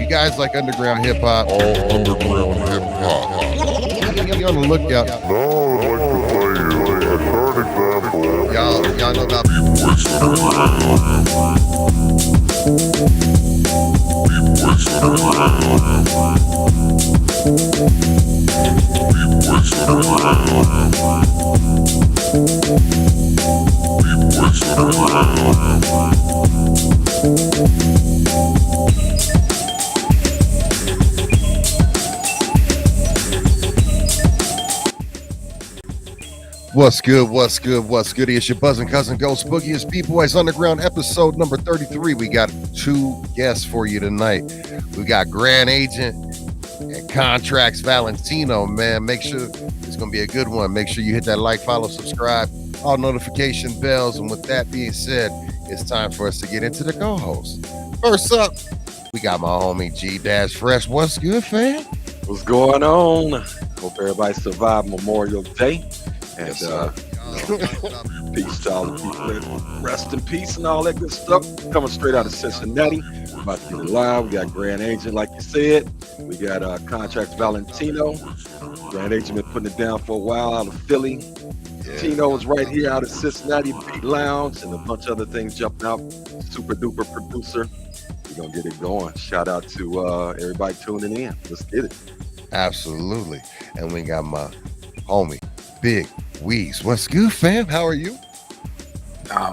you guys like underground hip hop, All underground hip hop. be on the lookout. Now I'd like to play you a third example. Y'all know about B-Boys Underground. B-Boys Underground. B-Boys Underground. B-Boys Underground. What's good? What's good? What's good? It's your buzzing cousin Ghost Boogie. It's B-Boys Underground episode number 33. We got two guests for you tonight. We got Grand Agent and Kontrax Valentino, man. Make sure it's going to be a good one. Make sure you hit that like, follow, subscribe, all notification bells. And with that being said, it's time for us to get into the co-host. First up, we got my homie G-Fresh. What's good, fam? What's going on? Hope everybody survived Memorial Day. And Yes, peace to all the people. Rest in peace and all that good stuff. Coming straight out of Cincinnati. About to get it live. We got Grand Agent, like you said. We got Kontrax Valentino. Grand Agent been putting it down for a while out of Philly. Tino is right here out of Cincinnati Beat Lounge and a bunch of other things jumping out. Super duper producer. We're gonna get it going. Shout out to everybody tuning in. Let's get it. Absolutely. And we got my homie, Big BBOYS. What's good, fam? How are you?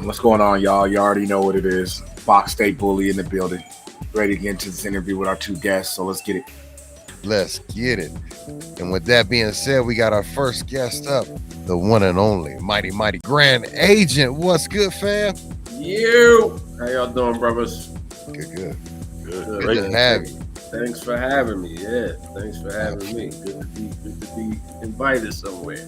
What's going on, y'all? You already know what it is. Fox State Bully in the building. Ready to get into this interview with our two guests, so let's get it. Let's get it. And with that being said, we got our first guest up, the one and only mighty Grand Agent. What's good, fam? You, how y'all doing, brothers? Good. Good. Good to have you. Thanks for having me. Yeah, thanks for having me. Good to be invited somewhere.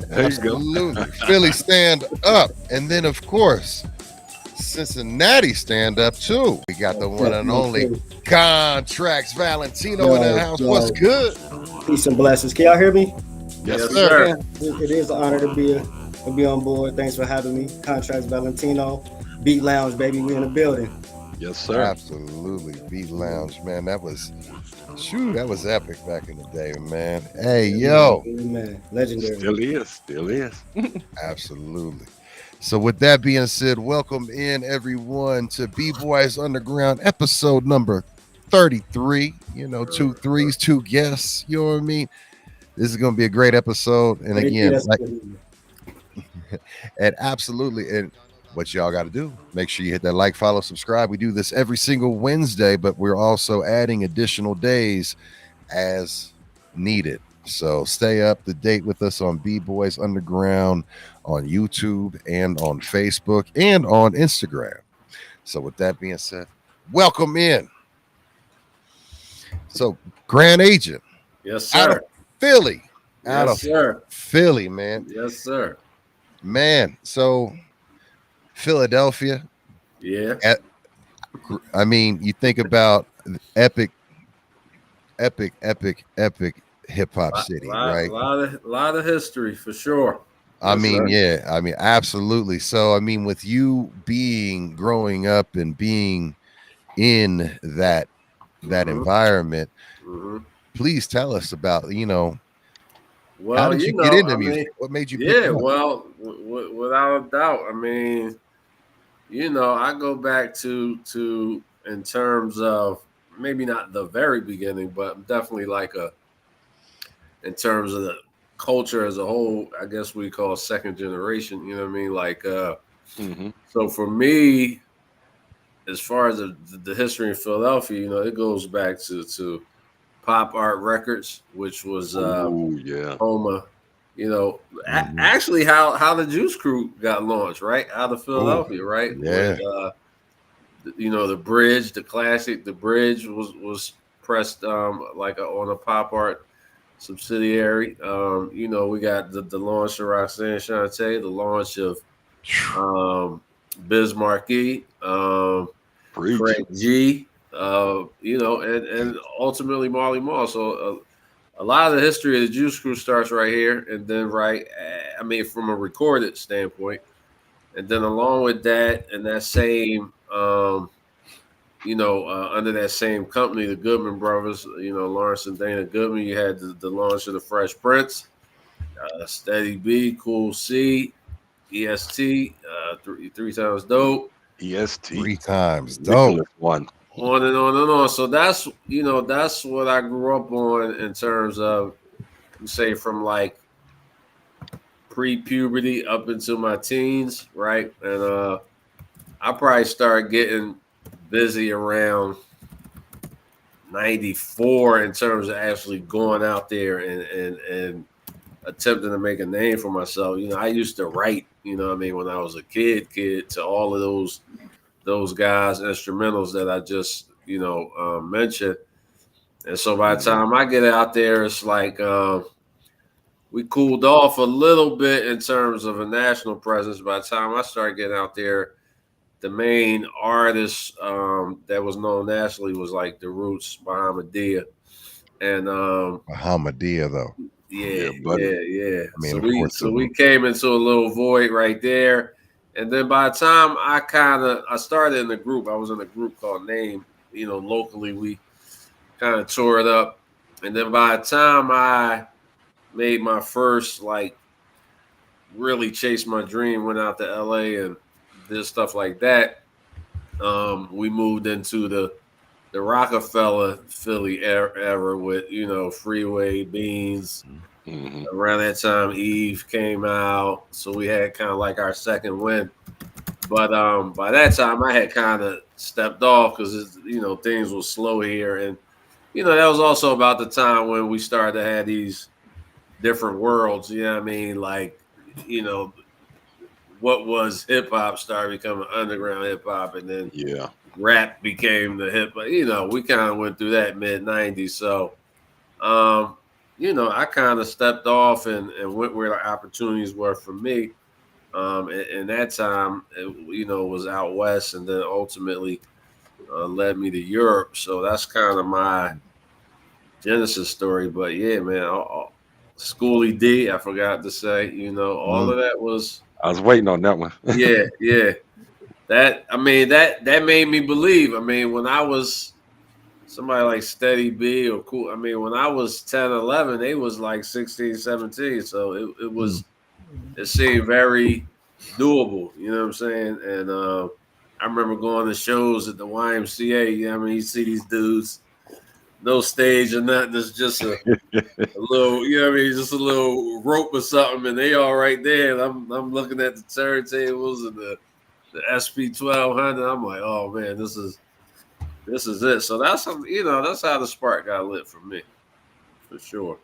There you go. Absolutely. Philly stand up. And then, of course, Cincinnati stand up, too. We got the one and only Kontrax Valentino in the house. What's good? Peace and blessings. Can y'all hear me? Yes, sir. It is an honor to be on board. Thanks for having me. Kontrax Valentino, Beat Lounge, baby. We in the building. Yes, sir. Absolutely. Beat Lounge, man. That was epic back in the day, man. Hey, yo. Man, legendary. Still is. Absolutely. So with that being said, welcome in everyone to B-Boys Underground episode number 33. You know, 2 threes, 2 guests. You know what I mean? This is going to be a great episode. And again, and absolutely. And what y'all got to do, make sure you hit that like, follow, subscribe. We do this every single Wednesday, but we're also adding additional days as needed. So stay up to date with us on B-Boys Underground on YouTube and on Facebook and on Instagram. So with that being said, welcome in. So Grand Agent. Yes, sir. Out of Philly. Philly, man. Yes, sir. Man, so Philadelphia. Yeah. I mean, you think about epic hip hop city, right? A lot of history for sure. I mean, absolutely. So, I mean, with you growing up and being in that environment, please tell us about, well, how did you get into music? What made you? Well, without a doubt. I mean, I go back to in terms of maybe not the very beginning, but definitely in terms of the culture as a whole, I guess we call second generation, you know what I mean? Like, so for me, as far as the history in Philadelphia, it goes back to Pop Art Records, which was home of, actually how the Juice Crew got launched, right? Out of Philadelphia, right? Yeah. With, the Bridge, the classic, the Bridge was pressed on a Pop Art subsidiary. We got the launch of Roxanne Shante, the launch of Biz Markie, Frank G, and ultimately Marley Marl. So a lot of the history of the Juice Crew starts right here, and then from a recorded standpoint, and then along with that and that same under that same company, the Goodman brothers, Lawrence and Dana Goodman, you had the launch of the Fresh Prince, Steady B, Cool C, EST, three times dope. EST. 3 times dope. Nicholas one. On and on and on. So that's what I grew up on in terms of, say, from like pre-puberty up into my teens, right? And I probably started getting busy around 94 in terms of actually going out there and attempting to make a name for myself. I used to write, when I was a kid to all of those guys, instrumentals that I just, mentioned. And so by the time I get out there, it's like we cooled off a little bit in terms of a national presence. By the time I started getting out there, the main artist that was known nationally was like The Roots, Bahamadia. And Bahamadia, though. Yeah. I mean, So we came into a little void right there. And then by the time I started in the group, I was in a group called Name. Locally we kind of tore it up. And then by the time I made my first, like, really chased my dream, went out to LA and did stuff like that, we moved into the Rockefeller Philly era with, Freeway, Beans. Mm-hmm. Around that time, Eve came out, so we had kind of like our second win. But by that time, I had kind of stepped off because things were slow here, and that was also about the time when we started to have these different worlds. Like, what was hip hop started becoming underground hip hop, and then rap became the hip hop. We kind of went through that mid '90s, so. I kind of stepped off and went where the opportunities were for me. And that time, it was out west, and then ultimately led me to Europe. So that's kind of my genesis story. But yeah, man, Schoolie D, I forgot to say, all of that was. I was waiting on that one. yeah. That made me believe. When I was somebody like Steady B or Cool, when I was 10, 11, they was like 16, 17. So it was, it seemed very doable. You know what I'm saying? And I remember going to shows at the YMCA. You see these dudes, no stage or nothing. It's just a little, just a little rope or something, and they all right there. And I'm looking at the turntables and the SP 1200. I'm like, oh man, this is it. So that's how the spark got lit for me, for sure.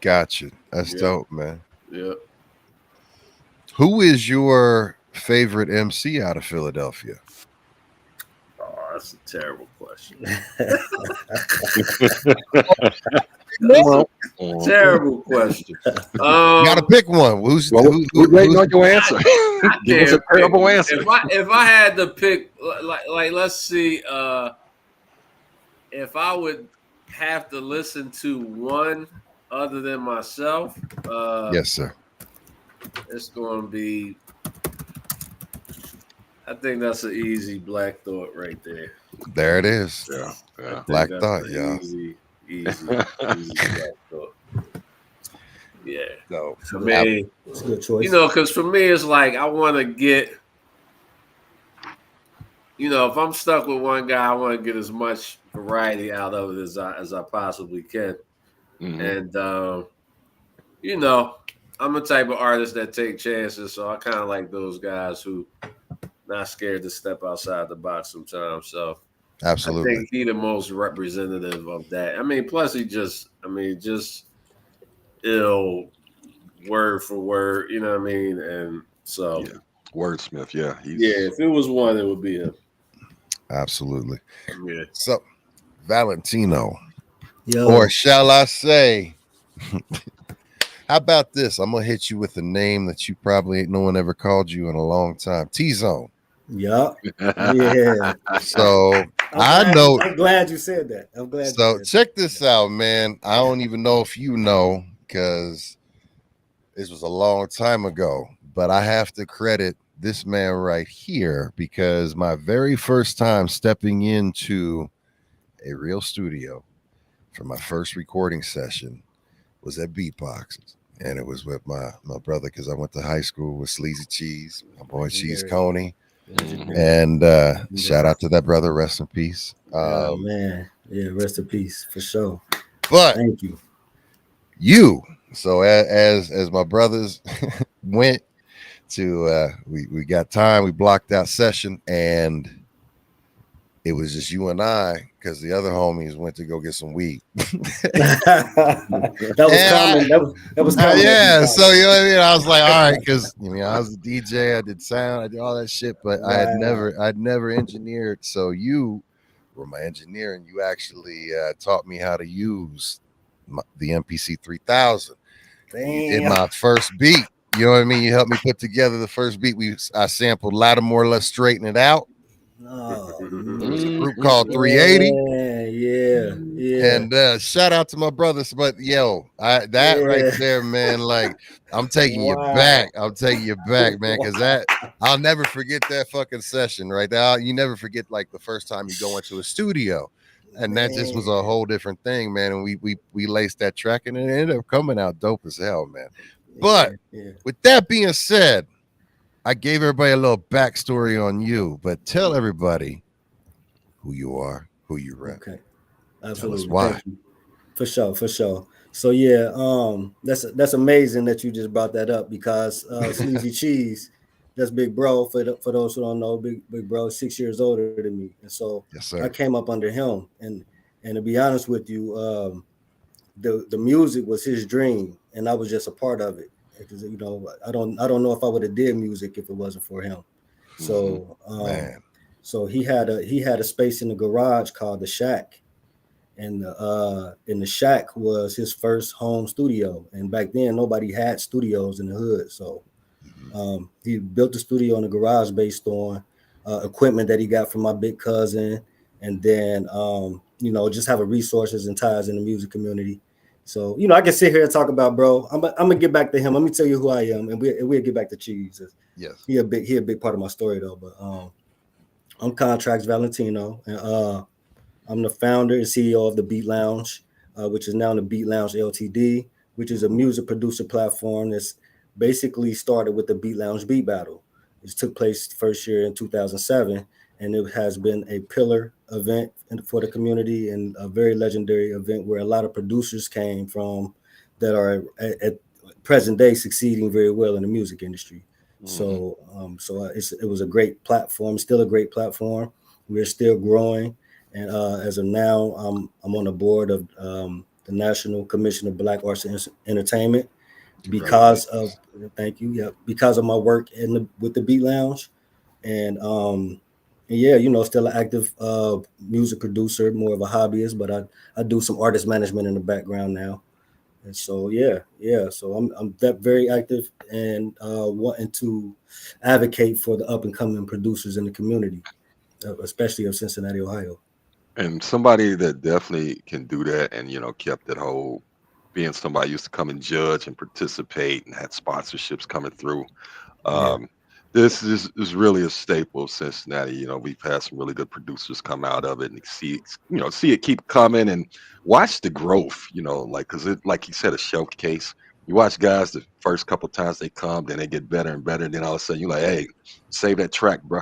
Gotcha. That's dope, man. Yeah. Who is your favorite MC out of Philadelphia? Oh, that's a terrible question. Terrible question. You gotta pick one. Who's waiting on your answer? Give us a terrible answer. If I had to pick, like let's see, if I would have to listen to one other than myself, yes, sir. It's going to be. I think that's an easy Black Thought right there. There it is. Yeah. Black Thought, yeah. Easy Black Thought. Yeah. So, it's a good choice. Because for me, it's like I want to get. If I'm stuck with one guy, I want to get as much variety out of it as I possibly can. Mm-hmm. And I'm the type of artist that take chances, so I kind of like those guys who not scared to step outside the box sometimes. So absolutely, I think he the most representative of that. Plus he just ill word for word, you know what I mean? And so wordsmith, if it was one, it would be him. Absolutely. Yeah. So Valentino, Yo. or shall I say, how about this? I'm gonna hit you with a name that you probably ain't no one ever called you in a long time. T-Zone. Yup. Yeah. So I'm glad you said that. I'm glad. So check this out, man. I don't even know if you know, because this was a long time ago, but I have to credit this man right here because my very first time stepping into a real studio for my first recording session was at Beatboxes. And it was with my brother because I went to high school with Sleazy Cheese, my boy Cheese Legendary. Coney. Legendary. And shout out to that brother, rest in peace. Oh man, yeah, rest in peace for sure. But Thank you. you, so as my brothers went to we got time, we blocked out session, and it was just you and I because the other homies went to go get some weed. That was common. That was common. Yeah, so you know what I mean. I was like, all right, because I was a DJ, I did sound, I did all that shit, but I'd never engineered. So you were my engineer, and you actually taught me how to use the MPC 3000. You did my first beat. You know what I mean? You helped me put together the first beat. I sampled Lattimore, Let's Straighten It Out. Oh, It was a group called 380. Yeah. And shout out to my brothers, but right there, man. Like, I'm taking you back. I'm taking you back, man, because I'll never forget that fucking session right there. You never forget like the first time you go into a studio, and that just was a whole different thing, man. And we laced that track, and it ended up coming out dope as hell, man. But with that being said, I gave everybody a little backstory on you, but tell everybody who you are, who you rep. Okay, absolutely. Why? Thank you. For sure. So yeah, that's amazing that you just brought that up because Sleazy Cheese, that's Big Bro. For those who don't know, Big Bro is 6 years older than me, and so yes, sir. I came up under him. And to be honest with you, the music was his dream, and I was just a part of it. Because I don't know if I would have did music if it wasn't for him. So so he had a space in the garage called the Shack, and the Shack was his first home studio. And back then nobody had studios in the hood, so he built the studio in the garage based on equipment that he got from my big cousin, and then just having resources and ties in the music community. So, I can sit here and talk about bro. I'm gonna get back to him. Let me tell you who I am, and we'll get back to Cheese. Yes, he a big part of my story though. But I'm Kontrax Valentino, and I'm the founder and CEO of the Beat Lounge, which is now the Beat Lounge Ltd, which is a music producer platform that's basically started with the Beat Lounge Beat Battle. It took place first year in 2007. And it has been a pillar event for the community and a very legendary event where a lot of producers came from that are at present day succeeding very well in the music industry. So it was a great platform, still a great platform. We're still growing. And as of now, I'm on the board of the National Commission of Black Arts and Entertainment because of my work with the Beat Lounge. And still an active music producer, more of a hobbyist, but I do some artist management in the background now. And so, so I'm that very active and wanting to advocate for the up and coming producers in the community, especially of Cincinnati, Ohio. And somebody that definitely can do that and, kept that whole being somebody used to come and judge and participate and had sponsorships coming through. This is really a staple of Cincinnati. We've had some really good producers come out of it and see it keep coming and watch the growth, because it, like you said, a showcase. You watch guys the first couple times they come, then they get better and better. Then all of a sudden you're like, hey, save that track, bro.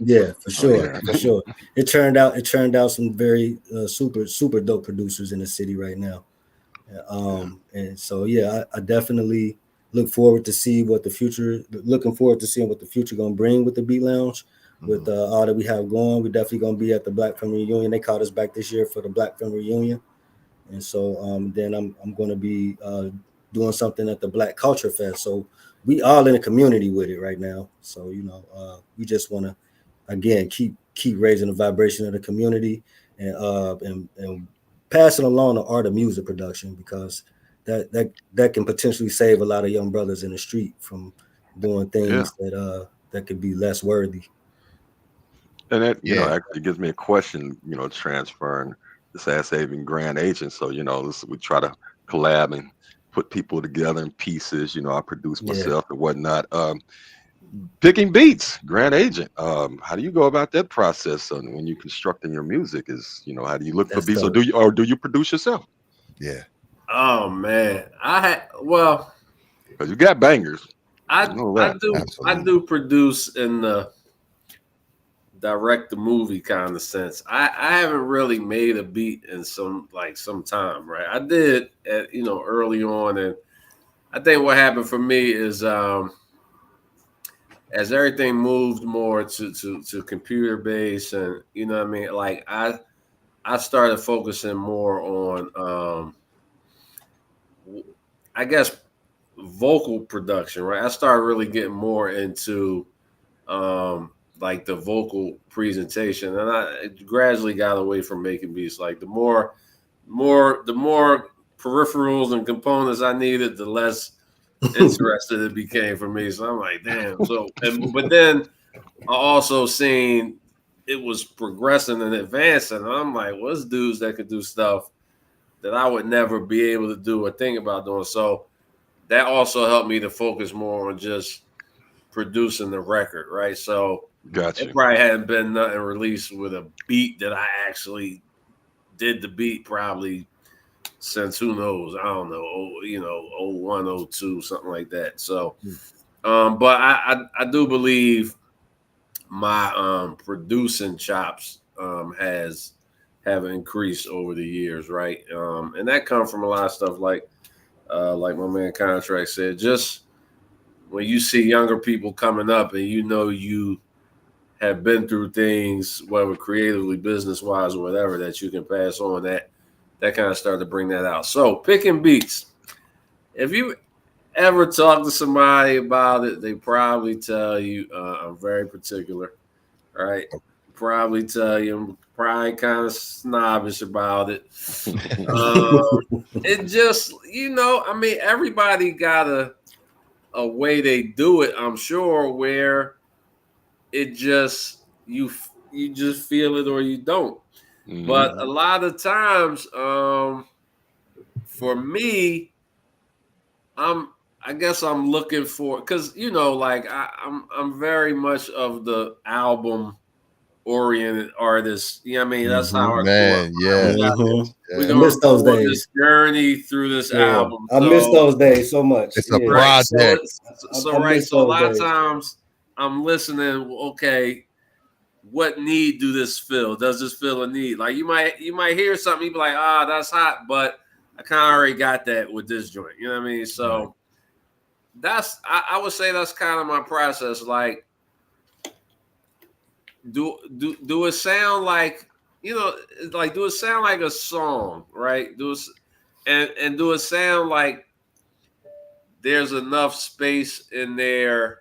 Yeah, for sure. For sure. It turned out some very super dope producers in the city right now. And so, I definitely looking forward to seeing what the future going to bring with the Beat Lounge, with all that we have going. We're definitely going to be at the Black Film Reunion. They called us back this year for the Black Film Reunion. And so then I'm going to be doing something at the Black Culture Fest. So we all in the community with it right now. So, we just want to, again, keep raising the vibration of the community and passing along the art of music production, because that can potentially save a lot of young brothers in the street from doing things that could be less worthy. And that actually gives me a question, transferring this as saving grand agent. So we try to collab and put people together in pieces. I produce myself and whatnot. Picking beats, Grand Agent. How do you go about that process when you're constructing your music? How do you look for That's beats, tough. or do you produce yourself? Yeah. Oh man, I Because you got bangers. I You know I that. do I Absolutely. do produce in the direct the movie kind of sense. I haven't really made a beat in some time, right? I did at early on, and I think what happened for me is as everything moved more to computer based, and you know what I mean, like I started focusing more on I guess vocal production, right? I started really getting more into like the vocal presentation, and I gradually got away from making beats. Like the more peripherals and components I needed, the less interested it became for me. So I'm like, damn. But then I also seen it was progressing and advancing, and I'm like, well, there's dudes that could do stuff that I would never be able to do or think about doing. So that also helped me to focus more on just producing the record, right? So Got it you. probably hadn't been nothing released with a beat that I actually did the beat probably since who knows, I don't know, 01, 02, something like that. So, but I do believe my producing chops have increased over the years, right? And that comes from a lot of stuff like my man Kontrax said, just when you see younger people coming up and you have been through things, whether creatively, business wise, or whatever, that you can pass on, that kind of started to bring that out. So picking beats. If you ever talk to somebody about it, they probably tell you I'm very particular, right? Probably tell you I'm probably kind of snobbish about it. It just, I mean, everybody got a way they do it, I'm sure, where it just you just feel it or you don't. Mhm. But a lot of times, for me, I guess I'm looking for, because like I'm very much of the album oriented artist. You know what I mean? That's how I grew up. Man, Right? yes. We're I Yes. gonna miss those go on this days. journey through this Yeah, album. I miss So those days so much. It's a Yeah, right, project. I right. miss So a those lot of days. times I'm listening. Okay, what need do this fill? Does this fill a need? Like you might hear something, you be like, that's hot, but I kind of already got that with this joint. You know what I mean? So I would say that's kind of my process. Like, do it sound like like, do it sound like a song, right? And do it sound like there's enough space in there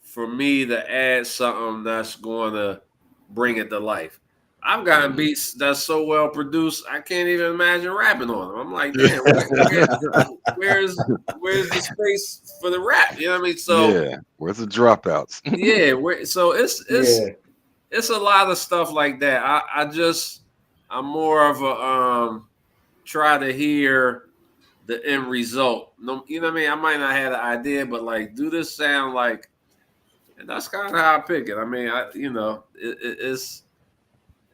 for me to add something that's going to bring it to life. I've gotten beats that's so well produced, I can't even imagine rapping on them. I'm like, damn, where's the space for the rap? You know what I mean? So Yeah. Where's the dropouts? yeah, so Yeah, it's a lot of stuff like that. I'm more of a try to hear the end result. No, you know what I mean? I might not have an idea, but like, do this sound like, and that's kind of how I pick it. I mean, it's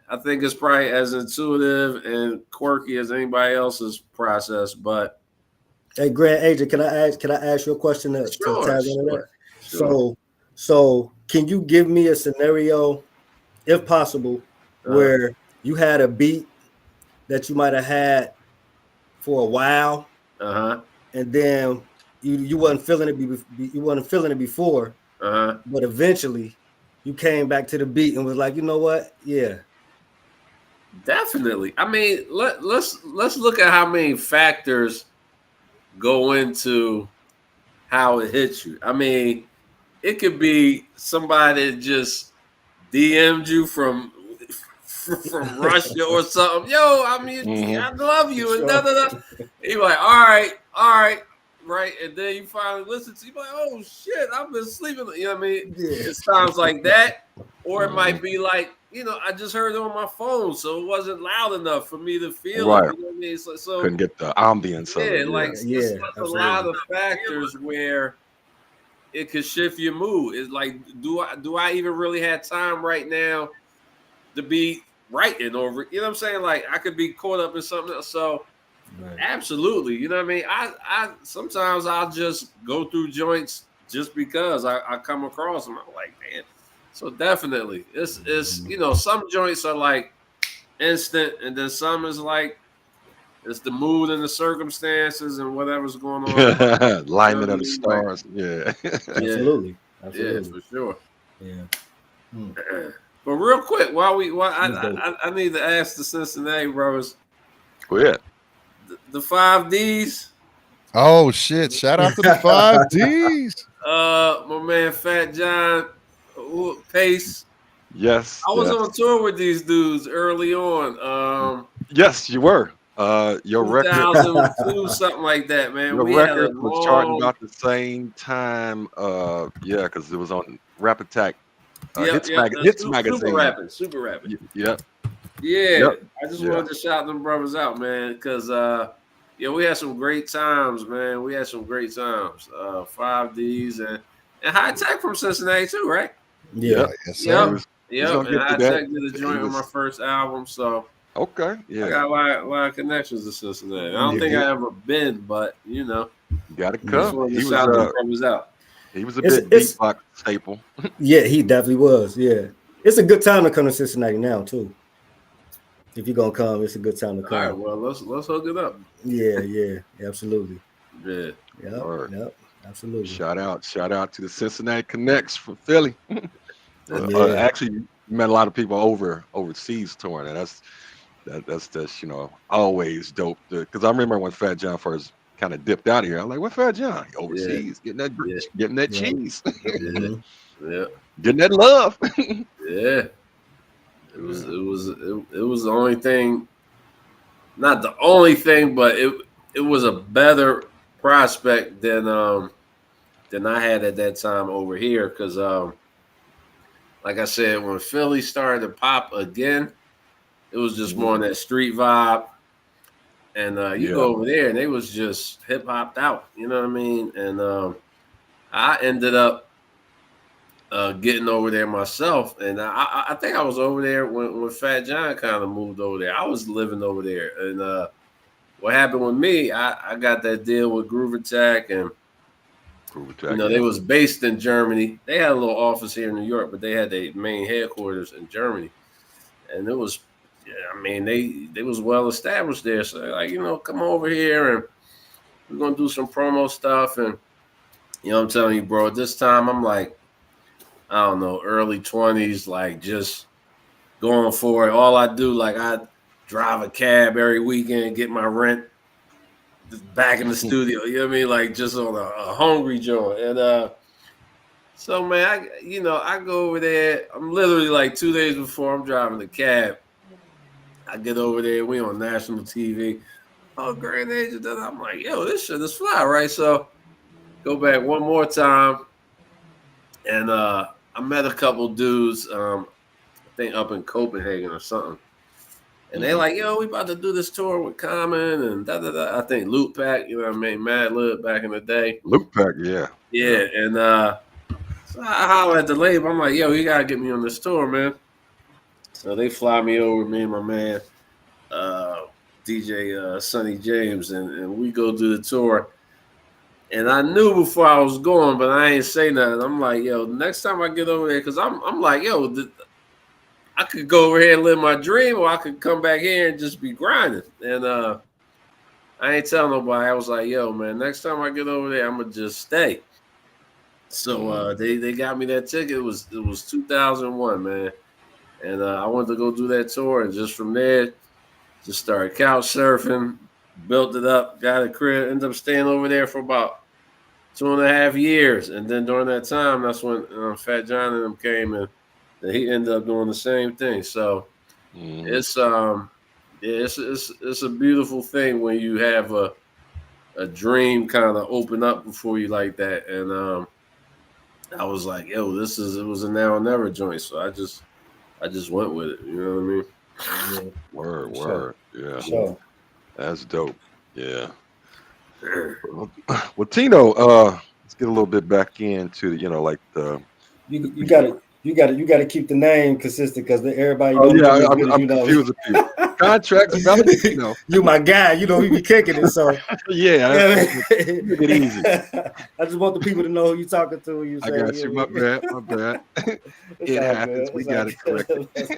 I think it's probably as intuitive and quirky as anybody else's process, but hey, Grant Agent, can I ask you a question to sure, tag into that? sure, sure. So can you give me a scenario, if possible, Uh, where you had a beat that you might have had for a while, uh-huh, and then you wasn't feeling it you wasn't feeling it before, uh-huh. but eventually you came back to the beat and was like, you know what? Yeah. Definitely. I mean, let's look at how many factors go into how it hits you. I mean, it could be somebody that just DM'd you from Russia or something. Yo, I mean, I love you, and da Sure. da da. You're like, all right, right, and then you finally listen to. You like, oh shit, I've been sleeping. You know what I mean? Yeah. It sounds like that, or it might be like, I just heard it on my phone, so it wasn't loud enough for me to feel it. Right. You know what I mean? So Couldn't get the ambience of yeah, it. like Yeah. Yeah, it's a lot absolutely. of factors where it could shift your mood. It's like, do I even really have time right now to be writing over? You know what I'm saying? Like, I could be caught up in something else. So Right. absolutely, you know what I mean? I sometimes I'll just go through joints just because I come across them. I'm like, man. So definitely, it's some joints are like instant, and then some is like it's the mood and the circumstances and whatever's going on. Alignment of the Like, stars. Yeah. yeah, Absolutely. yeah, for sure. Yeah. Hmm. But real quick, while That's dope. I need to ask the Cincinnati brothers, Go ahead. the 5Ds. Oh shit! Shout out to the 5Ds. My man Fat John Pace. Yes. I was yes. on tour with these dudes early on. Yes, you were. Your record 2002, something like that, man. Your We had a record was charting long, about the same time. Yeah, because it was on Rap Attack Hits Super Magazine. Super Rapping. Yep. Yeah, Yep. I just Yeah. wanted to shout them brothers out, man, because we had some great times, man. We had some great times. 5Ds and High Tech from Cincinnati too, right? Yeah. Yep. Yes, Yep. sir. Yep. gonna And get to High that. Tech did a He joint on my was- first album, so Okay. I Yeah. got a lot of connections to Cincinnati. I don't Yeah, think yeah. I ever been, but You got to just come. wanted to He shout them was brothers out. he was a It's- big it's- beatbox staple. Yeah, he definitely was. Yeah. It's a good time to come to Cincinnati now, too. If you're gonna come, it's a good time to All come. right, well, let's hook it up. Yeah, absolutely. Yeah. Word. Yep, absolutely. Shout out to the Cincinnati Connects from Philly. Yeah. Actually, you met a lot of people overseas touring, and that's always dope. Because I remember when Fat John first kind of dipped out of here, I'm like, "What Fat John? He overseas, getting that Yeah. cheese, Mhm. Yeah. getting that love." Yeah. It was the only thing, not the only thing, but it was a better prospect than I had at that time over here. Cause like I said, when Philly started to pop again, it was just more on that street vibe. And you go over there and they was just hip hopped out, you know what I mean? And I ended up getting over there myself, and I think I was over there when Fat John kind of moved over there. I was living over there, and what happened with me, I got that deal with Groove Attack, and they was based in Germany. They had a little office here in New York, but they had their main headquarters in Germany, and it was, they was well established there. So they're like, come over here, and we're gonna do some promo stuff, and I'm telling you, bro, this time I'm like, I don't know, early 20s, like just going for it. All I do, like I drive a cab every weekend, get my rent back in the studio. You know what I mean? Like just on a hungry joint. And so man, I go over there. I'm literally like 2 days before I'm driving the cab. I get over there, we on national TV. Oh, Grand Agent. I'm like, yo, this shit is fly, right? So go back one more time. And I met a couple dudes, I think up in Copenhagen or something. And they like, yo, we about to do this tour with Common and da-da-da. I think Loot Pack, you know what I mean? Mad Lib back in the day. Loot Pack, yeah. Yeah, and so I holler at the label. I'm like, yo, you got to get me on this tour, man. So they fly me over, me and my man, DJ Sonny James, and we go do the tour. And I knew before I was going, but I ain't say nothing. I'm like, yo, next time I get over there, because I'm like, yo, I could go over here and live my dream, or I could come back here and just be grinding. And I ain't telling nobody. I was like, yo, man, next time I get over there, I'm going to just stay. So they got me that ticket. It was 2001, man. And I wanted to go do that tour. And just from there, just started couch surfing. Built it up, got a crib, ended up staying over there for about 2.5 years. And then during that time, that's when Fat John and them came, and he ended up doing the same thing. So it's a beautiful thing when you have a dream kind of open up before you like that. And I was like, yo, it was a now or never joint. So I just went with it. You know what I mean? Word. Yeah. Sure. That's dope. Yeah. Well, Tino, let's get a little bit back into like the. You gotta keep the name consistent because everybody Oh don't know yeah, you as good as I'm you know. confusing people. Kontrax Valentino. You my guy, we be kicking it. So Yeah, yeah, make it easy. I just want the people to know who you talking to when you I say got you. My bad. My bad. It's It all happens. good. We It's all got it corrected. good.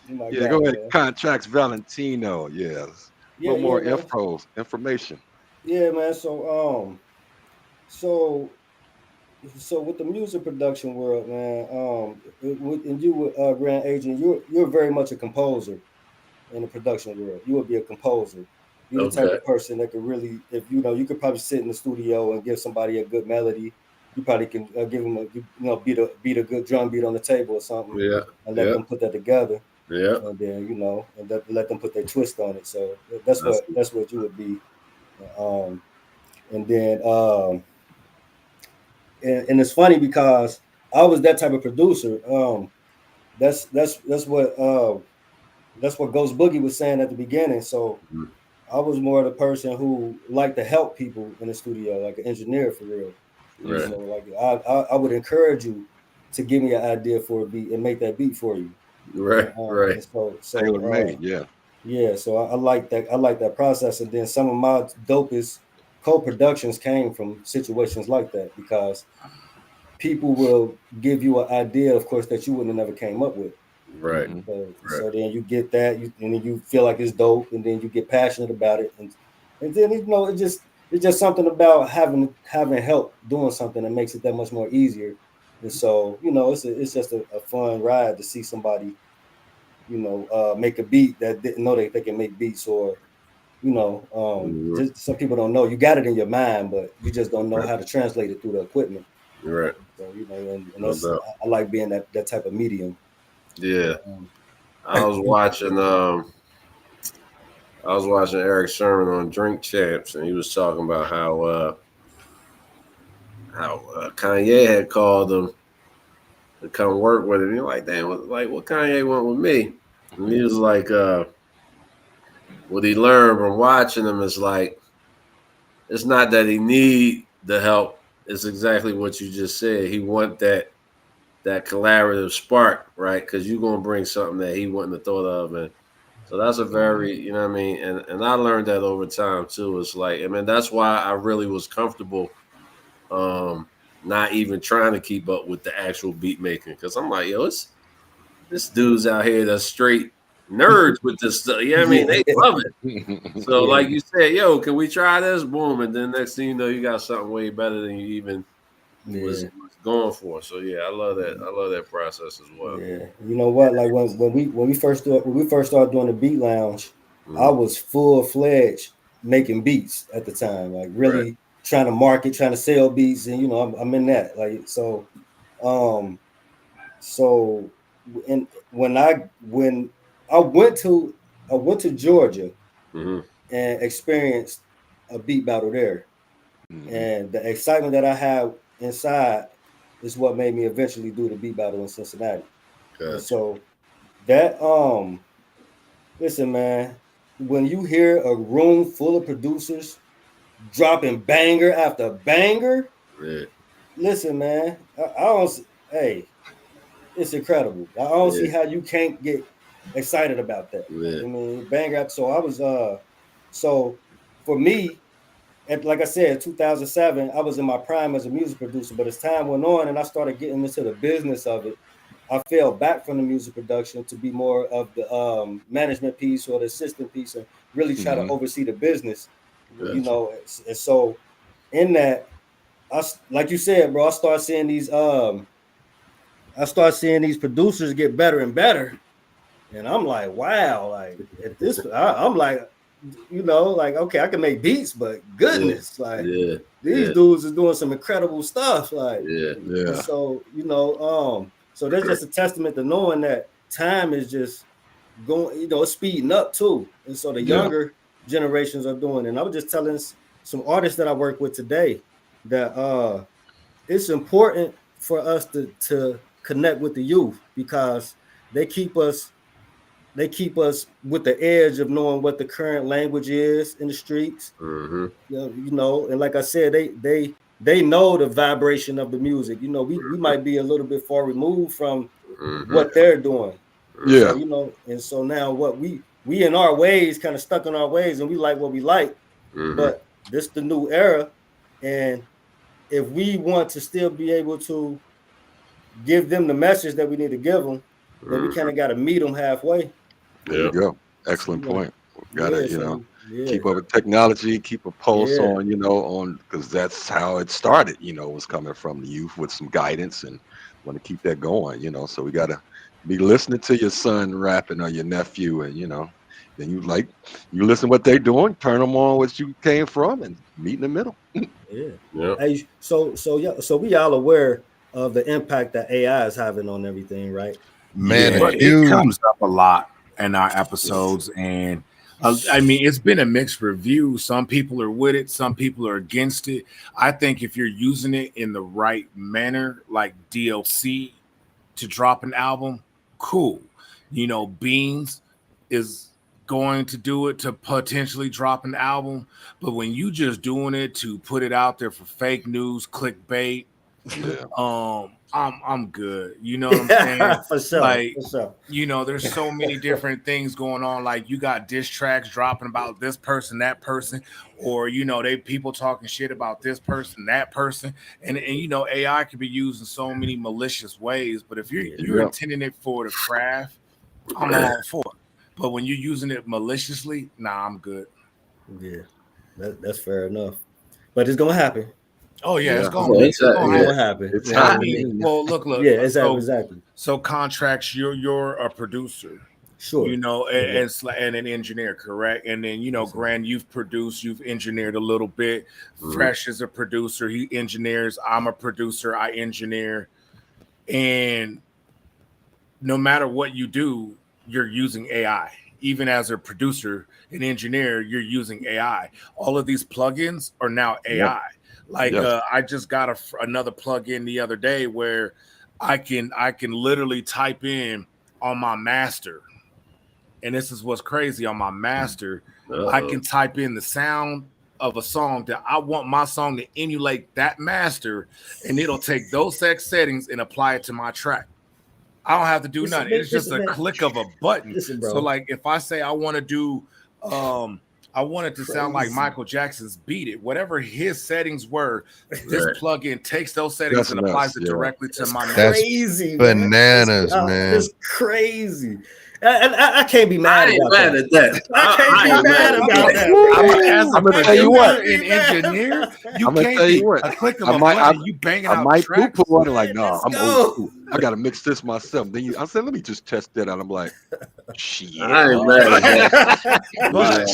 You my Yeah, guy, go ahead. man. Kontrax Valentino. Yes. A Yeah, little yeah, more man. information. Yeah, man. So with the music production world, man, and you with Grand Agent, you're very much a composer in the production world. You would be a composer. You're the type Okay. of person that could really, if you could probably sit in the studio and give somebody a good melody. You probably can give them beat a good drum beat on the table or something, Yeah. and let Yeah. them put that together, Yeah. and then let them put their twist on it. So that's That's what you would be, um, and then and it's funny because I was that type of producer. That's what Ghost Boogie was saying at the beginning. So mhm. I was more the person who liked to help people in the studio, like an engineer for real. And Right. so like I would encourage you to give me an idea for a beat and make that beat for you. Right. Right. And so Tailor made. Yeah. yeah, so I like that. I like that process. And then some of my dopest co-productions came from situations like that because people will give you an idea, of course, that you wouldn't have never came up with. Right. Hmm. So then you get that, and then you feel like it's dope, and then you get passionate about it, and then it's just something about having help doing something that makes it that much more easier. And so it's just a fun ride to see somebody make a beat that didn't know they can make beats, or Mhm. just some people don't know you got it in your mind, but you just don't know Right. how to translate it through the equipment. Right. So and No that's doubt. I like being that type of medium. Yeah. Um, I was watching Eric Sherman on Drink Champs, and he was talking about how Kanye had called him to come work with him. You're like, damn, what Kanye want with me? And he was like, what he learned from watching him is like, it's not that he need the help. It's exactly what you just said. He want that collaborative spark, right? Because you're gonna bring something that he wouldn't have thought of, and so that's a very, you know what I mean. And I learned that over time too. It's like, I mean, that's why I really was comfortable, not even trying to keep up with the actual beat making, because I'm like, yo, this dude's out here that's straight nerds with this stuff. You know what I mean? yeah, They love it. So, yeah, like you said, yo, can we try this? Boom, and then next thing you know, you got something way better than you even was yeah, going for. So, yeah, I love that. I love that process as well. yeah. You know what? Like when we first started doing the Beat Lounge, I Mhm. was full fledged making beats at the time, like Right. really trying to market, trying to sell beats, and I'm in that. Like so, um, so and when I went to Georgia Hmm. and experienced a beat battle there. Hmm. And the excitement that I had inside is what made me eventually do the beat battle in Cincinnati. And Gotcha. so that listen, man, when you hear a room full of producers dropping banger after banger, Yeah. listen, man, I don't hey, it's incredible. I don't see Yeah. how you can't get excited about that. Like, Yeah. I mean, banger. So I was so for me, like I said, 2007, I was in my prime as a music producer. But as time went on and I started getting into the business of it, I fell back from the music production to be more of the management piece or the assistant piece, and really try to Hmm. oversee the business. Gotcha. And so in that, like you said, bro, I start seeing these producers get better and better, and I'm like, wow, like at this, I'm like, like okay, I can make beats, but Yeah. goodness, like Yeah. these Yeah. dudes is doing some incredible stuff, like, Yeah. and Yeah. so so that's just a testament to knowing that time is just going, it's speeding up too, and so the Yeah. younger generations are doing. And I was just telling some artists that I work with today that it's important for us to connect with the youth because they keep us with the edge of knowing what the current language is in the streets. Hmm. And like I said, they know the vibration of the music. You know, we might be a little bit far removed from what they're doing. Yeah. So, you know, and so now what we in our ways, kind of stuck in our ways, and we like what we like, but this the new era. And if we want to still be able to give them the message that we need to give them, then we kind of got to meet them halfway. There you go. Excellent point. Gotta, keep up with technology, keep a pulse on, because that's how it started, was coming from the youth with some guidance, and want to keep that going, so we gotta be listening to your son rapping or your nephew, and then you listen what they're doing, turn them on what you came from, and meet in the middle. Hey, so we all aware of the impact that AI is having on everything, right? Man, it comes up a lot in our episodes, and I mean, it's been a mixed review. Some people are with it, some people are against it. I think if you're using it in the right manner, like DLC to drop an album, cool. Beans is going to do it to potentially drop an album, but when you just doing it to put it out there for fake news, clickbait, I'm good. You know what I'm saying? For sure. Like, for sure. There's so many different things going on. Like, you got diss tracks dropping about this person, that person, or they people talking shit about this person, that person, and AI can be used in so many malicious ways. But if you're intending it for the craft, I'm all for it. But when you're using it maliciously, nah, I'm good. Yeah, that's fair enough. But it's gonna happen. Oh yeah, it's gonna happen. It's happening. Well, look. Yeah, exactly. So Kontrax, you're a producer, sure. And an engineer, correct? And then Grand, you've produced, you've engineered a little bit. Fresh is a producer, he engineers. I'm a producer, I engineer. And no matter what you do, you're using AI. Even as a producer, an engineer, you're using AI. All of these plugins are now AI. Like I just got another plugin the other day where I can literally type in on my master, and this is what's crazy. On my master, I can type in the sound of a song that I want my song to emulate that master, and it'll take those settings and apply it to my track. I don't have to do nothing. It's just a click of a button. So like if I say I want to do I want it to sound like Michael Jackson's Beat It. Whatever his settings were, this plugin takes those settings and applies it directly to my crazy bananas, man. It's crazy. I can't be mad about that. I can't be mad about that. I'm gonna tell you what, an engineer, you I'm can't tell be you what, a click of a button, you banging out tracks. Put one like, no, I'm old school. I gotta mix this myself. Then I said, let me just test that out. I'm like, shit. I ain't mad at that. But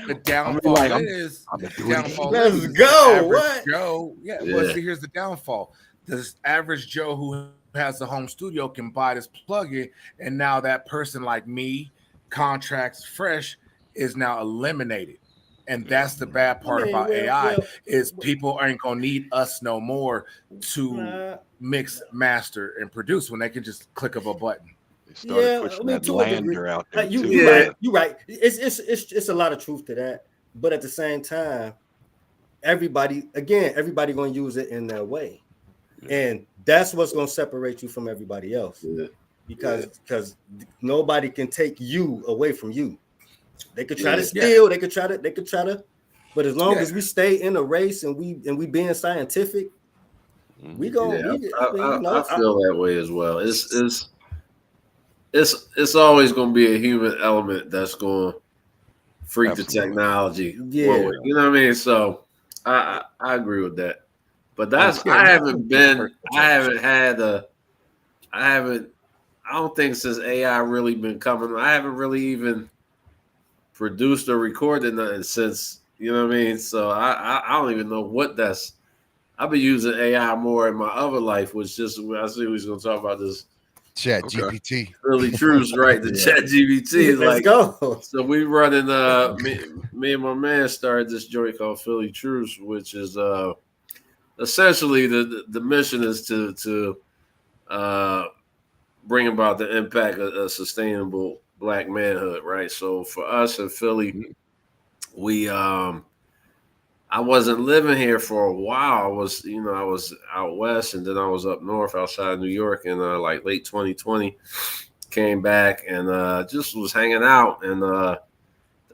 the downfall is let's go. What? Joe, well, see, here's the downfall. This average Joe who has a home studio can buy this plugin, and now that person like me, Kontrax Fresh, is now eliminated. And that's the bad part about AI is people aren't gonna need us no more to mix, master, and produce when they can just click of a button. They started pushing that lander out there. You're right. It's a lot of truth to that, but at the same time, everybody gonna use it in their way. And that's what's going to separate you from everybody else, because nobody can take you away from you. They could try to steal, they could try to, but as long as we stay in a race and we being scientific, we gonna. I feel that way as well. It's always going to be a human element that's going to freak the technology. Yeah, you know what I mean. So I agree with that. But I don't think since AI really been coming, I haven't really even produced or recorded nothing since, you know what I mean? So I don't even know what that's. I've been using AI more in my other life, which just, I see we was going to talk about this. Chat GPT. Really true, right? The Chat GPT. Let's go. So we running, me and my man started this joint called Philly Truths, which is, essentially, the mission is to bring about the impact of sustainable Black manhood, right? So for us in Philly, we I wasn't living here for a while. I was out west, and then I was up north outside New York in like late 2020. Came back and just was hanging out, and the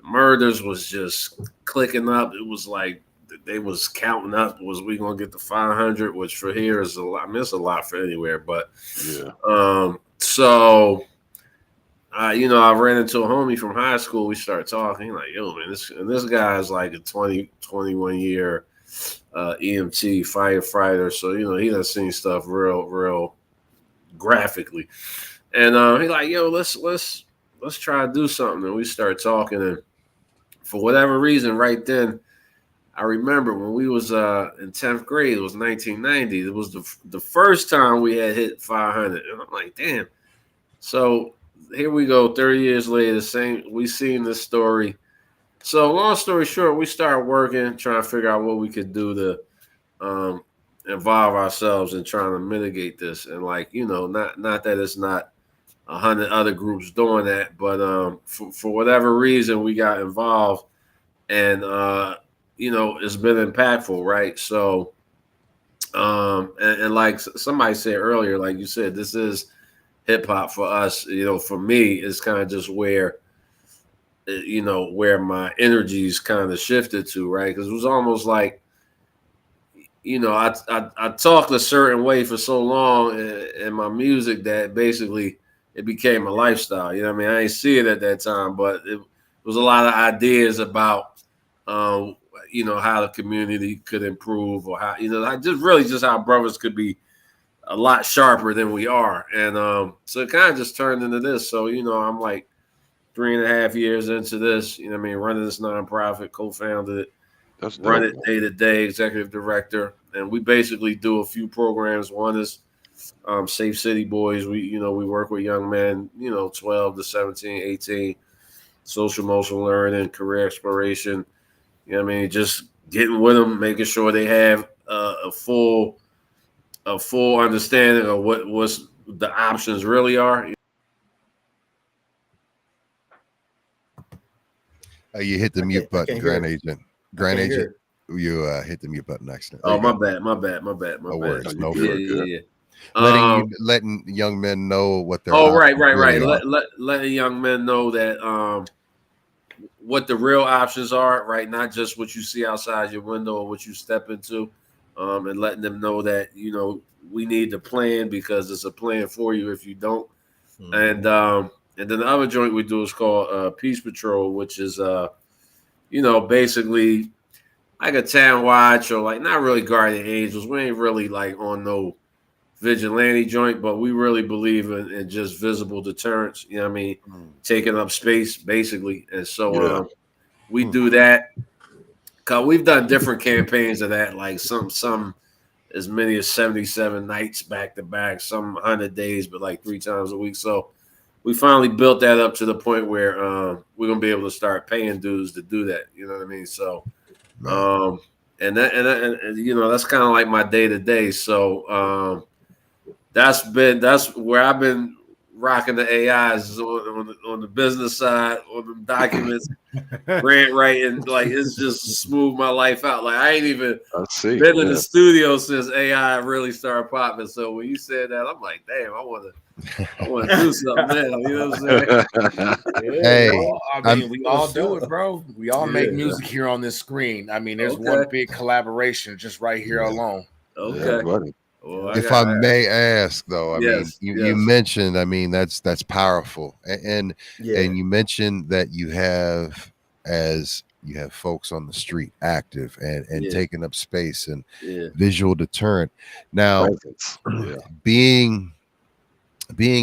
murders was just clicking up. It was like they was counting up. Was we gonna get to 500? Which for here is a lot. I mean, it's a lot for anywhere, but so. I ran into a homie from high school. We started talking. Like, yo, man, this guy is like a 21 year EMT firefighter. So, he done seen stuff real graphically. And he like, yo, let's try to do something. And we started talking. And for whatever reason, right then, I remember when we was in 10th grade, it was 1990. It was the first time we had hit 500. And I'm like, damn. So here we go, 30 years later, we seen this story. So long story short, we started working, trying to figure out what we could do to involve ourselves in trying to mitigate this. And not that it's not 100 other groups doing that, but for whatever reason, we got involved, and it's been impactful, right? So and like somebody said earlier, like you said, this is hip hop for us. For me, it's kind of just where my energies kind of shifted to, right? Because it was almost like I talked a certain way for so long in my music that basically it became a lifestyle. I mean, I didn't see it at that time, but it was a lot of ideas about how the community could improve, or how just how brothers could be a lot sharper than we are. And so it kind of just turned into this. So, I'm like 3.5 years into this, running this nonprofit, co-founded it, run it day to day, executive director. And we basically do a few programs. One is Safe City Boys. We work with young men, 12 to 17, 18, social emotional learning, career exploration. Just getting with them, making sure they have a full understanding of what's the options really are. You hit the mute button, Grand Agent. Grand Agent, you hit the mute button accidentally. Oh, my bad. No worries. No yeah. Letting young men know what they're. Right. Letting young men know that what the real options are, right? Not just what you see outside your window or what you step into. And letting them know that, we need to plan, because it's a plan for you if you don't. Mm-hmm. And then the other joint we do is called Peace Patrol, which is, basically like a town watch, or like not really guardian angels. We ain't really like on no vigilante joint, but we really believe in just visible deterrence, taking up space basically. And so we do that. Cause we've done different campaigns of that, like some as many as 77 nights back to back, some 100 days, but like 3 times a week. So we finally built that up to the point where we're gonna be able to start paying dues to do that. You know what I mean? So, and that's kind of like my day to day. So that's where I've been rocking the AIs on the business side, on the documents, grant writing. Like, it's just smoothed my life out. Like, I ain't even been in the studio since AI really started popping. So when you said that, I'm like, damn, I want to do something now. You know what I'm saying? Hey, we all do it, bro. We all make music here on this screen. I mean, there's one big collaboration just right here alone. Okay. Yeah, well, if I may ask, though, I mean, you mentioned, that's powerful, and you mentioned that you have folks on the street active and taking up space and visual deterrent. Now, being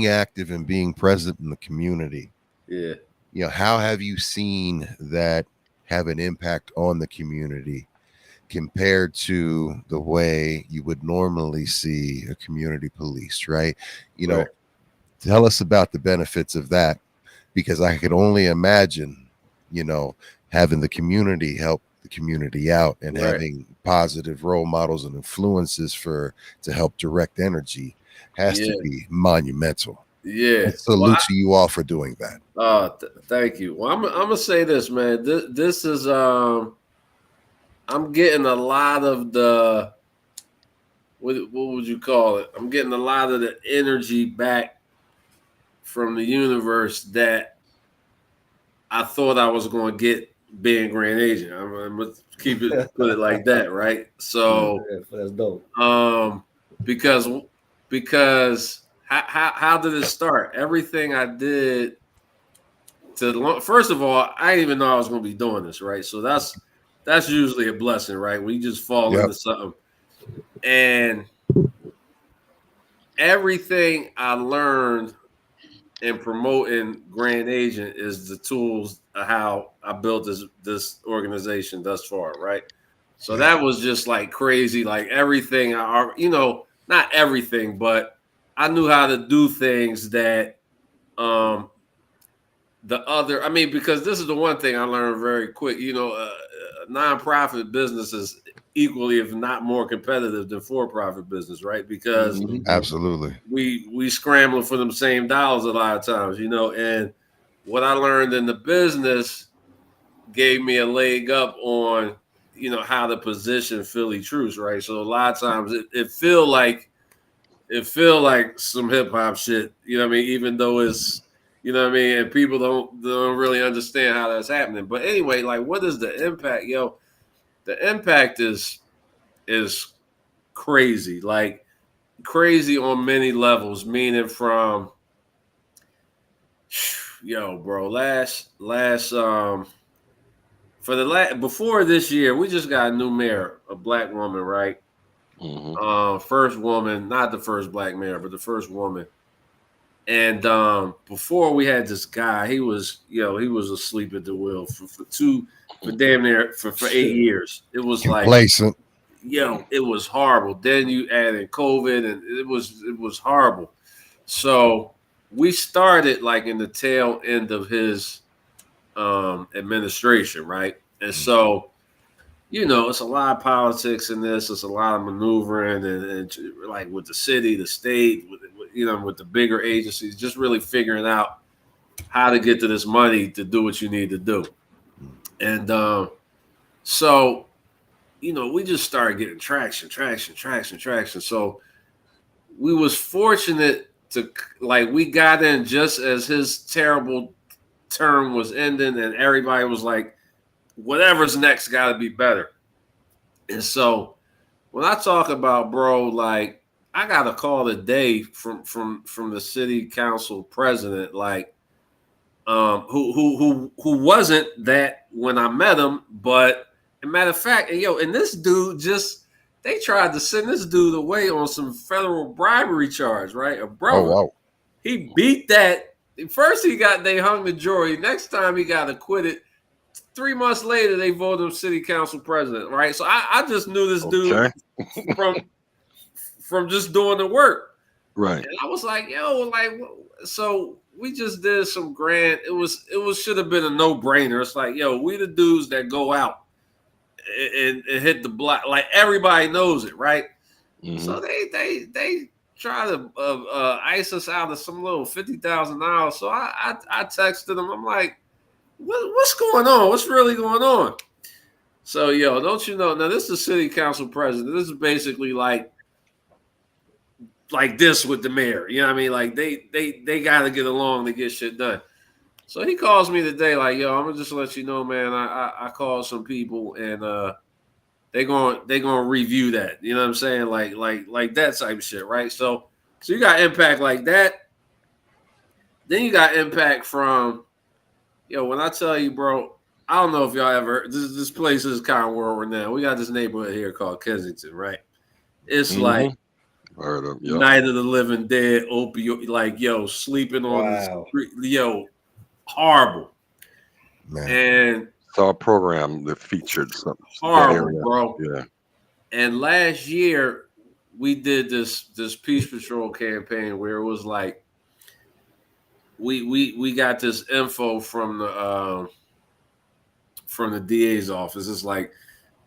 active and being present in the community, how have you seen that have an impact on the community compared to the way you would normally see a community police, right? Tell us about the benefits of that, because I could only imagine, having the community help the community out and having positive role models and influences to help direct energy has to be monumental. Salute to you all for doing that. Thank you. Well, I'm gonna say this, man. This is I'm getting a lot of the what would you call it? I'm getting a lot of the energy back from the universe that I thought I was going to get being grand agent. I'm gonna put it like that, right? So, that's dope. because how did it start? Everything I did first of all, I didn't even know I was going to be doing this, right? So that's usually a blessing, right? When you just fall into something, and everything I learned in promoting Grand Agent is the tools of how I built this organization thus far, right? So that was just like crazy, like everything not everything, but I knew how to do things that because this is the one thing I learned very quick, nonprofit business is equally, if not more competitive than for-profit business, right? Because absolutely, we scrambling for them same dollars a lot of times, and what I learned in the business gave me a leg up on, how to position Philly Truce, right? So a lot of times it feel like some hip hop shit, even though it's, and people don't really understand how that's happening. But anyway, like, what is the impact, yo? The impact is crazy, like crazy on many levels, meaning from, bro, before this year, we just got a new mayor, a black woman, right? First woman, not the first black mayor, but the first woman. And before we had this guy, he was asleep at the wheel for damn near for 8 years. It was like complacent. It was horrible. Then you added COVID, and it was horrible. So we started like in the tail end of his administration, right? And so, it's a lot of politics in this. It's a lot of maneuvering and like with the city, the state, with the bigger agencies, just really figuring out how to get to this money to do what you need to do. And so, we just started getting traction. So we was fortunate to, like, we got in just as his terrible term was ending, and everybody was like, whatever's next got to be better. And so when I talk about, bro, like, I got a call today from the city council president, like, who wasn't that when I met him, but as a matter of fact, and this dude they tried to send this dude away on some federal bribery charge, right? A brother. Oh, wow. He beat that. First they hung the jury. Next time he got acquitted. 3 months later, they voted him city council president, right? So I just knew this dude from just doing the work. Right. And I was like, so we just did some grant. It should have been a no-brainer. It's like, we the dudes that go out and hit the block. Like, everybody knows it, right? So they try to ice us out of some little $50,000. So I texted them. I'm like, what's going on? What's really going on? So, don't you know? Now, this is the city council president. This is basically like this with the mayor. You know what I mean? Like, they got to get along to get shit done. So he calls me today, like, I'm gonna just let you know, man. I called some people, and they gonna review that. You know what I'm saying? Like that type of shit, right? So you got impact like that. Then you got impact from, when I tell you, bro, I don't know if y'all ever, this place is kind of world renowned. We got this neighborhood here called Kensington, right? It's like Night of the Living Dead, opioid, like, sleeping on the street, horrible. Man. And saw a program that featured something horrible, bro. Yeah. And last year we did this Peace Patrol campaign where it was like we got this info from the DA's office. It's like,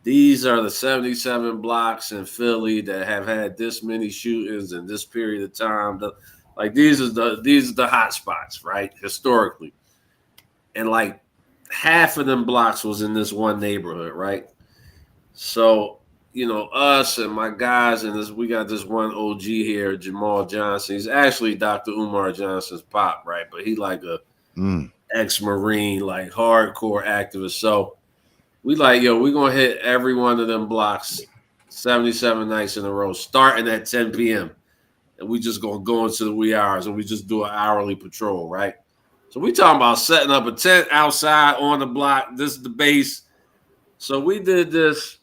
these are the 77 blocks in Philly that have had this many shootings in this period of time. These are the hot spots, right? Historically. And like half of them blocks was in this one neighborhood, right? So, us and my guys, and we got this one OG here, Jamal Johnson. He's actually Dr. Umar Johnson's pop, right? But he like a ex-Marine, like hardcore activist. So we like, we're gonna hit every one of them blocks 77 nights in a row, starting at 10 p.m. And we just gonna go into the wee hours, and we just do an hourly patrol, right? So we talking about setting up a tent outside on the block. This is the base. So we did this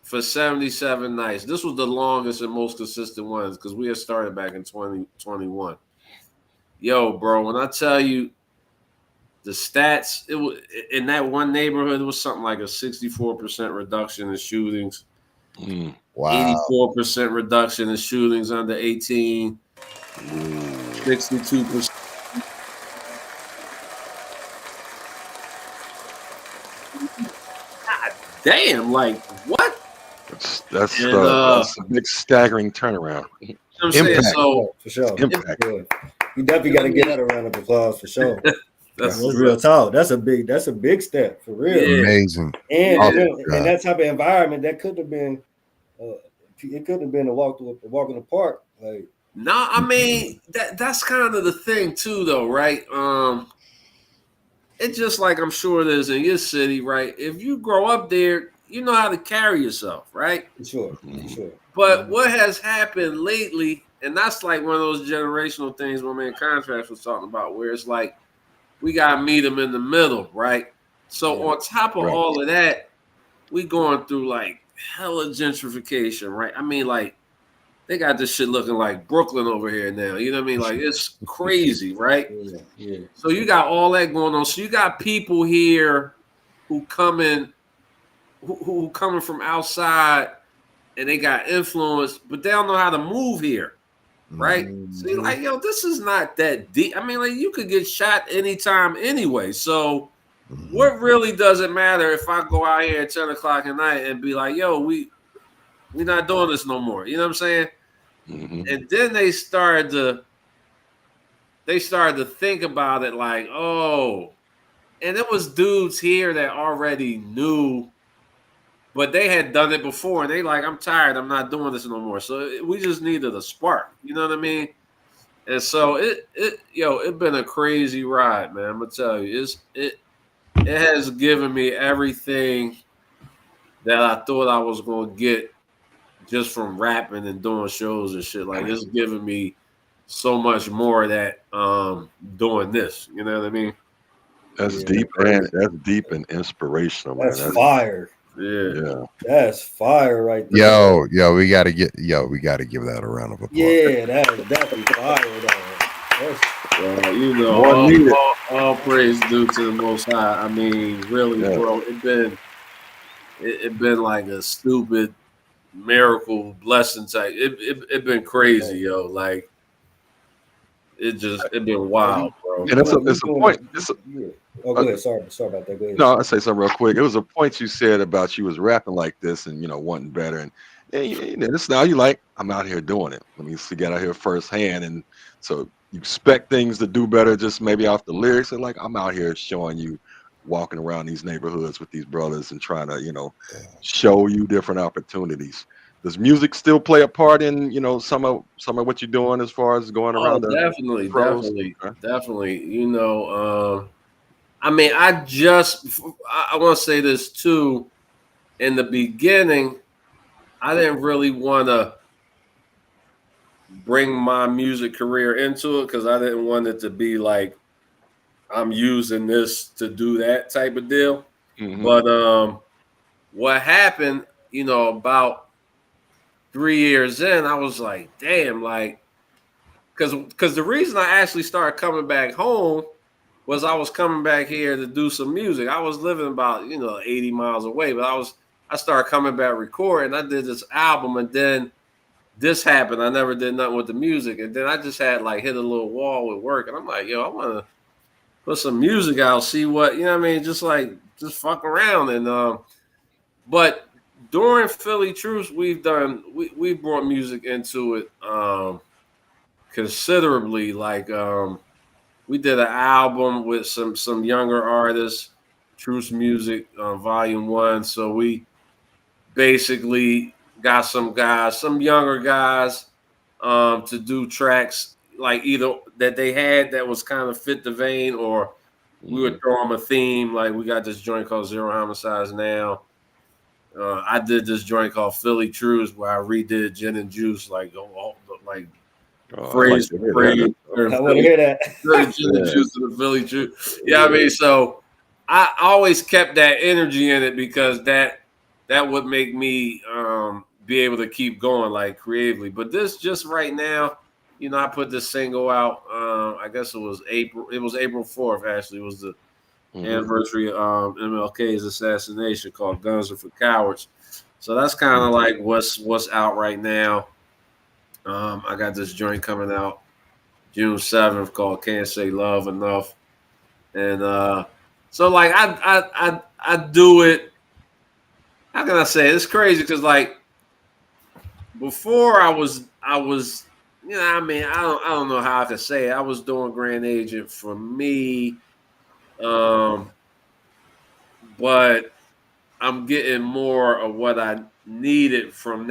for 77 nights. This was the longest and most consistent ones because we had started back in 2021. Yo, bro, when I tell you the stats, it was in that one neighborhood, it was something like a 64% reduction in shootings. Wow. 84% reduction in shootings under 18. 62%. God damn, like what? That's a big staggering turnaround. You know what I'm saying? So for sure. Impact. You definitely got to get that a round of applause for sure. That's real talk. That's a big step for real. Yeah. Amazing. And Oh, in that type of environment, that could have been it could have been a walk in the park. Like, no, I mean that's kind of the thing too, though, right? It's just like I'm sure it is in your city, right? If you grow up there, you know how to carry yourself, right? for sure. But what has happened lately, and that's like one of those generational things my man Kontrax was talking about, where it's like we gotta meet them in the middle, right? So on top of all of that, we going through like hella gentrification, right? I mean, like they got this shit looking like Brooklyn over here now. You know what I mean? Like it's crazy, right? Yeah. So you got all that going on. So you got people here who coming from outside and they got influence, but they don't know how to move here. Right? So you're like, yo, this is not that deep. I mean, like you could get shot anytime anyway. So what really does it matter if I go out here at 10 o'clock at night and be like, yo, we not doing this no more. You know what I'm saying? And then they started to think about it like, oh, and it was dudes here that already knew, but they had done it before, and they like, I'm tired, I'm not doing this no more. So we just needed a spark, you know what I mean? And so it been a crazy ride, man. I'm gonna tell you, it has given me everything that I thought I was gonna get just from rapping and doing shows and shit. Like it's giving me so much more that doing this. You know what I mean? That's deep, man. That's deep and inspirational, man. That's fire. Yeah. That's fire right there. Yo, we gotta give that a round of applause. Yeah, that is definitely fire though. All praise due to the Most High. I mean, really, bro, it been like a stupid miracle blessing type. It been crazy, yo. Like it been wild, bro. And it's a point. Go ahead. Sorry about that. Go ahead. No, I'll say something real quick. It was a point you said about you was rapping like this and wanting better, and this now you like I'm out here doing it. Let me get out here firsthand, and so you expect things to do better just maybe off the lyrics, and like I'm out here showing you, walking around these neighborhoods with these brothers and trying to show you different opportunities. Does music still play a part in some of what you're doing as far as going around? Definitely. I mean, I want to say this too. In the beginning, I didn't really want to bring my music career into it because I didn't want it to be like I'm using this to do that type of deal. But what happened, about 3 years in, I was like, damn, like, because the reason I actually started coming back home was I was coming back here to do some music. I was living about 80 miles away, but I started coming back recording. I did this album, and then this happened. I never did nothing with the music, and then I just had like hit a little wall with work, and I'm like, yo, I want to put some music out, see what I mean, just fuck around. And but during Philly Truths, we brought music into it considerably. Like we did an album with some younger artists, Truths Music, Volume 1. So we basically got some guys, some younger guys, to do tracks like either that they had that was kind of fit the vein, or we would throw them a theme. Like we got this joint called Zero Homicides now. I did this joint called Philly Truths where I redid Gin and Juice, like phrase for phrase. I want to hear that. Gin and Juice to the Philly Truth. Yeah, I mean, so I always kept that energy in it because that would make me be able to keep going like creatively. But this just right now, you know, I put this single out. I guess it was April. It was April 4th. Actually, it was the anniversary of MLK's assassination, called "Guns Are for Cowards." So that's kind of like what's out right now. I got this joint coming out June 7th called "Can't Say Love Enough," and so like I do it. How can I say it? It's crazy because like before I was you know, I mean, I don't know how I could say it. I was doing Grand Agent for me, but I'm getting more of what I needed from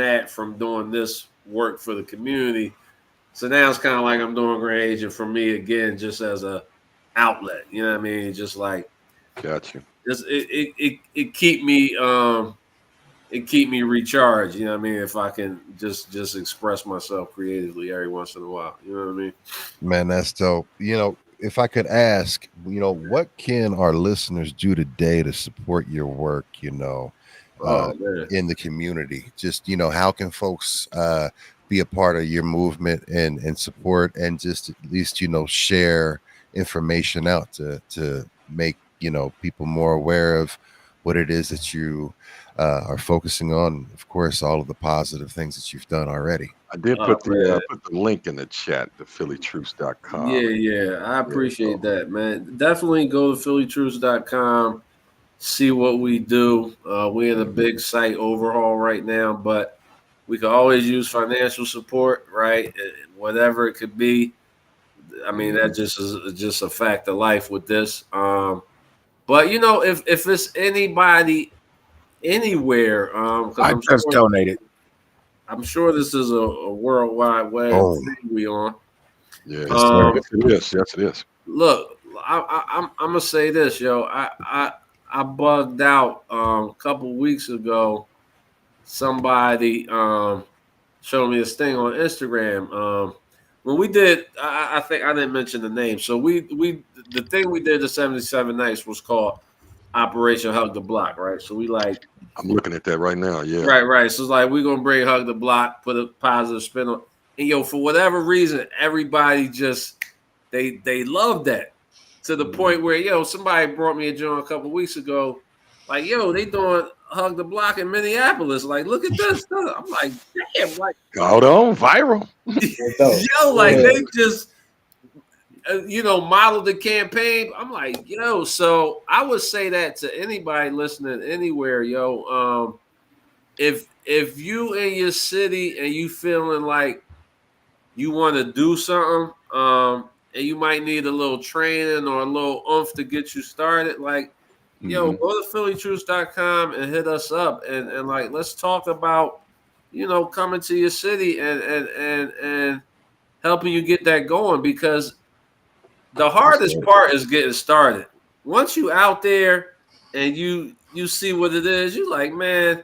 doing this work for the community. So now it's kind of like I'm doing Grand Agent for me again, just as a outlet. You know what I mean? Just like, Got you. just it keep me it keep me recharged. You know what I mean? If I can just express myself creatively every once in a while. You know what I mean? Man, that's dope. You know, if I could ask, you know, what can our listeners do today to support your work, you know, in the community? Just, you know, how can folks be a part of your movement and support, and just at least, you know, share information out to make, you know, people more aware of what it is that you are focusing on. Of course, all of the positive things that you've done already. I did put the link in the chat, the phillytruths.com. Yeah. I appreciate that, man. Definitely go to phillytruths.com, see what we do. We're in a big site overhaul right now, but we could always use financial support, right? Whatever it could be. I mean, that just is just a fact of life with this. But you know, if it's anybody anywhere, I just donated. I'm sure this is a worldwide web thing we on. Yeah, yes, it is. Yes, it is. Look, I'm gonna say this, yo. I bugged out a couple weeks ago. Somebody showed me this thing on Instagram. When we did, I think I didn't mention the name. So we the thing we did the 77 nights was called Operation Hug the Block, right? So we like, I'm looking at that right now. Yeah. Right. So it's like we're gonna bring Hug the Block, put a positive spin on, and yo, for whatever reason, everybody just they love that to the point where yo, somebody brought me a joint a couple weeks ago, like yo, they doing Hug the Block in Minneapolis. Like, look at this. I'm like, damn, like, hold on, viral. Yo, like they just you know, modeled the campaign. I'm like, yo, so I would say that to anybody listening anywhere, yo. If you in your city and you feeling like you want to do something, and you might need a little training or a little oomph to get you started, like, yo, go to phillytruths.com and hit us up and like let's talk about, you know, coming to your city and helping you get that going, because the hardest part is getting started. Once you out there and you see what it is, you like, man,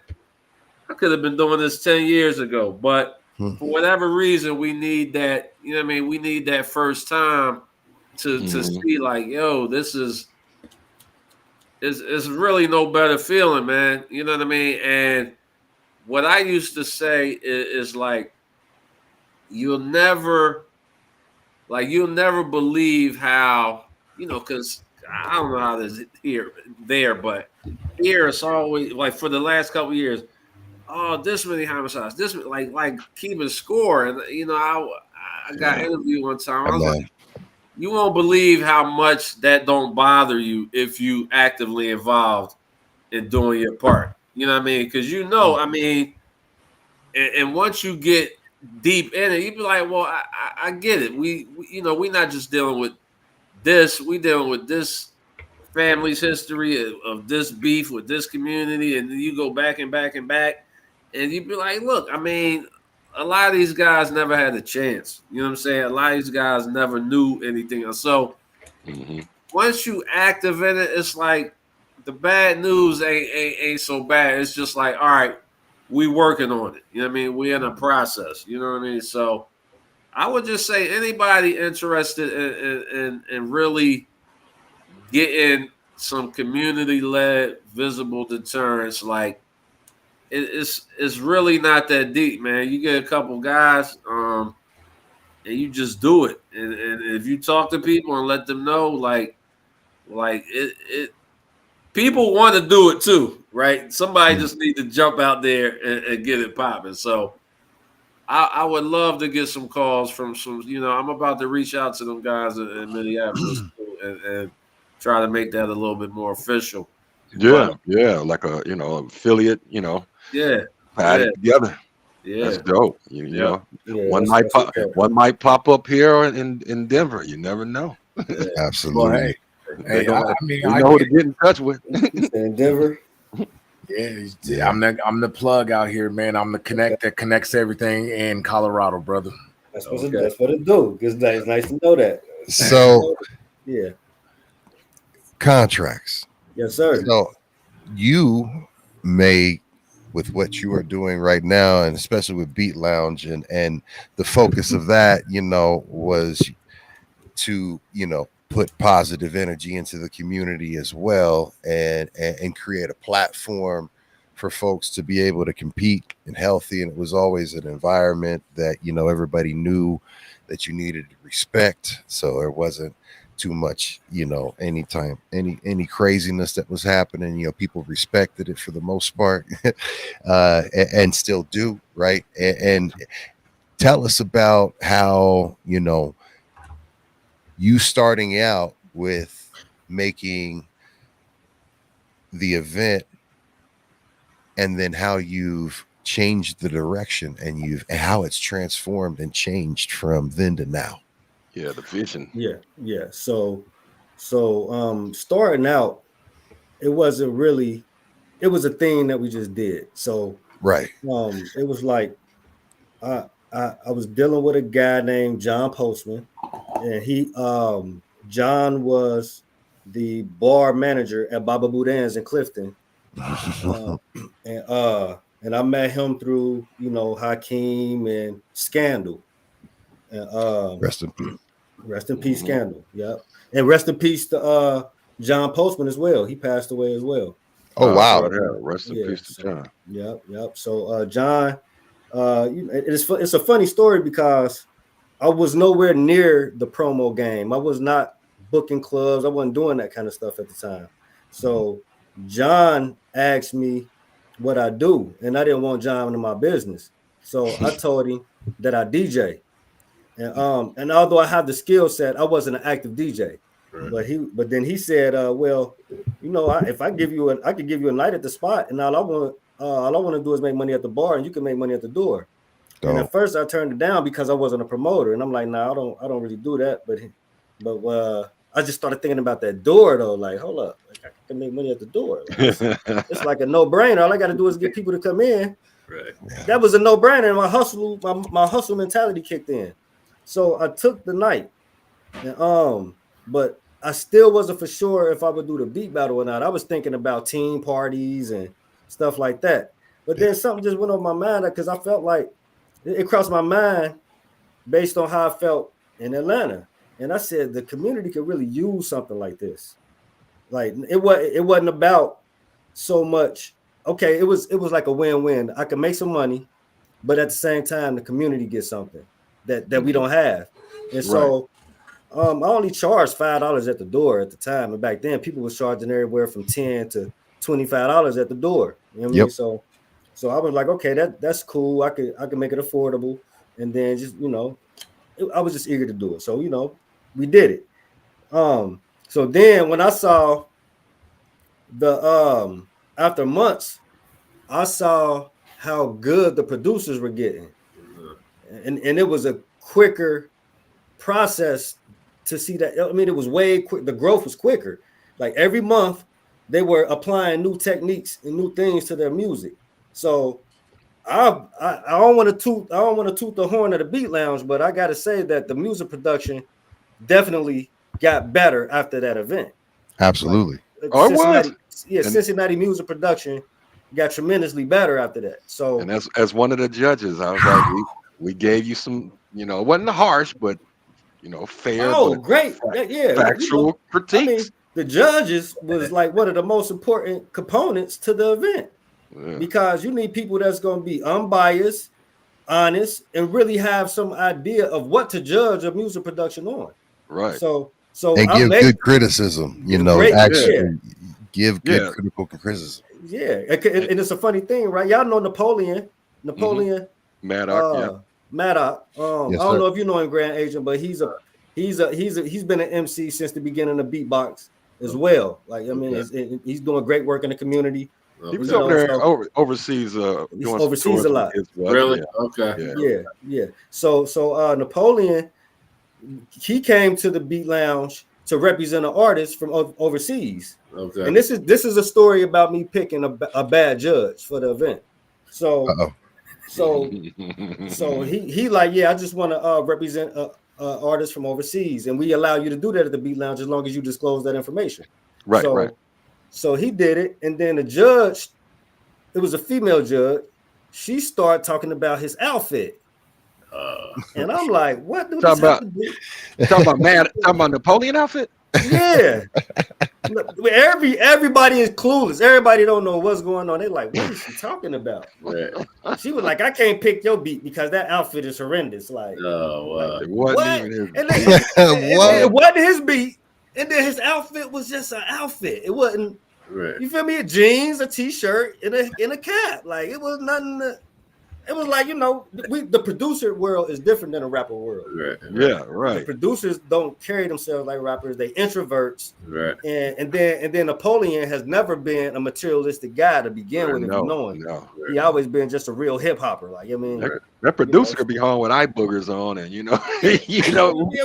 I could have been doing this 10 years ago. But for whatever reason, we need that, you know what I mean? We need that first time to see like, yo, this is really no better feeling, man. You know what I mean? And what I used to say is like, you'll never believe how, you know, because I don't know how this there, but here it's always like for the last couple of years, oh, this many homicides, this like keeping score. And you know, I got interviewed one time. I was like, you won't believe how much that don't bother you if you actively involved in doing your part. You know what I mean? Because you know, I mean, and once you get deep in it, you'd be like, well, I get it. We you know, we're not just dealing with this. We dealing with this family's history of this beef with this community, and then you go back and back and back. And you'd be like, look, I mean, a lot of these guys never had a chance. You know what I'm saying? A lot of these guys never knew anything. And so once you active in it, it's like the bad news ain't so bad. It's just like, all right, we working on it. You know what I mean? We in a process. You know what I mean? So I would just say anybody interested in really getting some community-led visible deterrence, like it's really not that deep, man. You get a couple guys, and you just do it. And if you talk to people and let them know, like it people want to do it too, right? Somebody just need to jump out there and get it popping. So I would love to get some calls from some, I'm about to reach out to them guys in Minneapolis too, and try to make that a little bit more official. Yeah, like a affiliate, Yeah, add it together. yeah. That's dope. You Yeah. know, Yeah, one that's might pop up here in Denver. You never know. Absolutely. Well, hey, I mean, We I know who to get, get in touch with. in Denver. yeah, I'm the plug out here, man. I'm the connect that connects everything in Colorado, brother. That's what it do. It's nice to know that. So Yeah. Kontrax. Yes, sir. So you may, with what you are doing right now, and especially with Beat Lounge and the focus of that, was to, put positive energy into the community as well, and create a platform for folks to be able to compete and healthy. And it was always an environment that, everybody knew that you needed to respect. So there wasn't too much, anytime any craziness that was happening, people respected it for the most part, and still do, right? And tell us about how, you starting out with making the event, and then how you've changed the direction and how it's transformed and changed from then to now. Yeah, the vision. Yeah. So starting out, it wasn't really, it was a thing that we just did. So Right. it was like I was dealing with a guy named John Postman, and John was the bar manager at Baba Boudin's in Clifton. And I met him through, Hakeem and Scandal. And Rest in peace. rest in peace, Scandal. Yep. And rest in peace to John Postman as well. He passed away as well. Oh wow. Rest in peace to John. Yep. So John, it's a funny story because I was nowhere near the promo game. I was not booking clubs. I wasn't doing that kind of stuff at the time. So John asked me what I do, and I didn't want John into my business. So I told him that I DJ. And although I have the skill set, I wasn't an active DJ. Right. But then he said, well, if I could give you a night at the spot, and all I want to do is make money at the bar, and you can make money at the door. And at first I turned it down because I wasn't a promoter, and I'm like, nah, I don't really do that. But I just started thinking about that door though. Like, hold up, I can make money at the door. Like, it's like a no-brainer. All I got to do is get people to come in. Right. That was a no-brainer. And my hustle mentality kicked in. So I took the night, and, but I still wasn't for sure if I would do the beat battle or not. I was thinking about team parties and stuff like that. But then something just went on my mind because I felt like it crossed my mind based on how I felt in Atlanta. And I said, the community could really use something like this. Like it wasn't about so much. Okay, it was like a win-win. I could make some money, but at the same time, the community gets something that we don't have. And so I only charged $5 at the door at the time. And back then, people was charging everywhere from $10 to $25 at the door. You know what I mean? So I was like, okay, that's cool. I could make it affordable. And then just, I was just eager to do it. So, we did it. So then when I saw the after months, I saw how good the producers were getting. And it was a quicker process to see that. I mean, it was way quick. The growth was quicker. Like every month they were applying new techniques and new things to their music. So I don't want to toot the horn of the Beat Lounge, but I got to say that the music production definitely got better after that event. Absolutely. Like, Oh, it was. Cincinnati music production got tremendously better after that. So, And as one of the judges, I was like, we gave you some, it wasn't harsh, but fair, oh, but great, yeah, factual critiques. I mean, the judges was like one of the most important components to the event because you need people that's going to be unbiased, honest, and really have some idea of what to judge a music production on. Right. So and give good criticism, actually give good critical criticism. Yeah, and it's a funny thing, right? Y'all know Napoleon Maddox, Maddox. Yes, I don't know if you know him, Grand Agent, but he's been an MC since the beginning of beatbox as well. Like I mean, he's doing great work in the community. He was over there overseas. He's overseas a lot. Really? Okay. Yeah. So Napoleon, he came to the Beat Lounge to represent an artist from overseas. Okay. And this is a story about me picking a bad judge for the event. So he like, I just want to represent a artist from overseas, and we allow you to do that at the Beat Lounge as long as you disclose that information. Right. So he did it, and then the judge, it was a female judge. She started talking about his outfit. And I'm like, what do this have to do? Talking about Napoleon outfit? Yeah. Everybody is clueless. Everybody don't know what's going on. They're like, what is she talking about? Right. She was like, I can't pick your beat because that outfit is horrendous. Like, it wasn't even his beat. It wasn't his beat. And then his outfit was just an outfit. It wasn't, you feel me? Jeans, a t-shirt, and a cap. Like, it was nothing. It was like, the producer world is different than a rapper world. Right. Yeah, right. The producers don't carry themselves like rappers. They introverts. Right. And then Napoleon has never been a materialistic guy to begin with. No. He always been just a real hip hopper. Like, I mean, that producer could be home with eye boogers on, and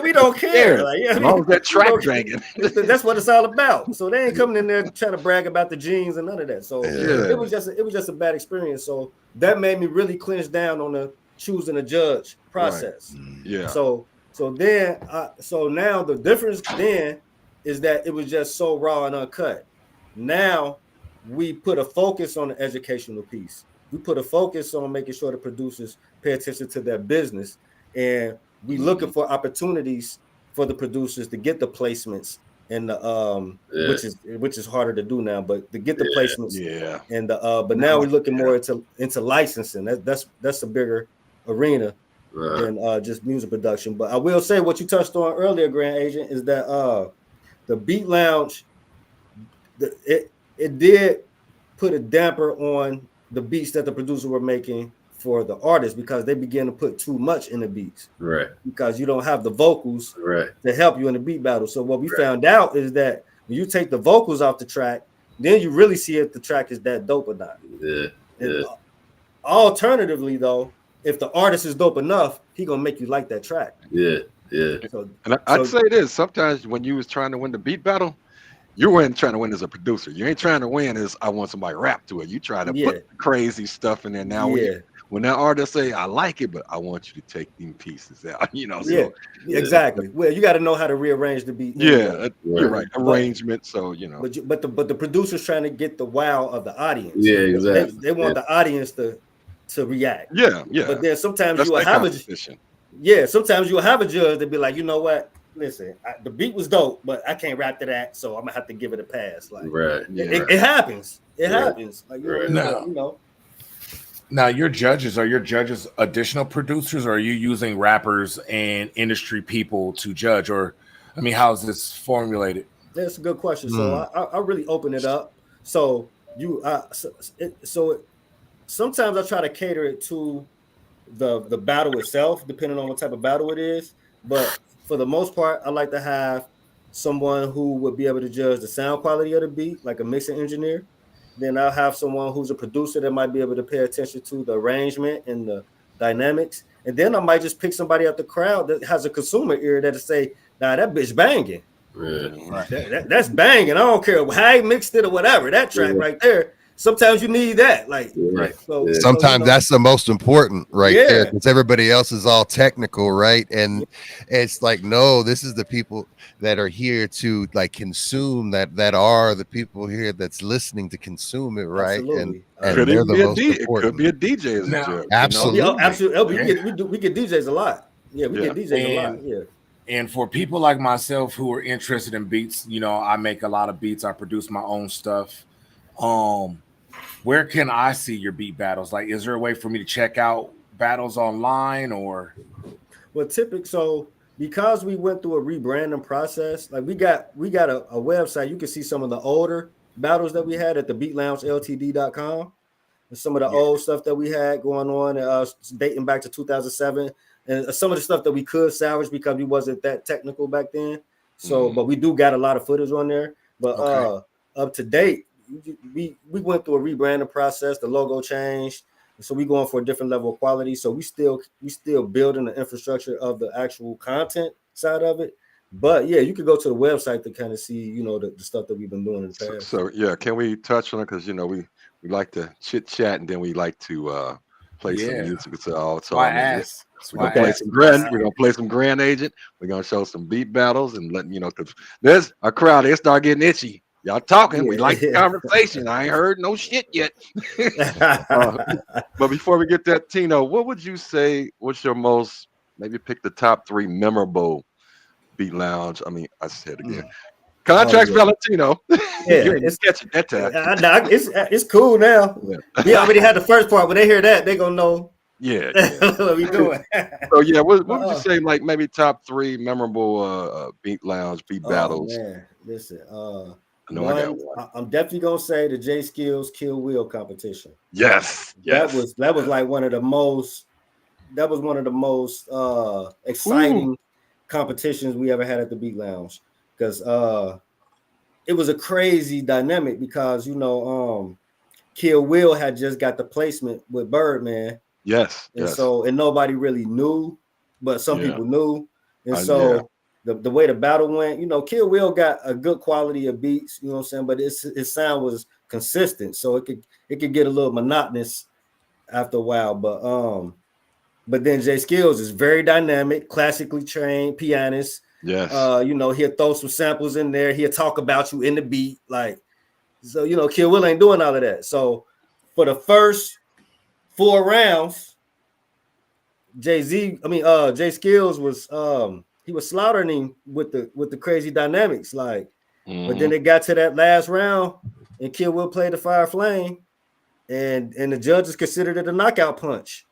we don't care. Like, as long as that track dragging. That's what it's all about. So they ain't coming in there trying to brag about the jeans and none of that. So it was just a bad experience. So that made me really clinch down on the choosing a judge process. Right. Yeah. So now the difference then is that it was just so raw and uncut. Now we put a focus on the educational piece. We put a focus on making sure the producers pay attention to their business, and we looking for opportunities for the producers to get the placements and the which is harder to do now, but to get the placements, and but now we're looking more into licensing. That's a bigger arena than just music production. But I will say what you touched on earlier, Grand Agent, is that the Beat Lounge, it did put a damper on the beats that the producers were making for the artists because they began to put too much in the beats. Right. Because you don't have the vocals to help you in the beat battle. So what we found out is that when you take the vocals off the track, then you really see if the track is that dope or not. Yeah. Alternatively, though, if the artist is dope enough, he gonna make you like that track. Yeah. So, and I'd say this: sometimes when you was trying to win the beat battle, you weren't trying to win as a producer. You ain't trying to win as I want somebody rap to it. You try to put crazy stuff in there. Now when that artist say I like it, but I want you to take these pieces out. So, exactly. Well, you got to know how to rearrange the beat. You're right. Arrangement. So But the producer's trying to get the wow of the audience. Yeah, exactly. They want the audience to react. Yeah. But then sometimes you will have sometimes you'll have a judge that be like, you know what? Listen, the beat was dope, but I can't rap to that, so I'm gonna have to give it a pass. Like, it happens. It happens. Like, Now, are your judges additional producers, or are you using rappers and industry people to judge? Or, I mean, how is this formulated? That's a good question. So I really open it up. So sometimes I try to cater it to the battle itself, depending on what type of battle it is. But for the most part, I like to have someone who would be able to judge the sound quality of the beat, like a mixing engineer. Then I'll have someone who's a producer that might be able to pay attention to the arrangement and the dynamics. And then I might just pick somebody out the crowd that has a consumer ear that'll say, nah, that bitch banging. Yeah. That's banging. I don't care how he mixed it or whatever. That track right there, sometimes you need that. Like, Right. so Sometimes that's the most important right there, because everybody else is all technical, right? And it's like, no, this is the people that are here to like consume that are the people here that's listening to consume it, right? Absolutely. And Could they're even the be a most D. It important. could be a DJ as a Now- judge. Absolutely. Oh, absolutely. Yeah. We get DJs a lot. Yeah, we get DJs a lot. Yeah. And for people like myself who are interested in beats, I make a lot of beats. I produce my own stuff. Where can I see your beat battles? Like, is there a way for me to check out battles online or? Well, so because we went through a rebranding process, like we got a website. You can see some of the older battles that we had at the beatloungeltd.com. And some of the old stuff that we had going on, dating back to 2007, and some of the stuff that we could salvage because we wasn't that technical back then. So, but we do got a lot of footage on there. But up to date, we went through a rebranding process. The logo changed, so we going for a different level of quality. So we still building the infrastructure of the actual content side of it. But yeah, you could go to the website to kind of see, the stuff that we've been doing in the past. So yeah, can we touch on it? Because we like to chit chat and then we like to play some music. So Why I mean, ask? we're gonna play some Grand Agent. We're gonna show some beat battles and let because there's a crowd. They start getting itchy. Y'all talking. We like the conversation. I ain't heard no shit yet. But before we get that, Tino, what would you say? What's your most? Maybe pick the top 3 memorable beat lounge. I mean, I said it again. Kontrax Valentino. It's catching that time. It's cool now. We already had the first part. When they hear that, they gonna know. Yeah. What we doing? So yeah, what would you say? Like maybe top 3 memorable beat lounge beat battles. Man, listen. I know I got one. I'm definitely gonna say the J Skills Kill Will competition. Yes. That was like one of the most. That was one of the most exciting competitions we ever had at the Beat Lounge, because it was a crazy dynamic because Kill Will had just got the placement with Birdman. Yes. And nobody really knew, but some people knew. And so the way the battle went, Kill Will got a good quality of beats, you know what I'm saying? But his sound was consistent. So it could get a little monotonous after a while. But then Jay Skills is very dynamic, classically trained pianist. Yes. He'll throw some samples in there. He'll talk about you in the beat. Kill Will ain't doing all of that. So for the first 4 rounds, Jay Skills was he was slaughtering him with the crazy dynamics. But then it got to that last round and Kill Will played the Fire Flame, and the judges considered it a knockout punch.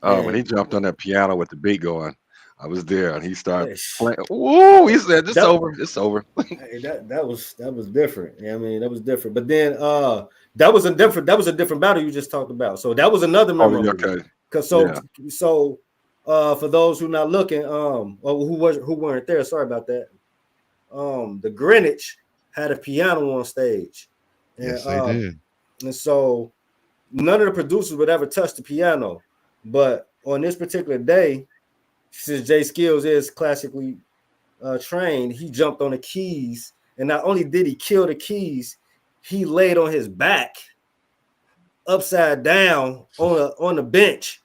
When he jumped on that piano with the beat going, I was there, and he started playing. Ooh, he said, "It's over. It's over." Hey, that was different. I mean, that was different. But then that was a different battle you just talked about. So that was another memorable. Okay. So for those who not looking, or who weren't there, sorry about that. The Greenwich had a piano on stage. Yes, they did. And so none of the producers would ever touch the piano. But on this particular day, since Jay Skills is classically trained, he jumped on the keys, and not only did he kill the keys, he laid on his back, upside down on the bench,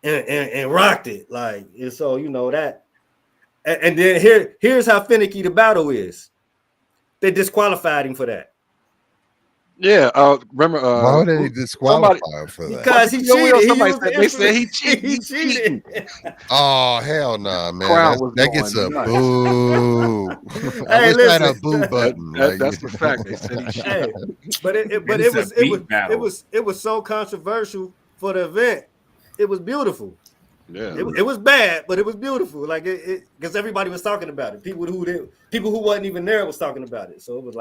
and rocked it. And so that. And then here's how finicky the battle is. They disqualified him for that. Yeah, remember? Why would they disqualify him for that? Because he cheated. They said he cheated. He cheated. Oh hell no, man! Crowd That gets a nuts. boo. I wish I had a boo button. That's the fact. They said he cheated. It was so controversial for the event. It was beautiful. Yeah, it was bad, but it was beautiful. Because everybody was talking about it. People who wasn't even there was talking about it. So it was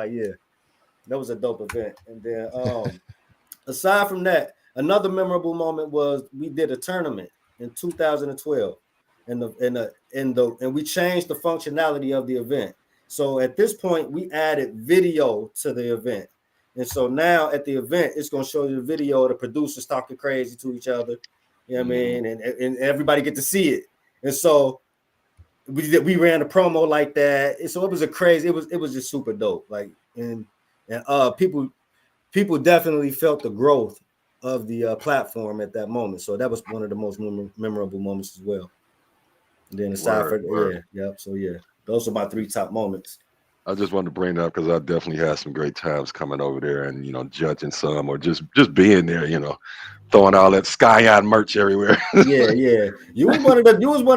that was a dope event. And then aside from that, another memorable moment was we did a tournament in 2012, and we changed the functionality of the event. So at this point, we added video to the event. And so now at the event, it's going to show you the video of the producers talking crazy to each other. You know what I mean? And everybody get to see it. And so we ran a promo like that. And so it was it was just super dope. And people people definitely felt the growth of the platform at that moment. So that was one of the most memorable moments as well. And then aside from so yeah, those are my 3 top moments. I just wanted to bring it up because I definitely had some great times coming over there and judging some or just being there, throwing all that Sky On merch everywhere. yeah. You was one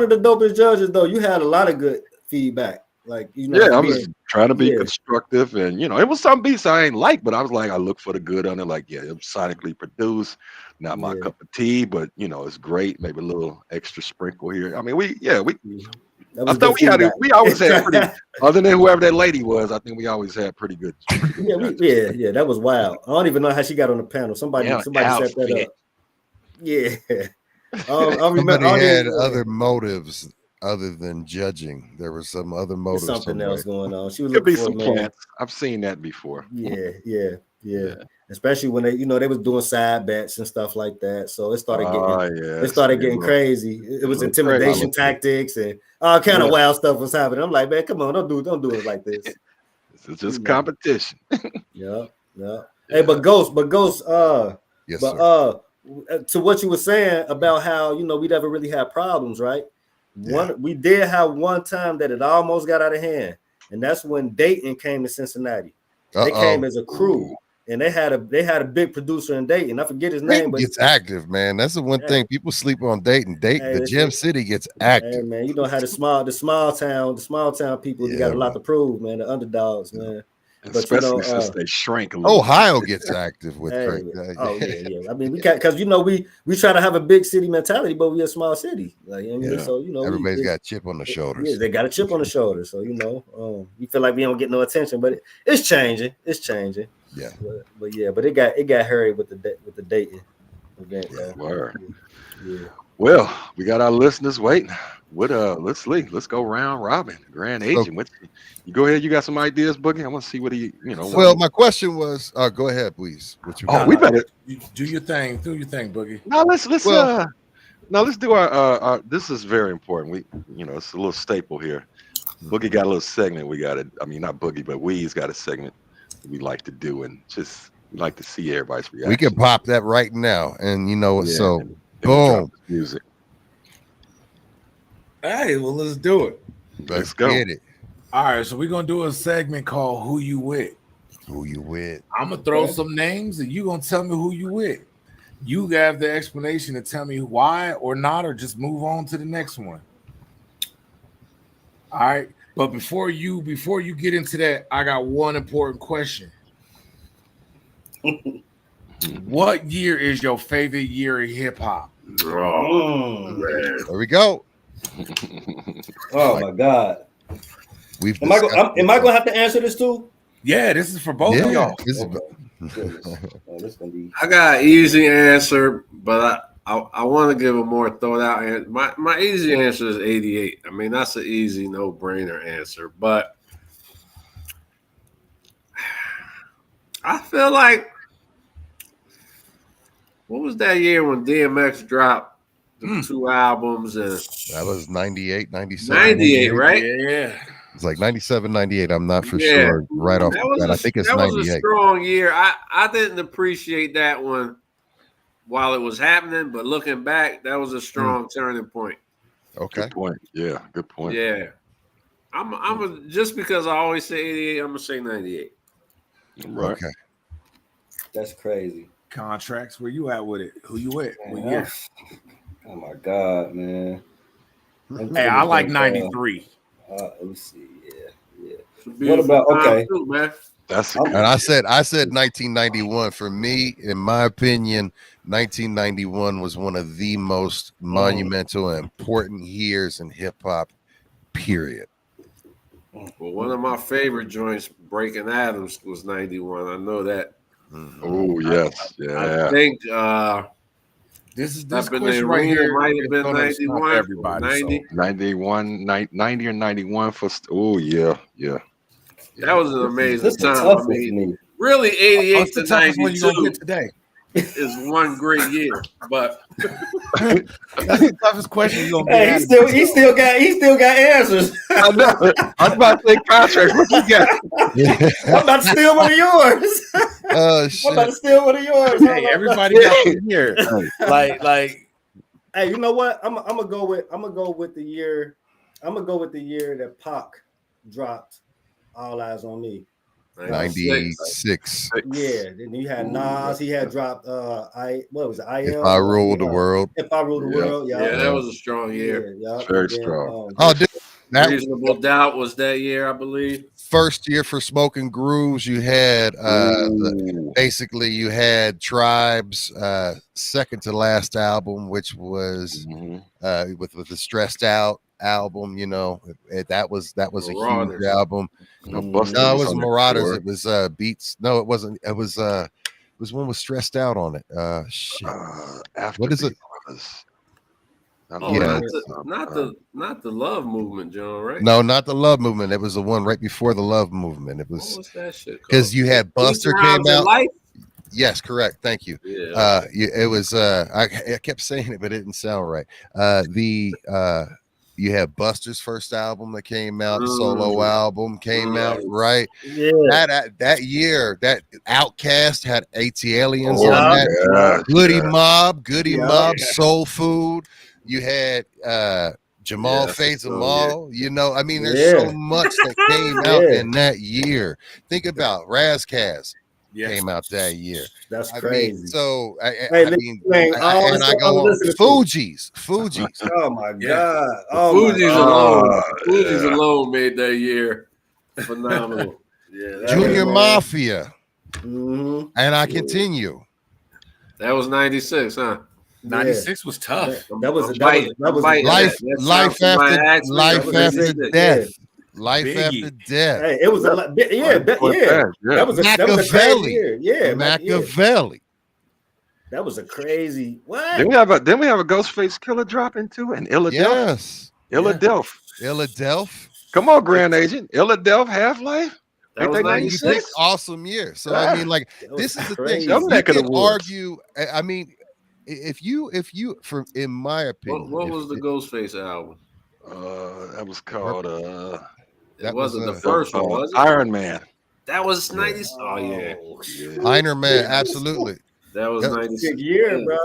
of the dopest judges though. You had a lot of good feedback. Like I was trying to be constructive, and it was some beats I ain't like, but I was like, I look for the good on it. Like, it was sonically produced, not my cup of tea, but it's great. Maybe a little extra sprinkle here. I mean, we I thought we always had pretty, other than whoever that lady was, I think we always had pretty good. Yeah, that was wild. I don't even know how she got on the panel. Somebody set that up. Yeah. I remember somebody had other motives other than judging. There was some other motives. Something else going on. She was could looking be for some a man. plants. I've seen that before. Yeah. Especially when they was doing side bets and stuff like that. So it started getting crazy. It was intimidation tactics and all kind of wild stuff was happening. I'm like, man, come on, don't do it like this. This is just competition. Yeah. Hey, but Ghost, yes, but to what you were saying about how we never really had problems, right? We did have one time that it almost got out of hand, and that's when Dayton came to Cincinnati. They came as a crew. And they had a big producer in Dayton. I forget his name, but gets active, man. That's the one thing people sleep on. Dayton, the Gem City gets active. Hey, man, how the small town people got a lot to prove, man. The underdogs, man. Especially since they shrank a little. Ohio gets active with Drake. I mean, we because we try to have a big city mentality, but we're a small city. Like so everybody's got a chip on the shoulders. Yeah, they got a chip on the shoulder. So we feel like we don't get no attention, but it's changing. It's changing. Yeah, but it got hurried with the Dayton event. Yeah. Well, we got our listeners waiting. Let's go round robin. Grand agent. You go ahead. You got some ideas, Boogie? I want to see what he. Well, my question was, go ahead, please. What you got? We better do your thing. Do your thing, Boogie. Now let's do our. This is very important. It's a little staple here. Boogie got a little segment. We got it. I mean, not Boogie, but we's got a segment we like to do, and just like to see everybody's reaction. We can pop that right now, and so boom, music. Hey, well, let's do it. Let's go. Get it. All right, so we're gonna do a segment called "Who You With." Who you with? I'm gonna throw some names, and you gonna tell me who you with. You have the explanation to tell me why or not, or just move on to the next one. All right. But before you get into that, I got one important question. What year is your favorite year in hip hop? There we go. Oh my God. Am I gonna have to answer this too? Yeah, this is for both of y'all. I got an easy answer, but I want to give a more thought out answer. My easy answer is 88. I mean, that's an easy, no-brainer answer. But I feel like, what was that year when DMX dropped the 2 albums? And that was 98, 97. 98, right? Yeah. It's like 97, 98. I'm not for sure right off the bat. I think it's 98. That was a strong year. I didn't appreciate that one while it was happening, but looking back, that was a strong turning point. Okay. Good point. Yeah, good point. Yeah. Just because I always say 88, I'm gonna say 98. Right. Okay. That's crazy. Kontrax, where you at with it? Who you with? Oh my God, man. Hey, I like 93. Let me see. Yeah. What about too, man? And I said 1991. For me, in my opinion, 1991 was one of the most monumental and important years in hip hop, period. Well, one of my favorite joints, Breaking Atoms, was 91. I know that. Oh, yes. Yeah. I think this question right here might have been 91. Everybody, 90. 91, 90 or 91 for. Oh, yeah. That was an amazing time. I mean, really, 88 to 92 today is one great year. But that's the toughest question you're gonna he still got answers. I know. I was about to say Kontrax. What you got? I'm about to steal one of yours. I'm Shit. about to steal one of yours. Hey, everybody got the year. Like Hey, you know what? I'm gonna go with the year. I'm gonna go with the year that Pac dropped All Eyes on Me. 96. Yeah, then you had Nas. He had dropped what was it? I If Am. I Rule the World. If I Rule the World. Yeah, that was a strong year. Yeah. Very strong. Oh, dude, that Reasonable Doubt was that year, I believe. first year for Smoking Grooves. You had basically you had Tribe's second to last album, which was with the Stressed Out album. You know, that was a huge album. No, it wasn't Marauders. It was Beats. No, it wasn't. It was one with Stressed Out on it. Shit. What is it? Not the Love Movement, John, right? No, not the Love Movement. It was the one right before the Love Movement. It was. What was that shit? Because you had Buster came out. Life? Yes, correct. Thank you. Yeah. It was. I kept saying it, but it didn't sound right. You had Buster's first album that came out, solo album came out, right? Yeah. That year, that Outkast had AT-Aliens on that. Goody Mob, Soul Food. You had Jamal Fades Amal. You know, I mean, there's so much that came out in that year. Think about Razkaz. Came out that year. That's crazy. I go on Fugees. Oh my god! Fugees alone made that year phenomenal. Yeah, Junior Mafia, and I continue. That was 96, huh? 96 was tough. That was life after death. Life Biggie. After death. Hey, it was a lot. That was a crazy year. Yeah, Machiavelli. That was a crazy. What? Then we have a Ghostface Killer drop into and Illadelph. Yes. Illadelph. Come on, Grand Agent. Illadelph, Half-Life. That was 96. Awesome year. So I mean, like, this is the thing. You can argue. I mean, if you, in my opinion, what was the Ghostface album? That was called It wasn't the first one, was it? Iron Man. That was 90. Oh yeah. Iron Man, absolutely. That was 96 year, bro.